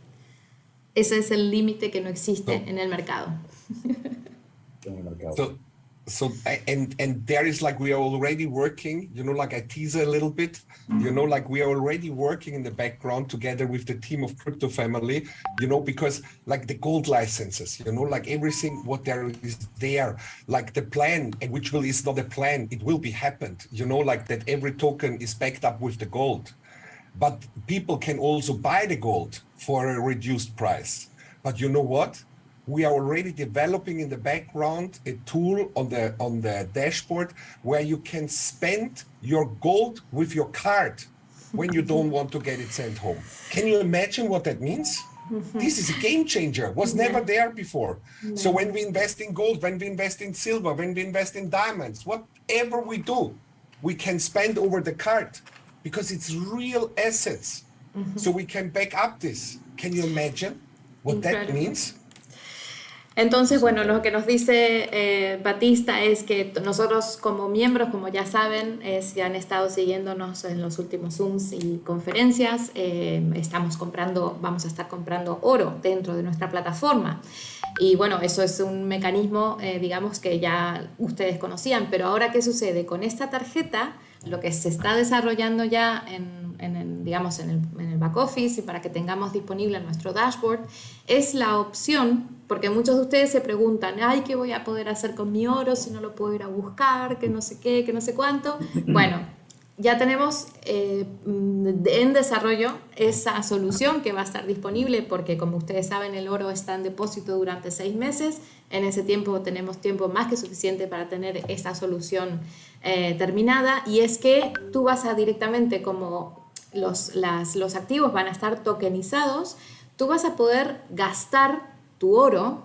Ese es el límite que no existe en el mercado. So and there is like we are already working, like I tease a little bit, like we are already working in the background together with the team of Crypto Family, because like the gold licenses, like everything what there is there, like the plan, which is not a plan, it will be happened, like that every token is backed up with the gold. But people can also buy the gold for a reduced price. But you know what? We are already developing in the background a tool on the dashboard where you can spend your gold with your card when you don't want to get it sent home. Can you imagine what that means? This is a game changer. Was never there before. So when we invest in gold, when we invest in silver, when we invest in diamonds, whatever we do, we can spend over the card because it's real assets. So we can back up this. Can you imagine what that means? Entonces, bueno, lo que nos dice Batista es que nosotros como miembros, como ya saben, si han estado siguiéndonos en los últimos Zooms y conferencias, vamos a estar comprando oro dentro de nuestra plataforma. Y bueno, eso es un mecanismo, digamos, que ya ustedes conocían, pero ahora, ¿qué sucede? Con esta tarjeta, lo que se está desarrollando ya digamos, en el back office y para que tengamos disponible en nuestro dashboard, es la opción, porque muchos de ustedes se preguntan, ay, ¿qué voy a poder hacer con mi oro si no lo puedo ir a buscar, que no sé qué, que no sé cuánto? Bueno, ya tenemos en desarrollo esa solución que va a estar disponible porque, como ustedes saben, el oro está en depósito durante 6 meses. En ese tiempo tenemos tiempo más que suficiente para tener esta solución terminada, y es que tú vas a directamente, como los activos van a estar tokenizados, tú vas a poder gastar tu oro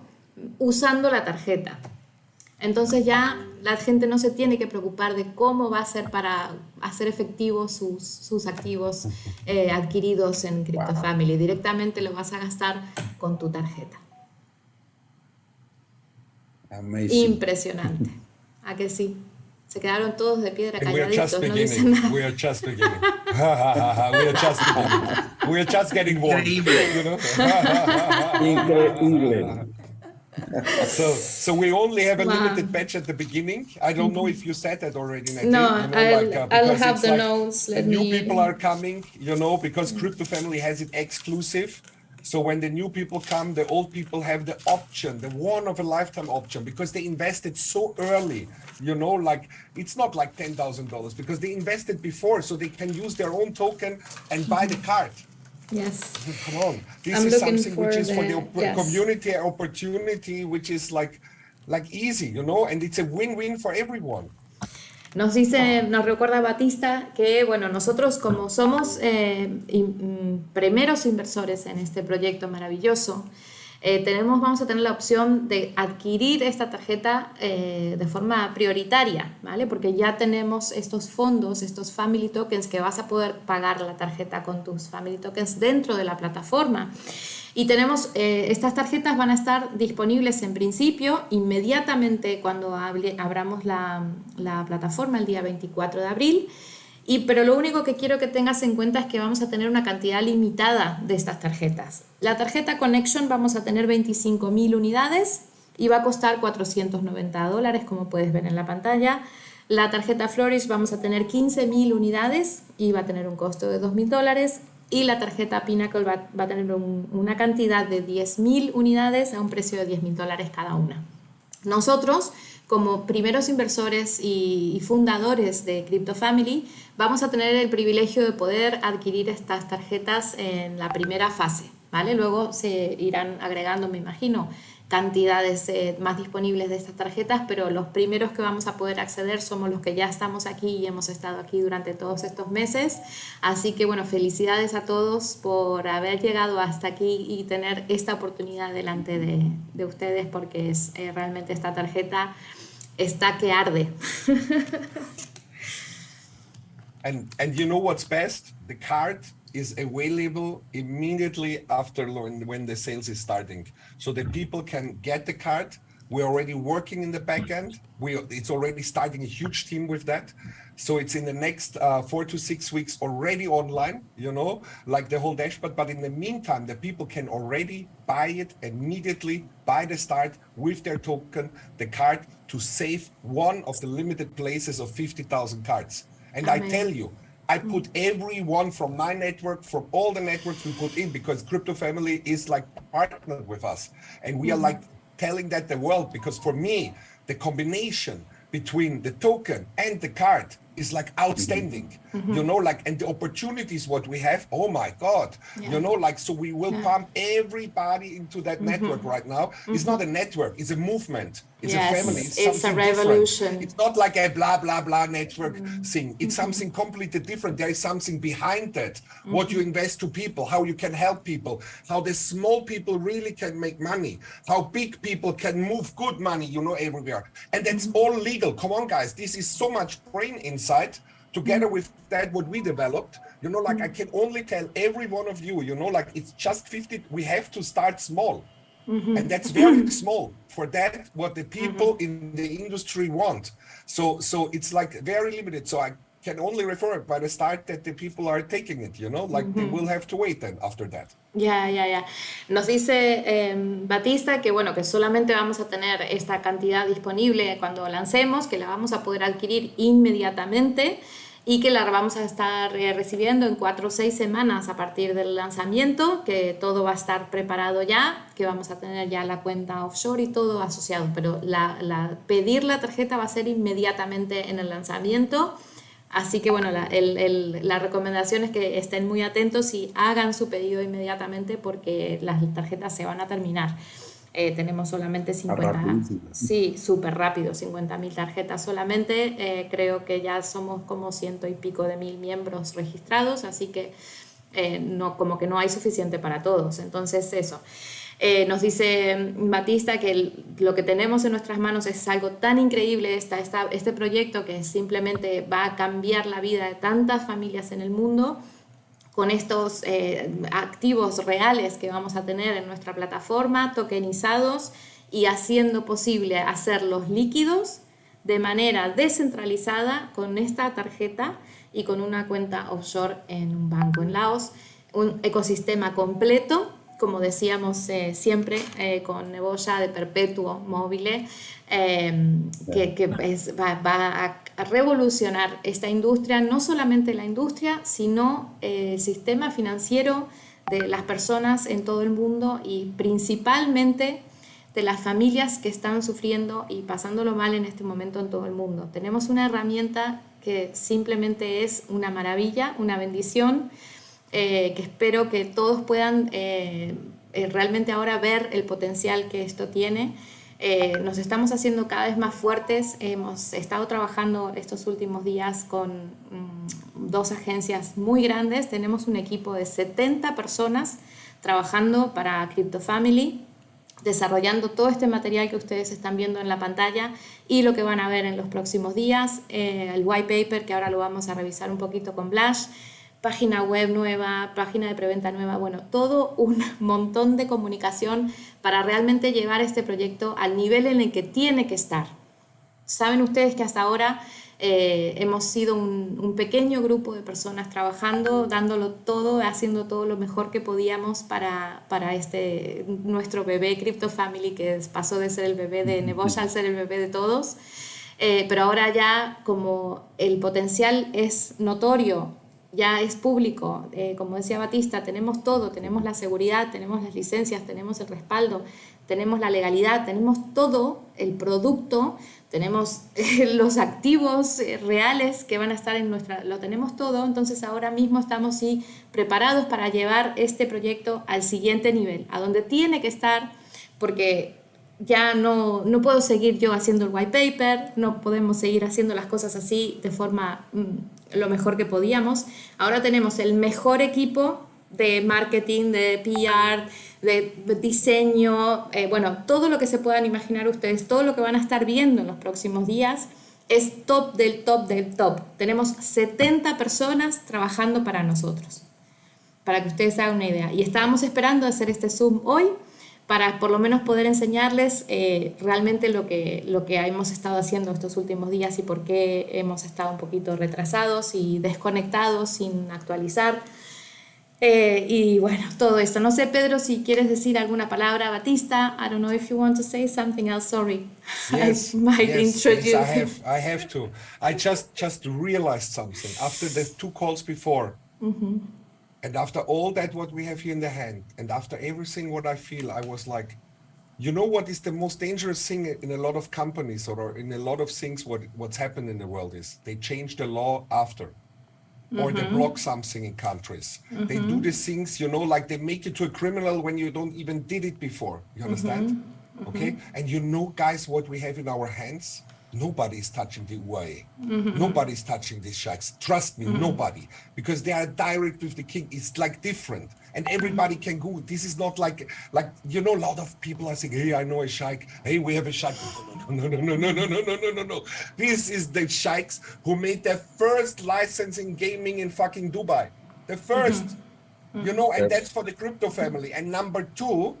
usando la tarjeta. Entonces ya la gente no se tiene que preocupar de cómo va a ser para hacer efectivos sus activos adquiridos en CryptoFamily. Directamente lo vas a gastar con tu tarjeta. Amazing. Impresionante. ¿A que sí? Se quedaron todos de piedra And we are calladitos, just no dicen beginning. nada. We are just beginning. We are just beginning. We are just getting warm. Increíble. You know? Increíble. So we only have a Wow. limited batch at the beginning. I don't know if you said that already, Nati. No, I'll because have it's the notes. the Let new me. people are coming, because CryptoFamily has it exclusive. So when the new people come, the old people have the option, the one of a lifetime option, because they invested so early, it's not like $10,000 because they invested before, so they can use their own token and buy the card. Yes. Come on, this I'm is looking something which for is for the yes. community opportunity, which is like easy, and it's a win-win for everyone. Nos recuerda Batista que, bueno, nosotros como somos primeros inversores en este proyecto maravilloso, vamos a tener la opción de adquirir esta tarjeta de forma prioritaria, ¿vale? Porque ya tenemos estos fondos, estos Family Tokens, que vas a poder pagar la tarjeta con tus Family Tokens dentro de la plataforma. Y tenemos, estas tarjetas van a estar disponibles en principio inmediatamente cuando abramos la plataforma el día 24 de abril. Pero lo único que quiero que tengas en cuenta es que vamos a tener una cantidad limitada de estas tarjetas. La tarjeta Connection vamos a tener 25.000 unidades y va a costar $490, como puedes ver en la pantalla. La tarjeta Flourish vamos a tener 15.000 unidades y va a tener un costo de $2.000. Y la tarjeta Pinnacle va a tener una cantidad de 10.000 unidades a un precio de $10.000 cada una. Nosotros, como primeros inversores y fundadores de CryptoFamily, vamos a tener el privilegio de poder adquirir estas tarjetas en la primera fase, ¿vale? Luego se irán agregando, me imagino, cantidades más disponibles de estas tarjetas, pero los primeros que vamos a poder acceder somos los que ya estamos aquí y hemos estado aquí durante todos estos meses. Así que, bueno, felicidades a todos por haber llegado hasta aquí y tener esta oportunidad delante de ustedes, porque realmente esta tarjeta está que arde. And you know what's best? The card is available immediately after when the sales is starting. So the people can get the card. We're already working in the back end. It's already starting a huge team with that. So it's in the next 4 to 6 weeks already online, like the whole dashboard. But in the meantime, the people can already buy it immediately by the start with their token, the card, to save one of the limited places of 50,000 cards. And I tell you, I put everyone from my network, from all the networks we put in, because CryptoFamily is like partnered with us. And we are like telling that the world, because for me, the combination between the token and the card is like outstanding, and the opportunities what we have, oh my God, so we will pump everybody into that network right now. It's not a network, it's a movement. It's a family. It's a revolution. Different. It's not like a blah, blah, blah network thing. It's something completely different. There is something behind that. What you invest to people, how you can help people, how the small people really can make money, how big people can move good money, everywhere. And that's all legal. Come on, guys. This is so much brain insight together with that, what we developed. I can only tell every one of you, it's just 50. We have to start small. And that's very small for what the people in the industry want. So it's like very limited. So can only refer by the start that the people are taking it, you know, like they will have to wait then after that. Ya. Nos dice Batista que bueno, que solamente vamos a tener esta cantidad disponible cuando lancemos, que la vamos a poder adquirir inmediatamente y que la vamos a estar recibiendo en 4 o 6 semanas a partir del lanzamiento, que todo va a estar preparado ya, que vamos a tener ya la cuenta offshore y todo asociado, pero pedir la tarjeta va a ser inmediatamente en el lanzamiento. Así que bueno, la recomendación es que estén muy atentos y hagan su pedido inmediatamente porque las tarjetas se van a terminar. Tenemos solamente 50, sí, súper rápido, 50.000 tarjetas solamente. Creo que ya somos como 100 y pico de mil miembros registrados, así que no, como que no hay suficiente para todos. Entonces eso. Nos dice Batista que lo que tenemos en nuestras manos es algo tan increíble, este proyecto que simplemente va a cambiar la vida de tantas familias en el mundo, con estos activos reales que vamos a tener en nuestra plataforma, tokenizados y haciendo posible hacerlos líquidos de manera descentralizada con esta tarjeta y con una cuenta offshore en un banco en Laos, un ecosistema completo, como decíamos siempre, con Neboya de perpetuo móvil, que va a revolucionar esta industria, no solamente la industria, sino el sistema financiero de las personas en todo el mundo y principalmente de las familias que están sufriendo y pasándolo mal en este momento en todo el mundo. Tenemos una herramienta que simplemente es una maravilla, una bendición, que espero que todos puedan realmente ahora ver el potencial que esto tiene. Nos estamos haciendo cada vez más fuertes. Hemos estado trabajando estos últimos días con 2 agencias muy grandes. Tenemos un equipo de 70 personas trabajando para Crypto Family, desarrollando todo este material que ustedes están viendo en la pantalla y lo que van a ver en los próximos días, el white paper que ahora lo vamos a revisar un poquito con Blash, página web nueva, página de preventa nueva, bueno, todo un montón de comunicación para realmente llevar este proyecto al nivel en el que tiene que estar. Saben ustedes que hasta ahora hemos sido un pequeño grupo de personas trabajando, dándolo todo, haciendo todo lo mejor que podíamos para nuestro bebé Crypto Family, que pasó de ser el bebé de Neboya al ser el bebé de todos. Pero ahora ya como el potencial es notorio, ya es público, como decía Batista, tenemos todo, tenemos la seguridad, tenemos las licencias, tenemos el respaldo, tenemos la legalidad, tenemos todo el producto, tenemos los activos reales que van a estar en lo tenemos todo, entonces ahora mismo estamos sí preparados para llevar este proyecto al siguiente nivel, a donde tiene que estar, porque ya no puedo seguir yo haciendo el white paper, no podemos seguir haciendo las cosas así de forma lo mejor que podíamos. Ahora tenemos el mejor equipo de marketing, de PR, de diseño, bueno, todo lo que se puedan imaginar ustedes, todo lo que van a estar viendo en los próximos días es top del top del top. Tenemos 70 personas trabajando para nosotros, para que ustedes hagan una idea. Y estábamos esperando hacer este Zoom hoy para por lo menos poder enseñarles realmente lo que hemos estado haciendo estos últimos días y por qué hemos estado un poquito retrasados y desconectados sin actualizar. Y bueno, todo esto. No sé, Pedro, si quieres decir alguna palabra. Batista, I don't know if you want to say something else. Sorry. Yes, I might introduce. Yes, I have to. I just realized something after the 2 calls before. And after all that, what we have here in the hand, and after everything what I feel, I was like, you know what is the most dangerous thing in a lot of companies or in a lot of things what's happened in the world is they change the law after. Or they block something in countries. They do these things, you know, like they make you to a criminal when you don't even did it before. You understand? Okay? And you know, guys, what we have in our hands? Nobody is touching the UAE. Nobody is touching these sheikhs. Trust me, nobody. Because they are direct with the king. It's like different. And everybody can go. This is not like, you know, a lot of people are saying, hey, I know a sheikh. Hey, we have a sheikh. No. This is the sheikhs who made their first license in gaming in fucking Dubai. The first. You know, and that's for the crypto family. And number 2,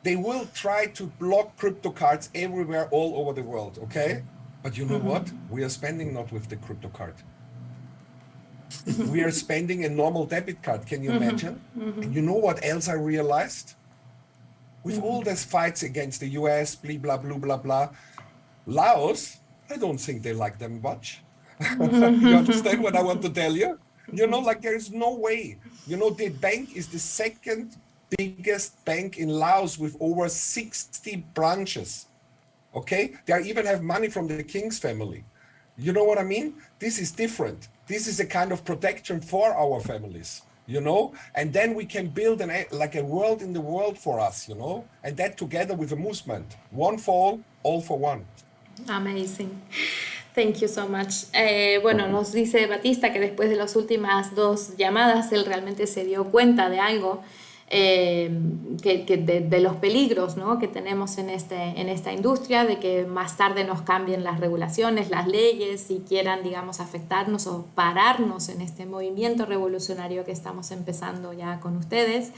they will try to block crypto cards everywhere, all over the world, okay? But you know what? We are spending not with the crypto card. We are spending a normal debit card. Can you imagine? And you know what else I realized? With all these fights against the US, blah, blah, blah, blah, Laos, I don't think they like them much. You understand what I want to tell you? You know, like there is no way. You know, the bank is the second biggest bank in Laos with over 60 branches. Okay? They even have money from the king's family. You know what I mean? This is different. This is a kind of protection for our families, you know? And then we can build like a world in the world for us, you know? And that together with a movement. One for all for one. Amazing. Thank you so much. Bueno, nos dice Batista que después de las últimas 2 llamadas él realmente se dio cuenta de algo, de los peligros, ¿no?, que tenemos en esta industria, de que más tarde nos cambien las regulaciones, las leyes y quieran, digamos, afectarnos o pararnos en este movimiento revolucionario que estamos empezando ya con ustedes,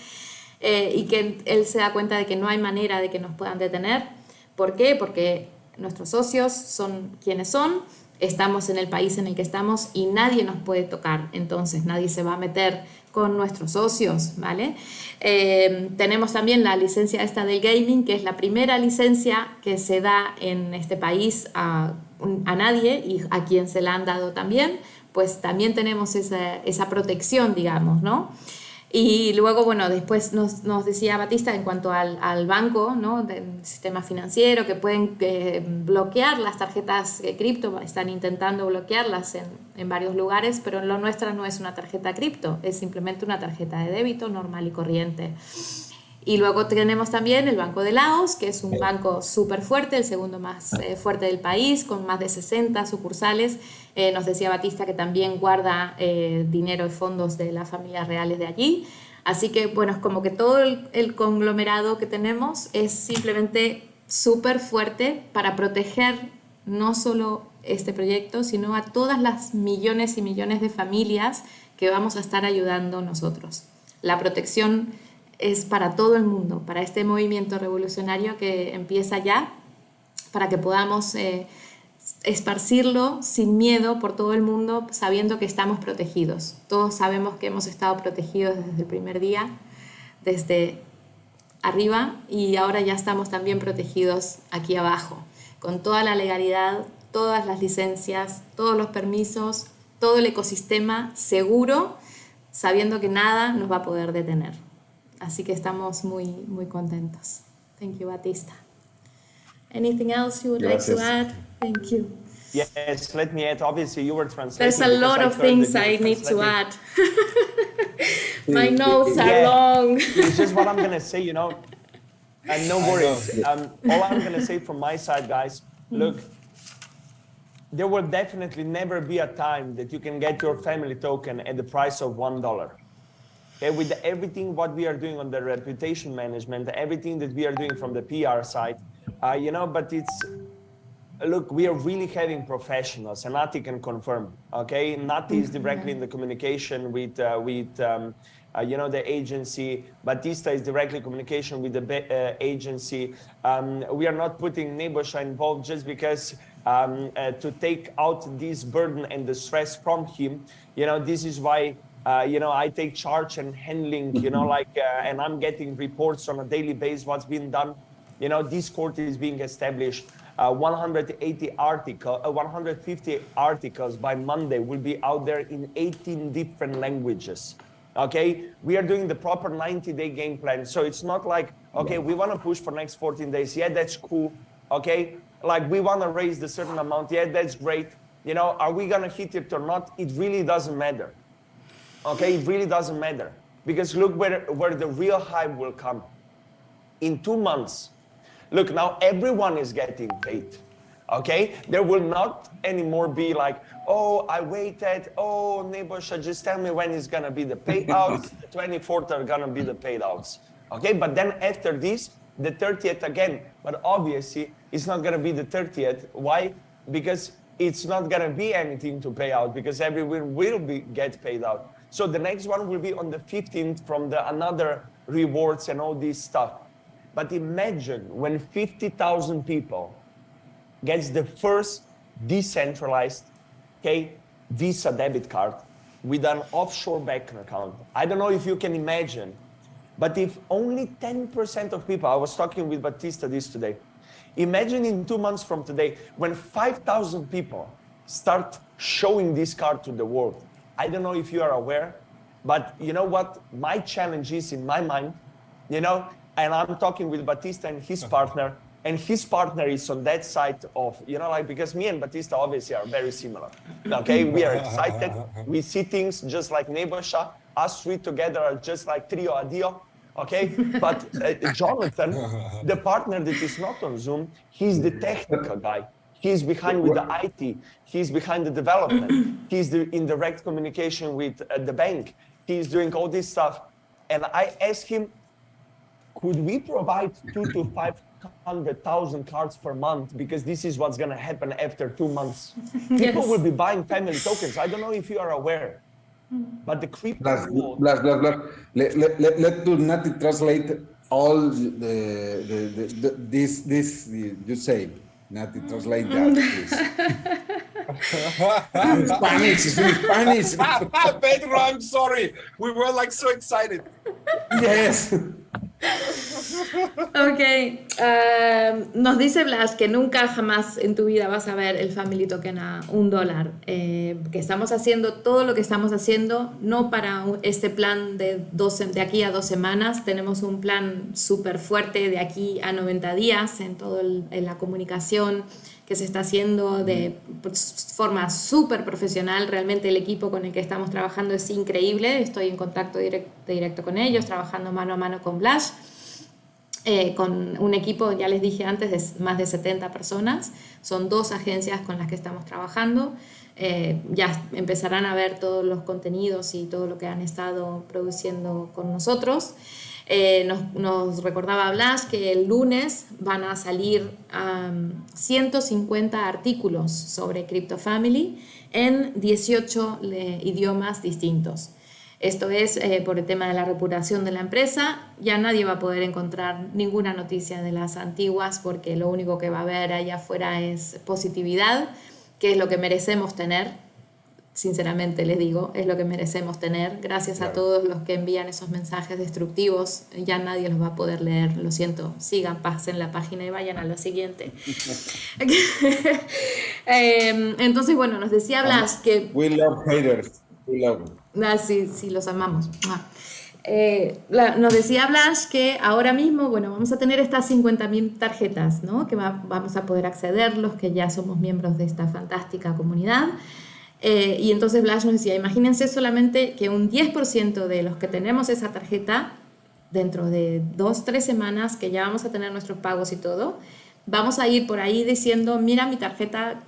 y que él se da cuenta de que no hay manera de que nos puedan detener. ¿Por qué? Porque nuestros socios son quienes son, estamos en el país en el que estamos y nadie nos puede tocar, entonces nadie se va a meter con nuestros socios, ¿vale? Tenemos también la licencia esta del gaming, que es la primera licencia que se da en este país a nadie, y a quien se la han dado también, pues también tenemos esa protección, digamos, ¿no? Y luego, bueno, después nos decía Batista en cuanto al banco, ¿no?, del sistema financiero, que pueden bloquear las tarjetas cripto, están intentando bloquearlas en varios lugares, pero lo nuestra no es una tarjeta cripto, es simplemente una tarjeta de débito normal y corriente. Y luego tenemos también el Banco de Laos, que es un banco súper fuerte, el segundo más fuerte del país, con más de 60 sucursales. Nos decía Batista que también guarda dinero y fondos de las familias reales de allí. Así que, bueno, es como que todo el conglomerado que tenemos es simplemente súper fuerte para proteger no solo este proyecto, sino a todas las millones y millones de familias que vamos a estar ayudando nosotros. La protección es para todo el mundo, para este movimiento revolucionario que empieza ya, para que podamos esparcirlo sin miedo por todo el mundo, sabiendo que estamos protegidos. Todos sabemos que hemos estado protegidos desde el primer día, desde arriba, y ahora ya estamos también protegidos aquí abajo, con toda la legalidad, todas las licencias, todos los permisos, todo el ecosistema seguro, sabiendo que nada nos va a poder detener. Así que estamos muy, muy contentos. Thank you, Batista. Anything else you would like to add? Thank you. Yes, let me add. Obviously, you were translating. There's a lot of things I need to add. My notes are long. It's just what I'm going to say, you know. And no worries. All I'm going to say from my side, guys, look, there will definitely never be a time that you can get your family token at the price of $1. Okay, with everything what we are doing on the reputation management, everything that we are doing from the PR side, you know, but it's, look, we are really having professionals, and Nati can confirm, okay? Nati is directly in the communication with you know, the agency. Batista is directly communication with the agency. We are not putting Nebosha involved just because to take out this burden and the stress from him. You know, this is why you know, I take charge and handling, you know, like, and I'm getting reports on a daily basis what's been done. You know, this court is being established. 150 articles by Monday will be out there in 18 different languages. Okay, we are doing the proper 90-day game plan. So it's not like, okay, we want to push for next 14 days. Yeah, that's cool. Okay, like we want to raise the certain amount. Yeah, that's great. You know, are we going to hit it or not? It really doesn't matter. Okay, it really doesn't matter. Because look where the real hype will come. In 2 months, look, now everyone is getting paid. Okay, there will not anymore be like, oh, I waited, oh, Nebosha, just tell me when is gonna be the payouts. The 24th are gonna be the payouts. Okay, but then after this, the 30th again. But obviously, it's not gonna be the 30th. Why? Because it's not gonna be anything to pay out, because everyone will get paid out. So the next one will be on the 15th from the another rewards and all this stuff. But imagine when 50,000 people gets the first decentralized, okay, Visa debit card with an offshore bank account. I don't know if you can imagine, but if only 10% of people, I was talking with Batista this today, imagine in 2 months from today, when 5,000 people start showing this card to the world. I don't know if you are aware, but you know what my challenge is in my mind, you know, and I'm talking with Batista and his partner is on that side of, you know, like, because me and Batista obviously are very similar. Okay, we are excited. We see things just like Nebosha. Us three together are just like trio adio. Okay, but Jonathan, the partner that is not on Zoom, he's the technical guy. He's behind with the IT. He's behind the development. He's in direct communication with the bank. He's doing all this stuff. And I asked him, could we provide 200,000 to 500,000 cards per month? Because this is what's going to happen after 2 months. People will be buying family tokens. I don't know if you are aware, but the crypto world... Let do not translate all this you say. Not translate that, please. In Spanish. Pedro, I'm sorry. We were like so excited. Yes. Ok, nos dice Blas que nunca jamás en tu vida vas a ver el Family Token a $1, que estamos haciendo todo lo que estamos haciendo, no para este plan de aquí a 2 semanas, tenemos un plan súper fuerte de aquí a 90 días en la comunicación que se está haciendo de forma súper profesional. Realmente el equipo con el que estamos trabajando es increíble. Estoy en contacto directo con ellos, trabajando mano a mano con Blas, con un equipo, ya les dije antes, de más de 70 personas. Son 2 agencias con las que estamos trabajando. Ya empezarán a ver todos los contenidos y todo lo que han estado produciendo con nosotros. Nos recordaba Blas que el lunes van a salir 150 artículos sobre Crypto Family en 18 idiomas distintos. Esto es por el tema de la reputación de la empresa. Ya nadie va a poder encontrar ninguna noticia de las antiguas, porque lo único que va a haber allá afuera es positividad, que es lo que merecemos tener. Sinceramente les digo, es lo que merecemos tener. Gracias a todos los que envían esos mensajes destructivos. Ya nadie los va a poder leer, lo siento. Sigan, pasen la página y vayan a lo siguiente. Entonces, bueno, nos decía Blas que... We love haters. We love them. Sí, los amamos. Nos decía Blas que ahora mismo, bueno, vamos a tener estas 50.000 tarjetas, ¿no? Que vamos a poder acceder los que ya somos miembros de esta fantástica comunidad. Y entonces Blas nos decía, imagínense solamente que un 10% de los que tenemos esa tarjeta, dentro de 2-3 semanas que ya vamos a tener nuestros pagos y todo, vamos a ir por ahí diciendo, mira mi tarjeta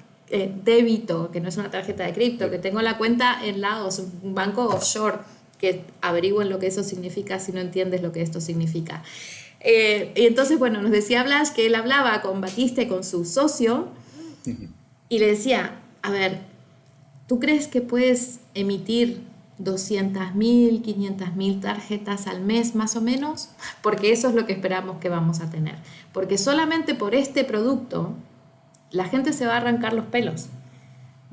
débito, que no es una tarjeta de cripto, que tengo la cuenta en Laos, un banco offshore, que averigüen lo que eso significa si no entiendes lo que esto significa. Y entonces, bueno, nos decía Blas que él hablaba con Batista y con su socio y le decía, a ver, ¿tú crees que puedes emitir 200.000, 500.000 tarjetas al mes más o menos? Porque eso es lo que esperamos que vamos a tener. Porque solamente por este producto la gente se va a arrancar los pelos.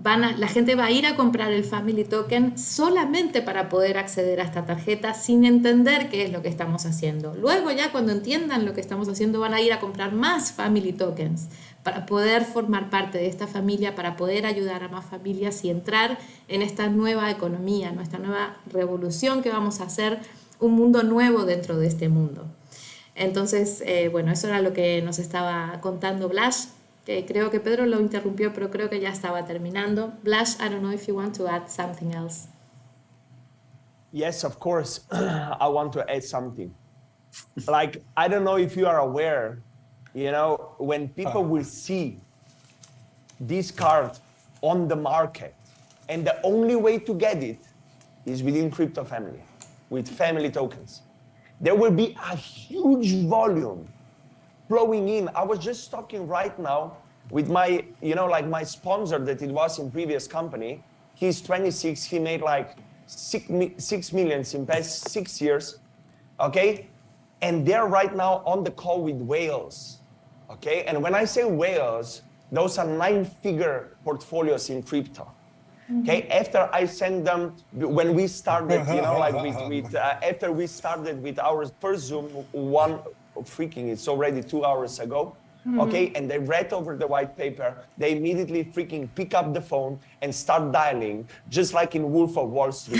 La gente va a ir a comprar el Family Token solamente para poder acceder a esta tarjeta sin entender qué es lo que estamos haciendo. Luego ya cuando entiendan lo que estamos haciendo van a ir a comprar más Family Tokens para poder formar parte de esta familia, para poder ayudar a más familias y entrar en esta nueva economía, nuestra nueva revolución que vamos a hacer, un mundo nuevo dentro de este mundo. Entonces, bueno, eso era lo que nos estaba contando Blas. Creo que Pedro lo interrumpió, pero creo que ya estaba terminando. Blas, I don't know if you want to add something else. Yes, of course. I want to add something. Like, I don't know if you are aware, you know, when people will see this card on the market, and the only way to get it is within Crypto Family, with family tokens. There will be a huge volume flowing in. I was just talking right now with my, you know, like my sponsor that it was in previous company. He's 26, he made like 6 million in past 6 years, okay? And they're right now on the call with whales, okay? And when I say whales, those are 9-figure portfolios in crypto. Okay, after I send them, when we started, after we started with our first Zoom, it's already 2 hours ago. Okay, and they read over the white paper, they immediately freaking pick up the phone and start dialing, just like in Wolf of Wall Street.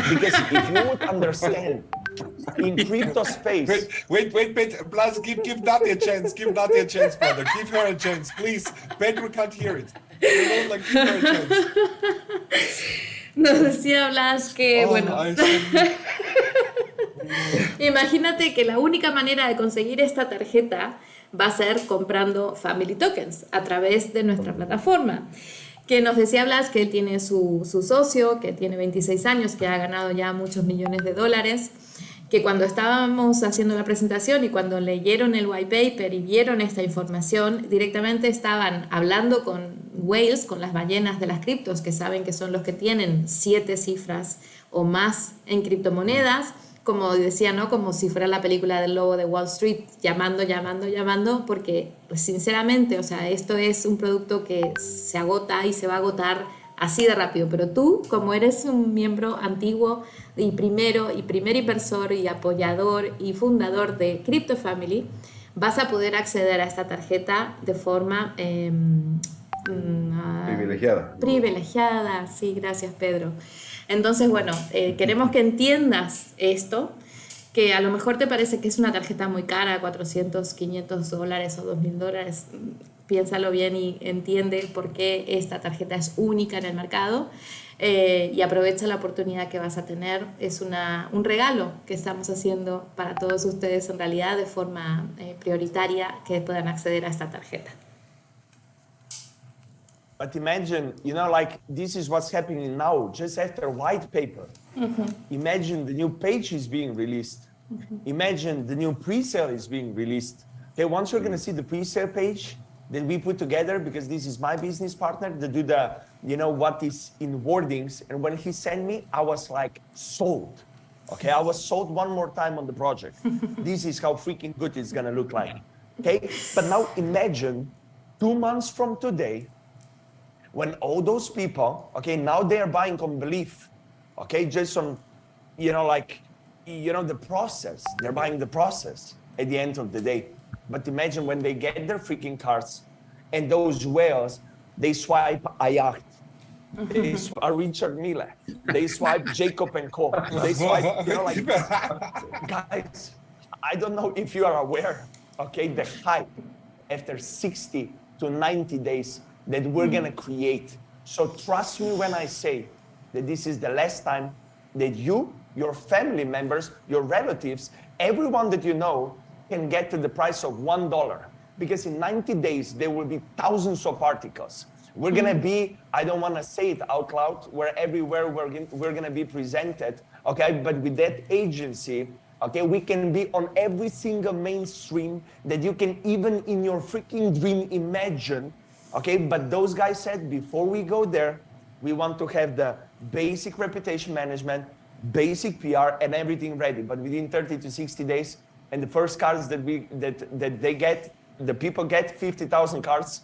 Because if you would understand, in crypto space... Wait, Blas, give Nadia a chance, brother. Give her a chance, please. Pedro can't hear it. Give her a chance. Nos decía Blas que, imagínate que la única manera de conseguir esta tarjeta va a ser comprando Family Tokens a través de nuestra plataforma. Que nos decía Blas que él tiene su socio, que tiene 26 años, que ha ganado ya muchos millones de dólares, que cuando estábamos haciendo la presentación y cuando leyeron el white paper y vieron esta información, directamente estaban hablando con whales, con las ballenas de las criptos, que saben que son los que tienen 7 cifras o más en criptomonedas, como decía, ¿no? Como si fuera la película del lobo de Wall Street, llamando, porque pues, sinceramente, o sea, esto es un producto que se agota y se va a agotar así de rápido, pero tú, como eres un miembro antiguo y primer inversor y apoyador y fundador de Crypto Family, vas a poder acceder a esta tarjeta de forma privilegiada, sí, gracias Pedro. Entonces, bueno, queremos que entiendas esto, que a lo mejor te parece que es una tarjeta muy cara, 400, 500 dólares o 2,000 dólares, piénsalo bien y entiende por qué esta tarjeta es única en el mercado y aprovecha la oportunidad que vas a tener. Es un regalo que estamos haciendo para todos ustedes en realidad de forma prioritaria que puedan acceder a esta tarjeta. But imagine, this is what's happening now, just after white paper. Imagine the new page is being released. Imagine the new pre-sale is being released. Okay, once you're going to see the pre-sale page that we put together, because this is my business partner to do the, what is in wordings. And when he sent me, I was like sold. Okay, I was sold one more time on the project. This is how freaking good it's going to look like. Okay, but now imagine 2 months from today, when all those people, okay, now they are buying on belief, okay, just on, the process. They're buying the process at the end of the day. But imagine when they get their freaking cards and those whales, they swipe Ajax, they swipe Richard Mille, they swipe Jacob and Co. They swipe, guys, I don't know if you are aware, okay, the hype after 60 to 90 days that we're gonna create. So trust me when I say that this is the last time that you, your family members, your relatives, everyone that you know can get to the price of $1. Because in 90 days, there will be thousands of articles. We're gonna be, I don't wanna say it out loud, where everywhere we're gonna be presented, okay? But with that agency, okay, we can be on every single mainstream that you can even in your freaking dream imagine. Okay, but those guys said, before we go there, we want to have the basic reputation management, basic PR, and everything ready. But within 30 to 60 days, and the first cards that they get, the people get 50,000 cards.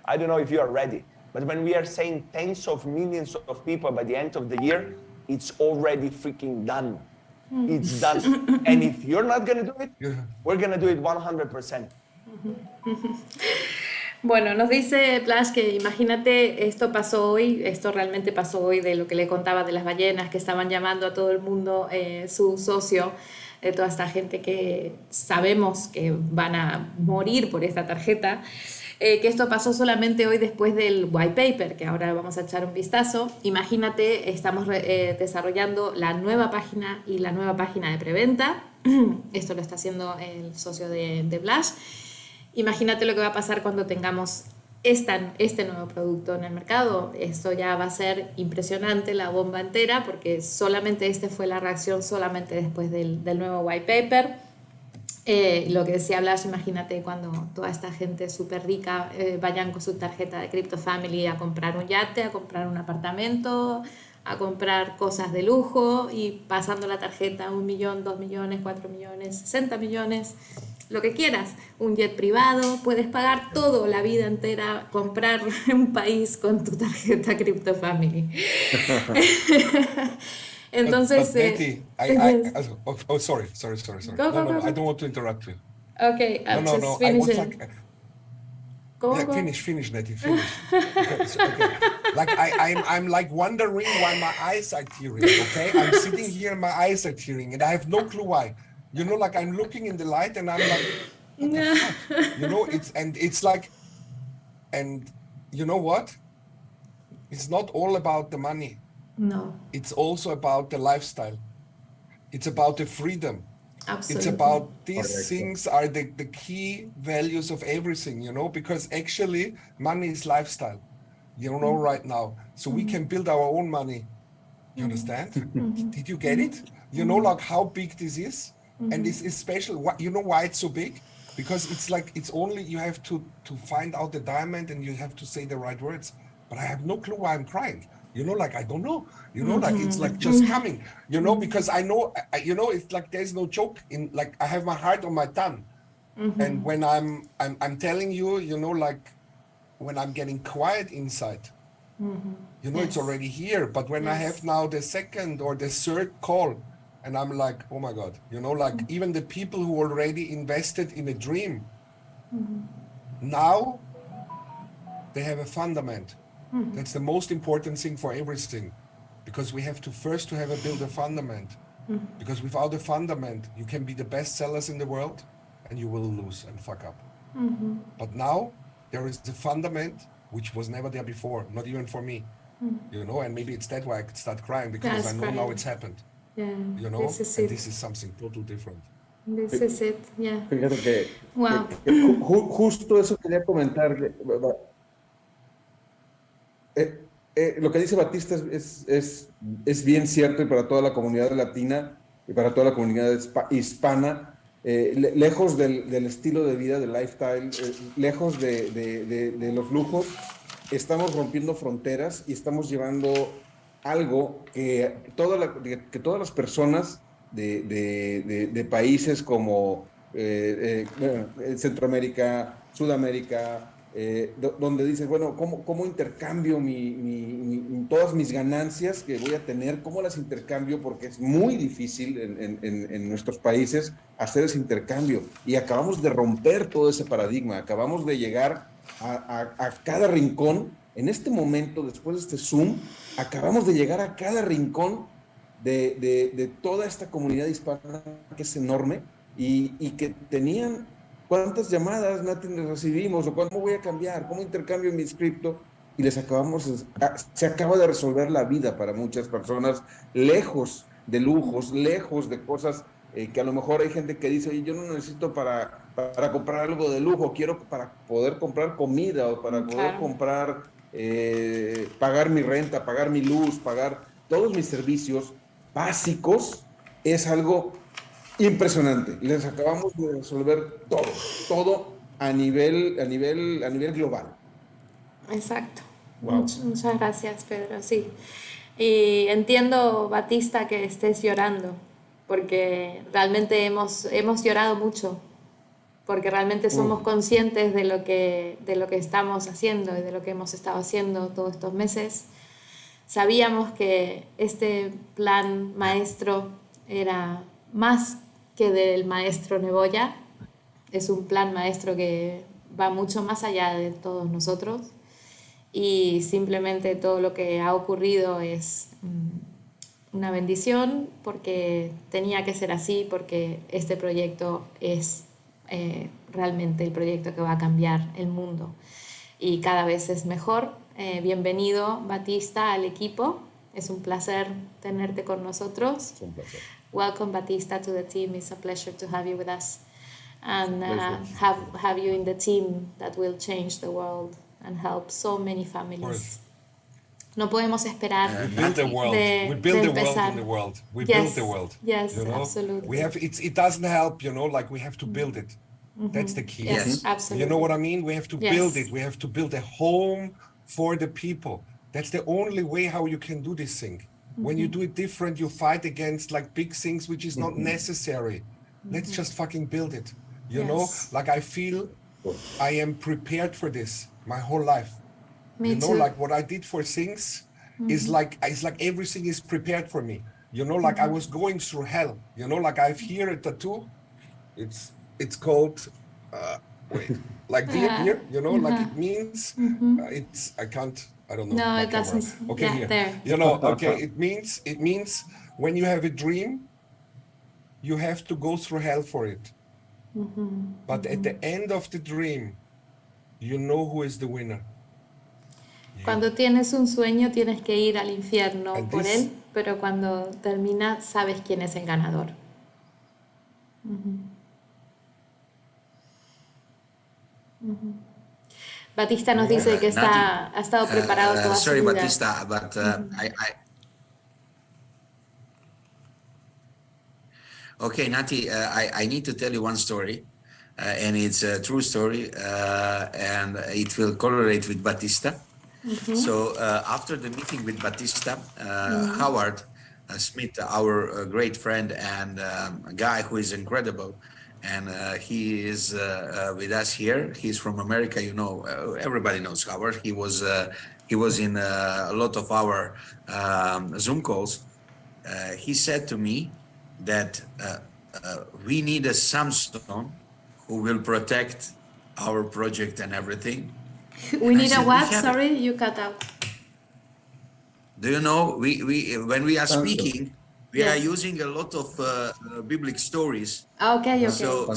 I don't know if you are ready. But when we are saying tens of millions of people by the end of the year, it's already freaking done. It's done. And if you're not going to do it, we're going to do it 100%. Bueno, nos dice Plash que imagínate, esto realmente pasó hoy de lo que le contaba de las ballenas que estaban llamando a todo el mundo, su socio, de toda esta gente que sabemos que van a morir por esta tarjeta, que esto pasó solamente hoy después del white paper, que ahora vamos a echar un vistazo. Imagínate, estamos desarrollando la nueva página y la nueva página de preventa. Esto lo está haciendo el socio de Blash. Imagínate lo que va a pasar cuando tengamos este nuevo producto en el mercado. Esto ya va a ser impresionante, la bomba entera, porque solamente fue la reacción solamente después del nuevo white paper. Lo que decía Blash, imagínate cuando toda esta gente súper rica vayan con su tarjeta de Crypto Family a comprar un yate, a comprar un apartamento, a comprar cosas de lujo y pasando la tarjeta 1 millón, 2 millones, 4 millones, 60 millones. lo que quieras, un jet privado, puedes pagar todo, la vida entera, comprar un país con tu tarjeta Crypto Family. Entonces, but Betty, yes. sorry. Go, No, go. I don't want to interrupt you. Okay, No. just I finish was it. like, Go. finish, Nettie, finish. Okay. Like I'm like wondering why my eyes are tearing. Okay, I'm sitting here, and my eyes are tearing, and I have no clue why. You know, like I'm looking in the light, and I'm like, what the fuck? You know, it's like, and you know what? It's not all about the money. No, It's also about the lifestyle. It's about the freedom. absolutely. It's about these Correcto. things are the key values of everything, you know, because actually money is lifestyle, you know, right now. So we can build our own money. You understand? Did you get it? You know, like how big this is? And it's special. You know why it's so big? Because it's like, it's only, you have to find out the diamond and you have to say the right words. But I have no clue why I'm crying. You know, like, I don't know, you know, like, it's like just coming, you know, because I know, you know, it's like, there's no joke in, like, I have my heart on my tongue. And when I'm telling you, you know, like, when I'm getting quiet inside, you know, it's already here. But when I have now the second or the third call, and I'm like, oh my God, you know, like even the people who already invested in a dream, now they have a fundament. That's the most important thing for everything, because we have to first to have build a fundament. Because without a fundament, you can be the best sellers in the world and you will lose and fuck up. But now there is the fundament which was never there before, not even for me. You know, and maybe it's that why I could start crying, because I know now it's happened. Yeah, You know, this is and it. this is something totally different. This is it, yeah. Fíjate que, Wow. justo eso quería comentar. Lo que dice Batista es bien cierto, y para toda la comunidad latina y para toda la comunidad hispana, lejos del estilo de vida, del lifestyle, lejos de los lujos, estamos rompiendo fronteras y estamos llevando algo que todas las personas de países como Centroamérica, Sudamérica, donde dices, bueno, ¿cómo intercambio todas mis ganancias que voy a tener? ¿Cómo las intercambio? Porque es muy difícil en nuestros países hacer ese intercambio. Y acabamos de romper todo ese paradigma, acabamos de llegar a cada rincón. En este momento, después de este Zoom, acabamos de llegar a cada rincón de toda esta comunidad hispana que es enorme y que tenían... ¿Cuántas llamadas, Nati, recibimos? ¿O cómo voy a cambiar? ¿Cómo intercambio mi cripto? Y se acaba de resolver la vida para muchas personas, lejos de lujos, lejos de cosas que a lo mejor hay gente que dice, oye, yo no necesito para comprar algo de lujo, quiero para poder comprar comida o para poder comprar, pagar mi renta, pagar mi luz, pagar todos mis servicios básicos, es algo impresionante. Les acabamos de resolver todo a nivel global. Exacto. Wow. Muchas gracias, Pedro. Sí. Y entiendo, Batista, que estés llorando, porque realmente hemos llorado mucho, porque realmente somos conscientes de lo que estamos haciendo y de lo que hemos estado haciendo todos estos meses. Sabíamos que este plan maestro era más que del maestro Neboya, es un plan maestro que va mucho más allá de todos nosotros, y simplemente todo lo que ha ocurrido es una bendición, porque tenía que ser así, porque este proyecto es realmente el proyecto que va a cambiar el mundo y cada vez es mejor. Bienvenido, Batista, al equipo. Es un placer tenerte con nosotros. Es un placer. Welcome, Batista, to the team. It's a pleasure to have you with us and have you in the team that will change the world and help so many families. No podemos esperar We build the world. We build the world in the world. We build the world. Yes, you know? absolutely. We have it doesn't help, you know, like we have to build it. That's the key. Yes, absolutely. You know what I mean? We have to build it. We have to build a home for the people. That's the only way how you can do this thing. When you do it different, you fight against like big things which is not necessary. Let's just fucking build it. You know, Yes. like I feel I am prepared for this my whole life. Me You know, too. like what I did for things is like, it's like everything is prepared for me. You know, like I was going through hell. You know, like I've here a tattoo. It's called wait, like here, you know, like it means it's I don't know. No, my it doesn't. camera. Okay, Yeah, here. there. You know, okay, it means when you have a dream, you have to go through hell for it. But at the end of the dream, you know who is the winner. Cuando tienes un sueño tienes que ir al infierno And por this- él, pero cuando termina sabes quién es el ganador. Batista nos dice que ha estado preparado toda su sorry, vida. Batista, but okay, Nati, I need to tell you one story, and it's a true story, and it will correlate with Batista. So after the meeting with Batista, Howard Smith, our great friend and a guy who is incredible, and he is with us here. He's from America, you know. Everybody knows Howard. He was in a lot of our Zoom calls. He said to me that we need a Samson who will protect our project and everything. We need a said, what? "We have Sorry, you cut out. Do you know, we when we are Samson. speaking, we Yes. are using a lot of biblical stories. Okay. So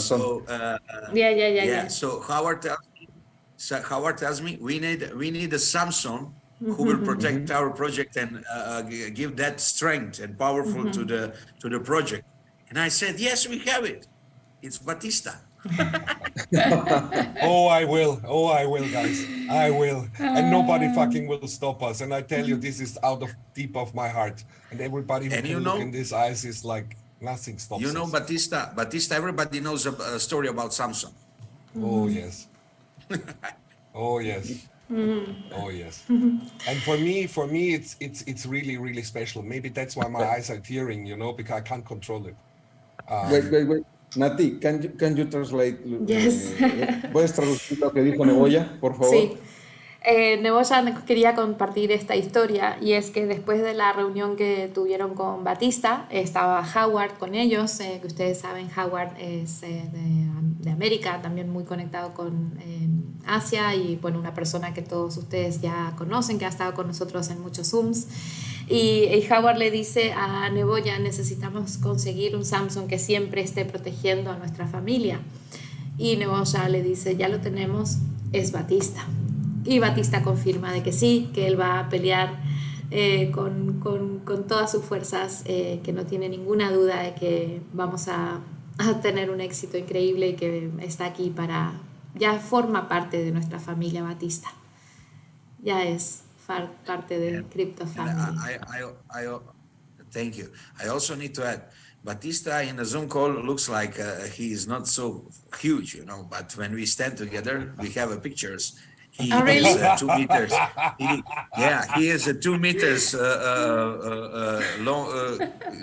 Yeah. So Howard tells me we need a Samson who will protect our project and give that strength and powerful to the project. And I said, yes, we have it. It's Batista. Oh, I will, guys. I will. And nobody fucking will stop us. And I tell you, this is out of deep of my heart. And everybody who And can you look know- in these eyes is like, nothing stops You know, us. Batista, everybody knows a story about Samson. Oh, yes. Oh, yes. Oh, yes. And for me, it's really, really special. Maybe that's why my eyes are tearing, you know, because I can't control it. Wait. Nati, can you translate? Yes. ¿Puedes traducir lo que dijo Neboya, por favor? Sí. Neboya quería compartir esta historia y es que después de la reunión que tuvieron con Batista, estaba Howard con ellos, que ustedes saben, Howard es de América, también muy conectado con Asia y bueno, una persona que todos ustedes ya conocen, que ha estado con nosotros en muchos Zooms. Y Howard le dice a Neboya, necesitamos conseguir un Samson que siempre esté protegiendo a nuestra familia. Y Neboya le dice, ya lo tenemos, es Batista. Y Batista confirma de que sí, que él va a pelear con todas sus fuerzas, que no tiene ninguna duda de que vamos a tener un éxito increíble y que está aquí ya forma parte de nuestra familia Batista. Ya es parte de Crypto Family. I thank you. I also need to add, Batista in the Zoom call looks like he is not so huge, you know, but when we stand together, we have pictures. He really? is 2 meters. He is a 2 meters long,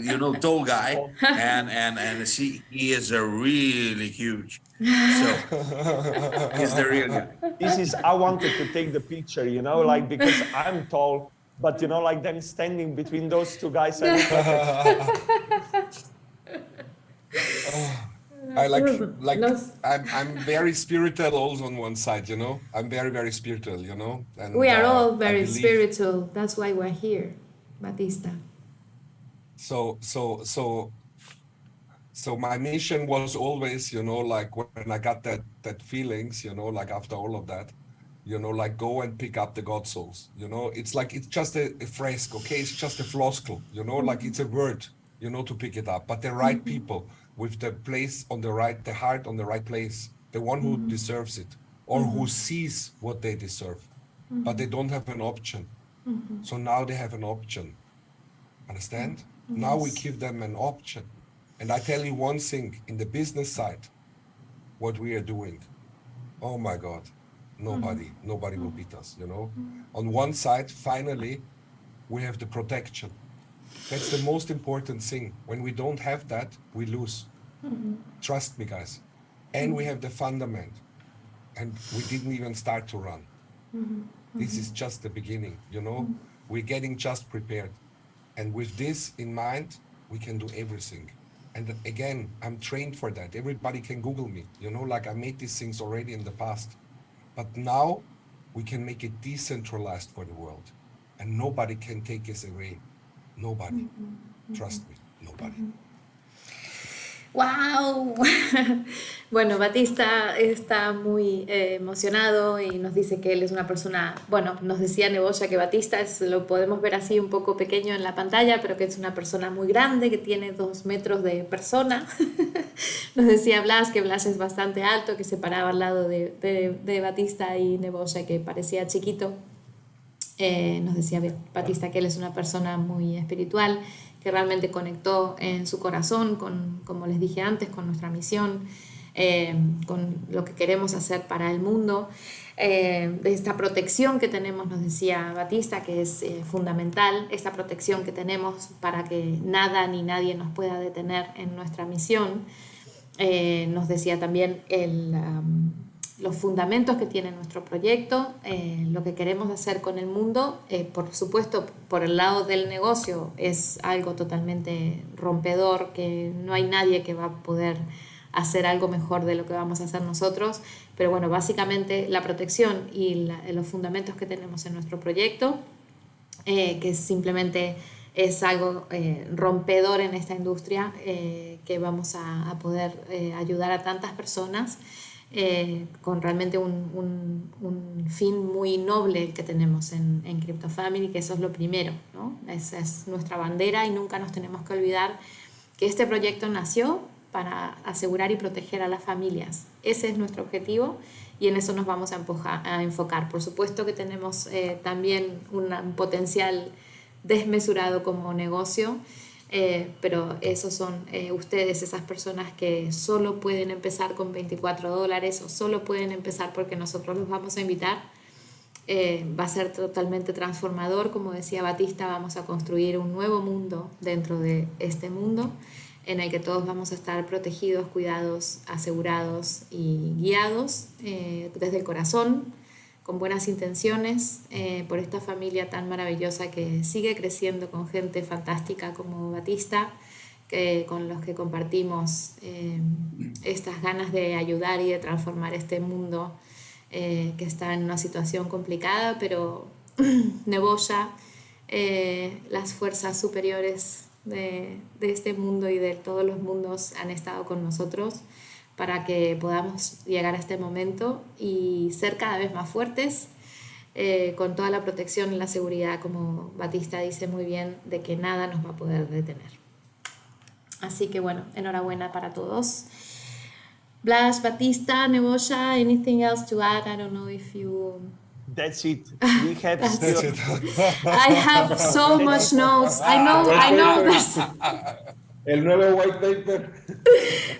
you know, tall guy, and he is a really huge. So he's the real guy. I wanted to take the picture, you know, like because I'm tall, but you know, like then standing between those two guys. I look like I'm very spiritual also on one side, you know. I'm very, very spiritual, you know. And We are all I very believe- spiritual. That's why we're here, Batista. So my mission was always, you know, like when I got that feelings, you know, like after all of that, you know, like go and pick up the God souls, you know. It's like, it's just a fresco, okay? It's just a floskel, you know, like it's a word, you know, to pick it up. But the right people with the place on the right, the heart on the right place, the one who deserves it or who sees what they deserve, but they don't have an option. So now they have an option. Understand? Now we give them an option. And I tell you one thing, in the business side, what we are doing, oh my God, nobody will beat us, you know? On one side, finally, we have the protection. That's the most important thing. When we don't have that, we lose. Trust me, guys. and we have the fundament, and we didn't even start to run. This is just the beginning, you know. We're getting just prepared, and with this in mind, we can do everything. And again, I'm trained for that. Everybody can Google me, you know, like I made these things already in the past. But now we can make it decentralized for the world, and nobody can take us away. Nobody. Trust me, nobody. ¡Wow! Bueno, Batista está muy emocionado y nos dice que él es una persona, bueno, nos decía Neboya que Batista lo podemos ver así un poco pequeño en la pantalla, pero que es una persona muy grande, que tiene 2 metros de persona. Nos decía Blas que Blas es bastante alto, que se paraba al lado de Batista y Neboya, que parecía chiquito. Nos decía Batista que él es una persona muy espiritual, que realmente conectó en su corazón con, como les dije antes, con nuestra misión, con lo que queremos hacer para el mundo, de esta protección que tenemos, nos decía Batista, que es fundamental, esta protección que tenemos para que nada ni nadie nos pueda detener en nuestra misión. Nos decía también los fundamentos que tiene nuestro proyecto, lo que queremos hacer con el mundo. Por supuesto, por el lado del negocio es algo totalmente rompedor, que no hay nadie que va a poder hacer algo mejor de lo que vamos a hacer nosotros, pero bueno, básicamente la protección y los fundamentos que tenemos en nuestro proyecto, que simplemente es algo rompedor en esta industria, que vamos a poder ayudar a tantas personas, con realmente un fin muy noble que tenemos en Crypto Family, que eso es lo primero, ¿no? Esa es nuestra bandera y nunca nos tenemos que olvidar que este proyecto nació para asegurar y proteger a las familias. Ese es nuestro objetivo y en eso nos vamos a enfocar. Por supuesto que tenemos también un potencial desmesurado como negocio, pero esos son ustedes, esas personas que solo pueden empezar con $24 o solo pueden empezar porque nosotros los vamos a invitar. Va a ser totalmente transformador. Como decía Batista, vamos a construir un nuevo mundo dentro de este mundo en el que todos vamos a estar protegidos, cuidados, asegurados y guiados desde el corazón, con buenas intenciones, por esta familia tan maravillosa que sigue creciendo con gente fantástica como Batista, con los que compartimos estas ganas de ayudar y de transformar este mundo que está en una situación complicada, pero Neboya, las fuerzas superiores de este mundo y de todos los mundos han estado con nosotros para que podamos llegar a este momento y ser cada vez más fuertes, con toda la protección y la seguridad, como Batista dice muy bien, de que nada nos va a poder detener. Así que bueno, enhorabuena para todos. Blas, Batista, Neboya, anything else to add? I don't know if you... That's it. We have That's it. I have so much notes. I know there's... El nuevo white paper.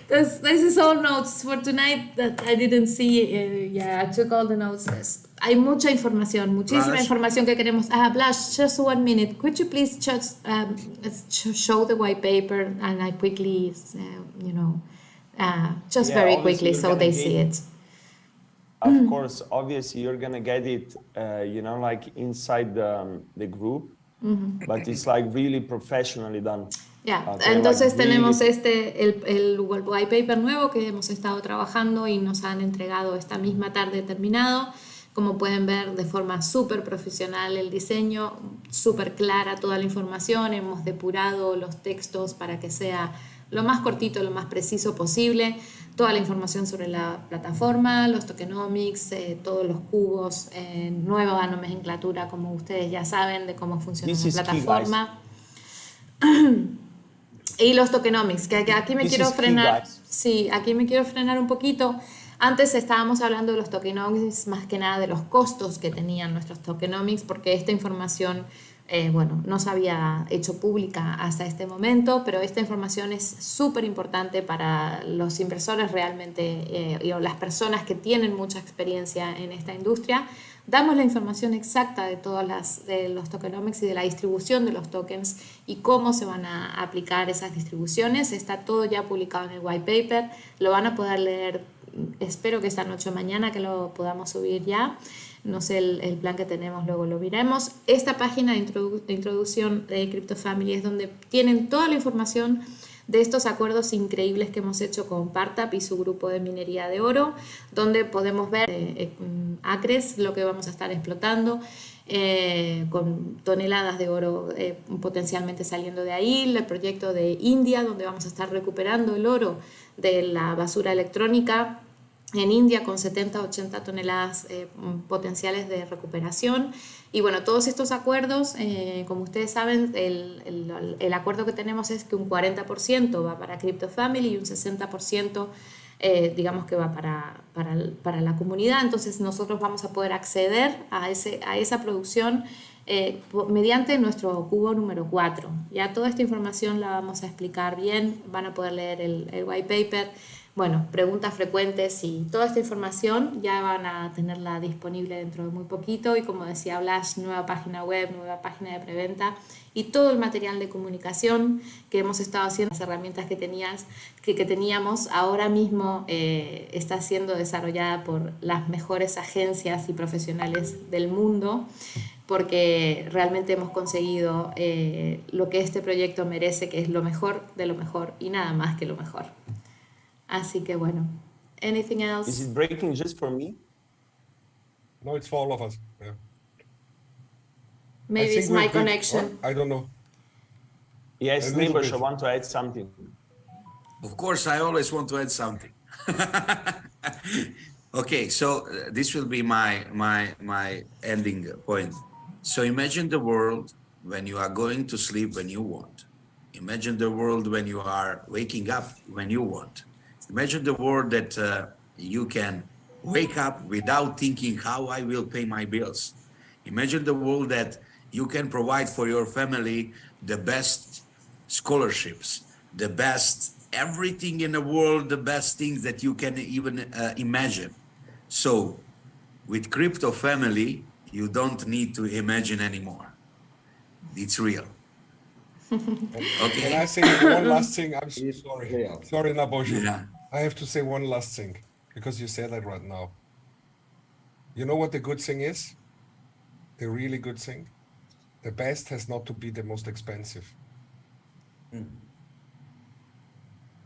This is all notes for tonight that I didn't see. Yeah, I took all the notes. Hay mucha información, muchísima información que queremos. Blas, just 1 minute. Could you please just show the white paper and I quickly, just very quickly so they see it. Of course, obviously you're gonna get it, like inside the group, but it's like really professionally done. Yeah. Okay, Entonces like tenemos really... el white paper nuevo que hemos estado trabajando y nos han entregado esta misma tarde terminado. Como pueden ver, de forma súper profesional el diseño, súper clara toda la información. Hemos depurado los textos para que sea lo más cortito, lo más preciso posible. Toda la información sobre la plataforma, los tokenomics, todos los cubos, nueva nomenclatura, como ustedes ya saben, de cómo funciona la plataforma. Y los tokenomics, que aquí me quiero frenar. Sí, aquí me quiero frenar un poquito. Antes estábamos hablando de los tokenomics, más que nada de los costos que tenían nuestros tokenomics, porque esta información, no se había hecho pública hasta este momento, pero esta información es súper importante para los inversores realmente, y las personas que tienen mucha experiencia en esta industria. Damos la información exacta de de los tokenomics y de la distribución de los tokens y cómo se van a aplicar esas distribuciones. Está todo ya publicado en el white paper, lo van a poder leer espero que esta noche o mañana que lo podamos subir ya. No sé el plan que tenemos, luego lo miremos. Esta página de introducción de Crypto Family es donde tienen toda la información de estos acuerdos increíbles que hemos hecho con Partap y su grupo de minería de oro, donde podemos ver acres, lo que vamos a estar explotando, con toneladas de oro potencialmente saliendo de ahí, el proyecto de India, donde vamos a estar recuperando el oro de la basura electrónica en India con 70-80 toneladas potenciales de recuperación. Y bueno, todos estos acuerdos, como ustedes saben, el acuerdo que tenemos es que un 40% va para Crypto Family y un 60% digamos que va para la comunidad. Entonces nosotros vamos a poder acceder a esa producción mediante nuestro cubo número 4. Ya toda esta información la vamos a explicar bien, van a poder leer el white paper. Bueno, preguntas frecuentes y toda esta información ya van a tenerla disponible dentro de muy poquito. Y como decía Blas, nueva página web, nueva página de preventa y todo el material de comunicación que hemos estado haciendo, las herramientas que teníamos, ahora mismo está siendo desarrollada por las mejores agencias y profesionales del mundo, porque realmente hemos conseguido lo que este proyecto merece, que es lo mejor de lo mejor y nada más que lo mejor. Así que bueno, anything Is else? it breaking just for me? No, it's for all of us. Yeah. I Maybe think it's we're my good, connection. or I don't know. Yes, A little neighbors, bit. I want to add something. Of course, I always want to add something. Okay, so this will be my ending point. So imagine the world when you are going to sleep when you want. Imagine the world when you are waking up when you want. Imagine the world that you can wake up without thinking how I will pay my bills. Imagine the world that you can provide for your family the best scholarships, the best everything in the world, the best things that you can even imagine. So with Crypto Family, you don't need to imagine anymore. It's real. Can I say one last thing? I'm so It's sorry. real. Sorry, Naboshu. Yeah. I have to say one last thing because you said that right now. You know what the good thing is? The really good thing? The best has not to be the most expensive.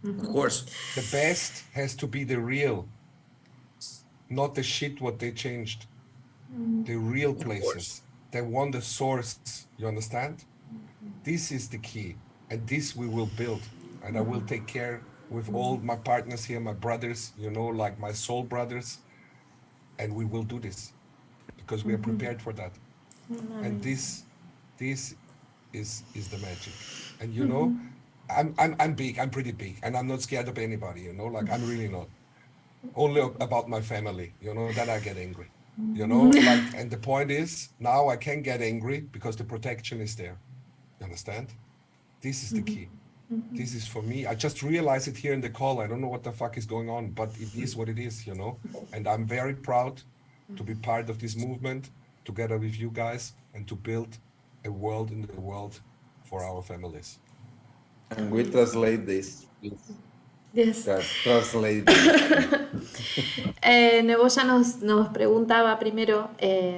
Of course. The best has to be the real, not the shit what they changed. The real places. They want the source. You understand? This is the key. And this we will build. And I will take care with all my partners here, my brothers, you know, like my soul brothers. And we will do this because we are prepared for that. And this is the magic. And you know, I'm big, I'm pretty big, and I'm not scared of anybody, you know, like I'm really not. Only about my family, you know, that I get angry. You know, like, and the point is now I can get angry because the protection is there. You understand? This is the key. This is for me. I just realized it here in the call. I don't know what the fuck is going on, but it is what it is, you know. And I'm very proud to be part of this movement together with you guys and to build a world in the world for our families. And we translate this. Yes. Translate this. Neboya nos preguntaba primero,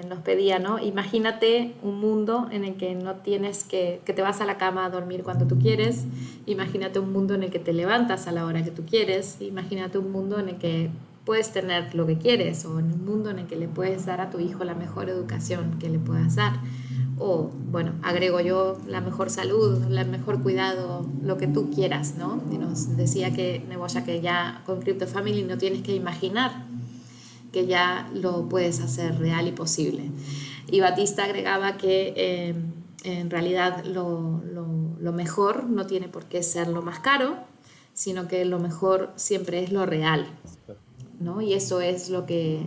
nos pedía, ¿no? Imagínate un mundo en el que no tienes que te vas a la cama a dormir cuando tú quieres. Imagínate un mundo en el que te levantas a la hora que tú quieres. Imagínate un mundo en el que puedes tener lo que quieres, o en un mundo en el que le puedes dar a tu hijo la mejor educación que le puedas dar. O, bueno, agrego yo, la mejor salud, el mejor cuidado, lo que tú quieras, ¿no? Y nos decía que Neboya que ya con Crypto Family no tienes que imaginar, que ya lo puedes hacer real y posible. Y Batista agregaba que en realidad lo mejor no tiene por qué ser lo más caro, sino que lo mejor siempre es lo real, ¿no? Y eso es lo que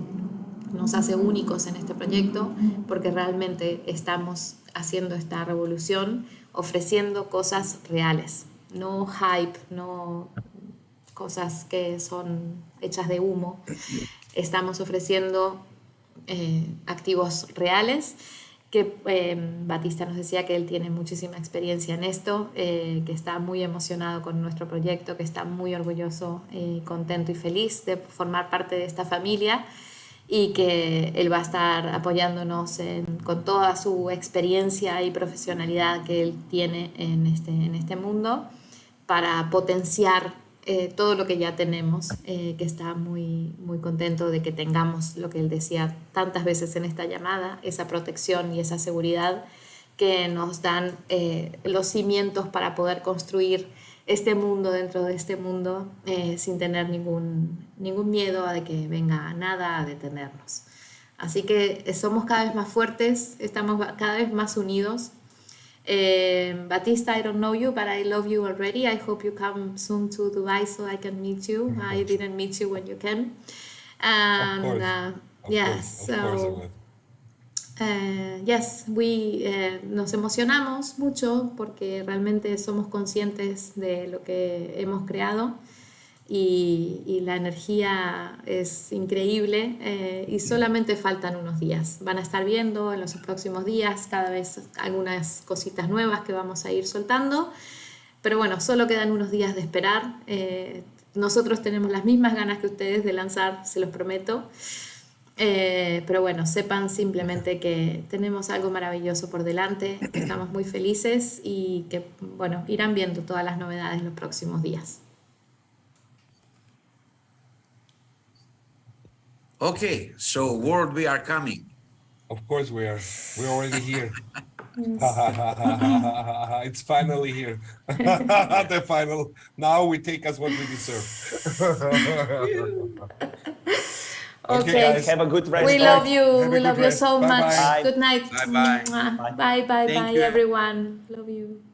nos hace únicos en este proyecto, porque realmente estamos haciendo esta revolución ofreciendo cosas reales, no hype, no cosas que son hechas de humo. Estamos ofreciendo activos reales que Batista nos decía que él tiene muchísima experiencia en esto, que está muy emocionado con nuestro proyecto, que está muy orgulloso, contento y feliz de formar parte de esta familia, y que él va a estar apoyándonos con toda su experiencia y profesionalidad que él tiene en este mundo para potenciar todo lo que ya tenemos, que está muy, muy contento de que tengamos lo que él decía tantas veces en esta llamada, esa protección y esa seguridad que nos dan los cimientos para poder construir este mundo dentro de este mundo, sin tener ningún miedo a de que venga nada a detenernos. Así que somos cada vez más fuertes, estamos cada vez más unidos. Batista, I don't know you, but I love you already. I hope you come soon to Dubai so I can meet you. I didn't meet you when you came. And yes, so yes, nos emocionamos mucho porque realmente somos conscientes de lo que hemos creado, y la energía es increíble, y solamente faltan unos días. Van a estar viendo en los próximos días cada vez algunas cositas nuevas que vamos a ir soltando, pero bueno, solo quedan unos días de esperar. Nosotros tenemos las mismas ganas que ustedes de lanzar, se los prometo. Pero bueno, sepan simplemente que tenemos algo maravilloso por delante, que estamos muy felices y que, bueno, irán viendo todas las novedades en los próximos días. Okay, so world, we are coming. Of course we are. We're already here. It's finally here. The final. Now we take us what we deserve. Okay, guys. Have a good rest. We love you. Have a We good love you rest. so Bye-bye. much. Bye. Good night. Bye-bye. Bye bye Thank bye you. everyone. Love you.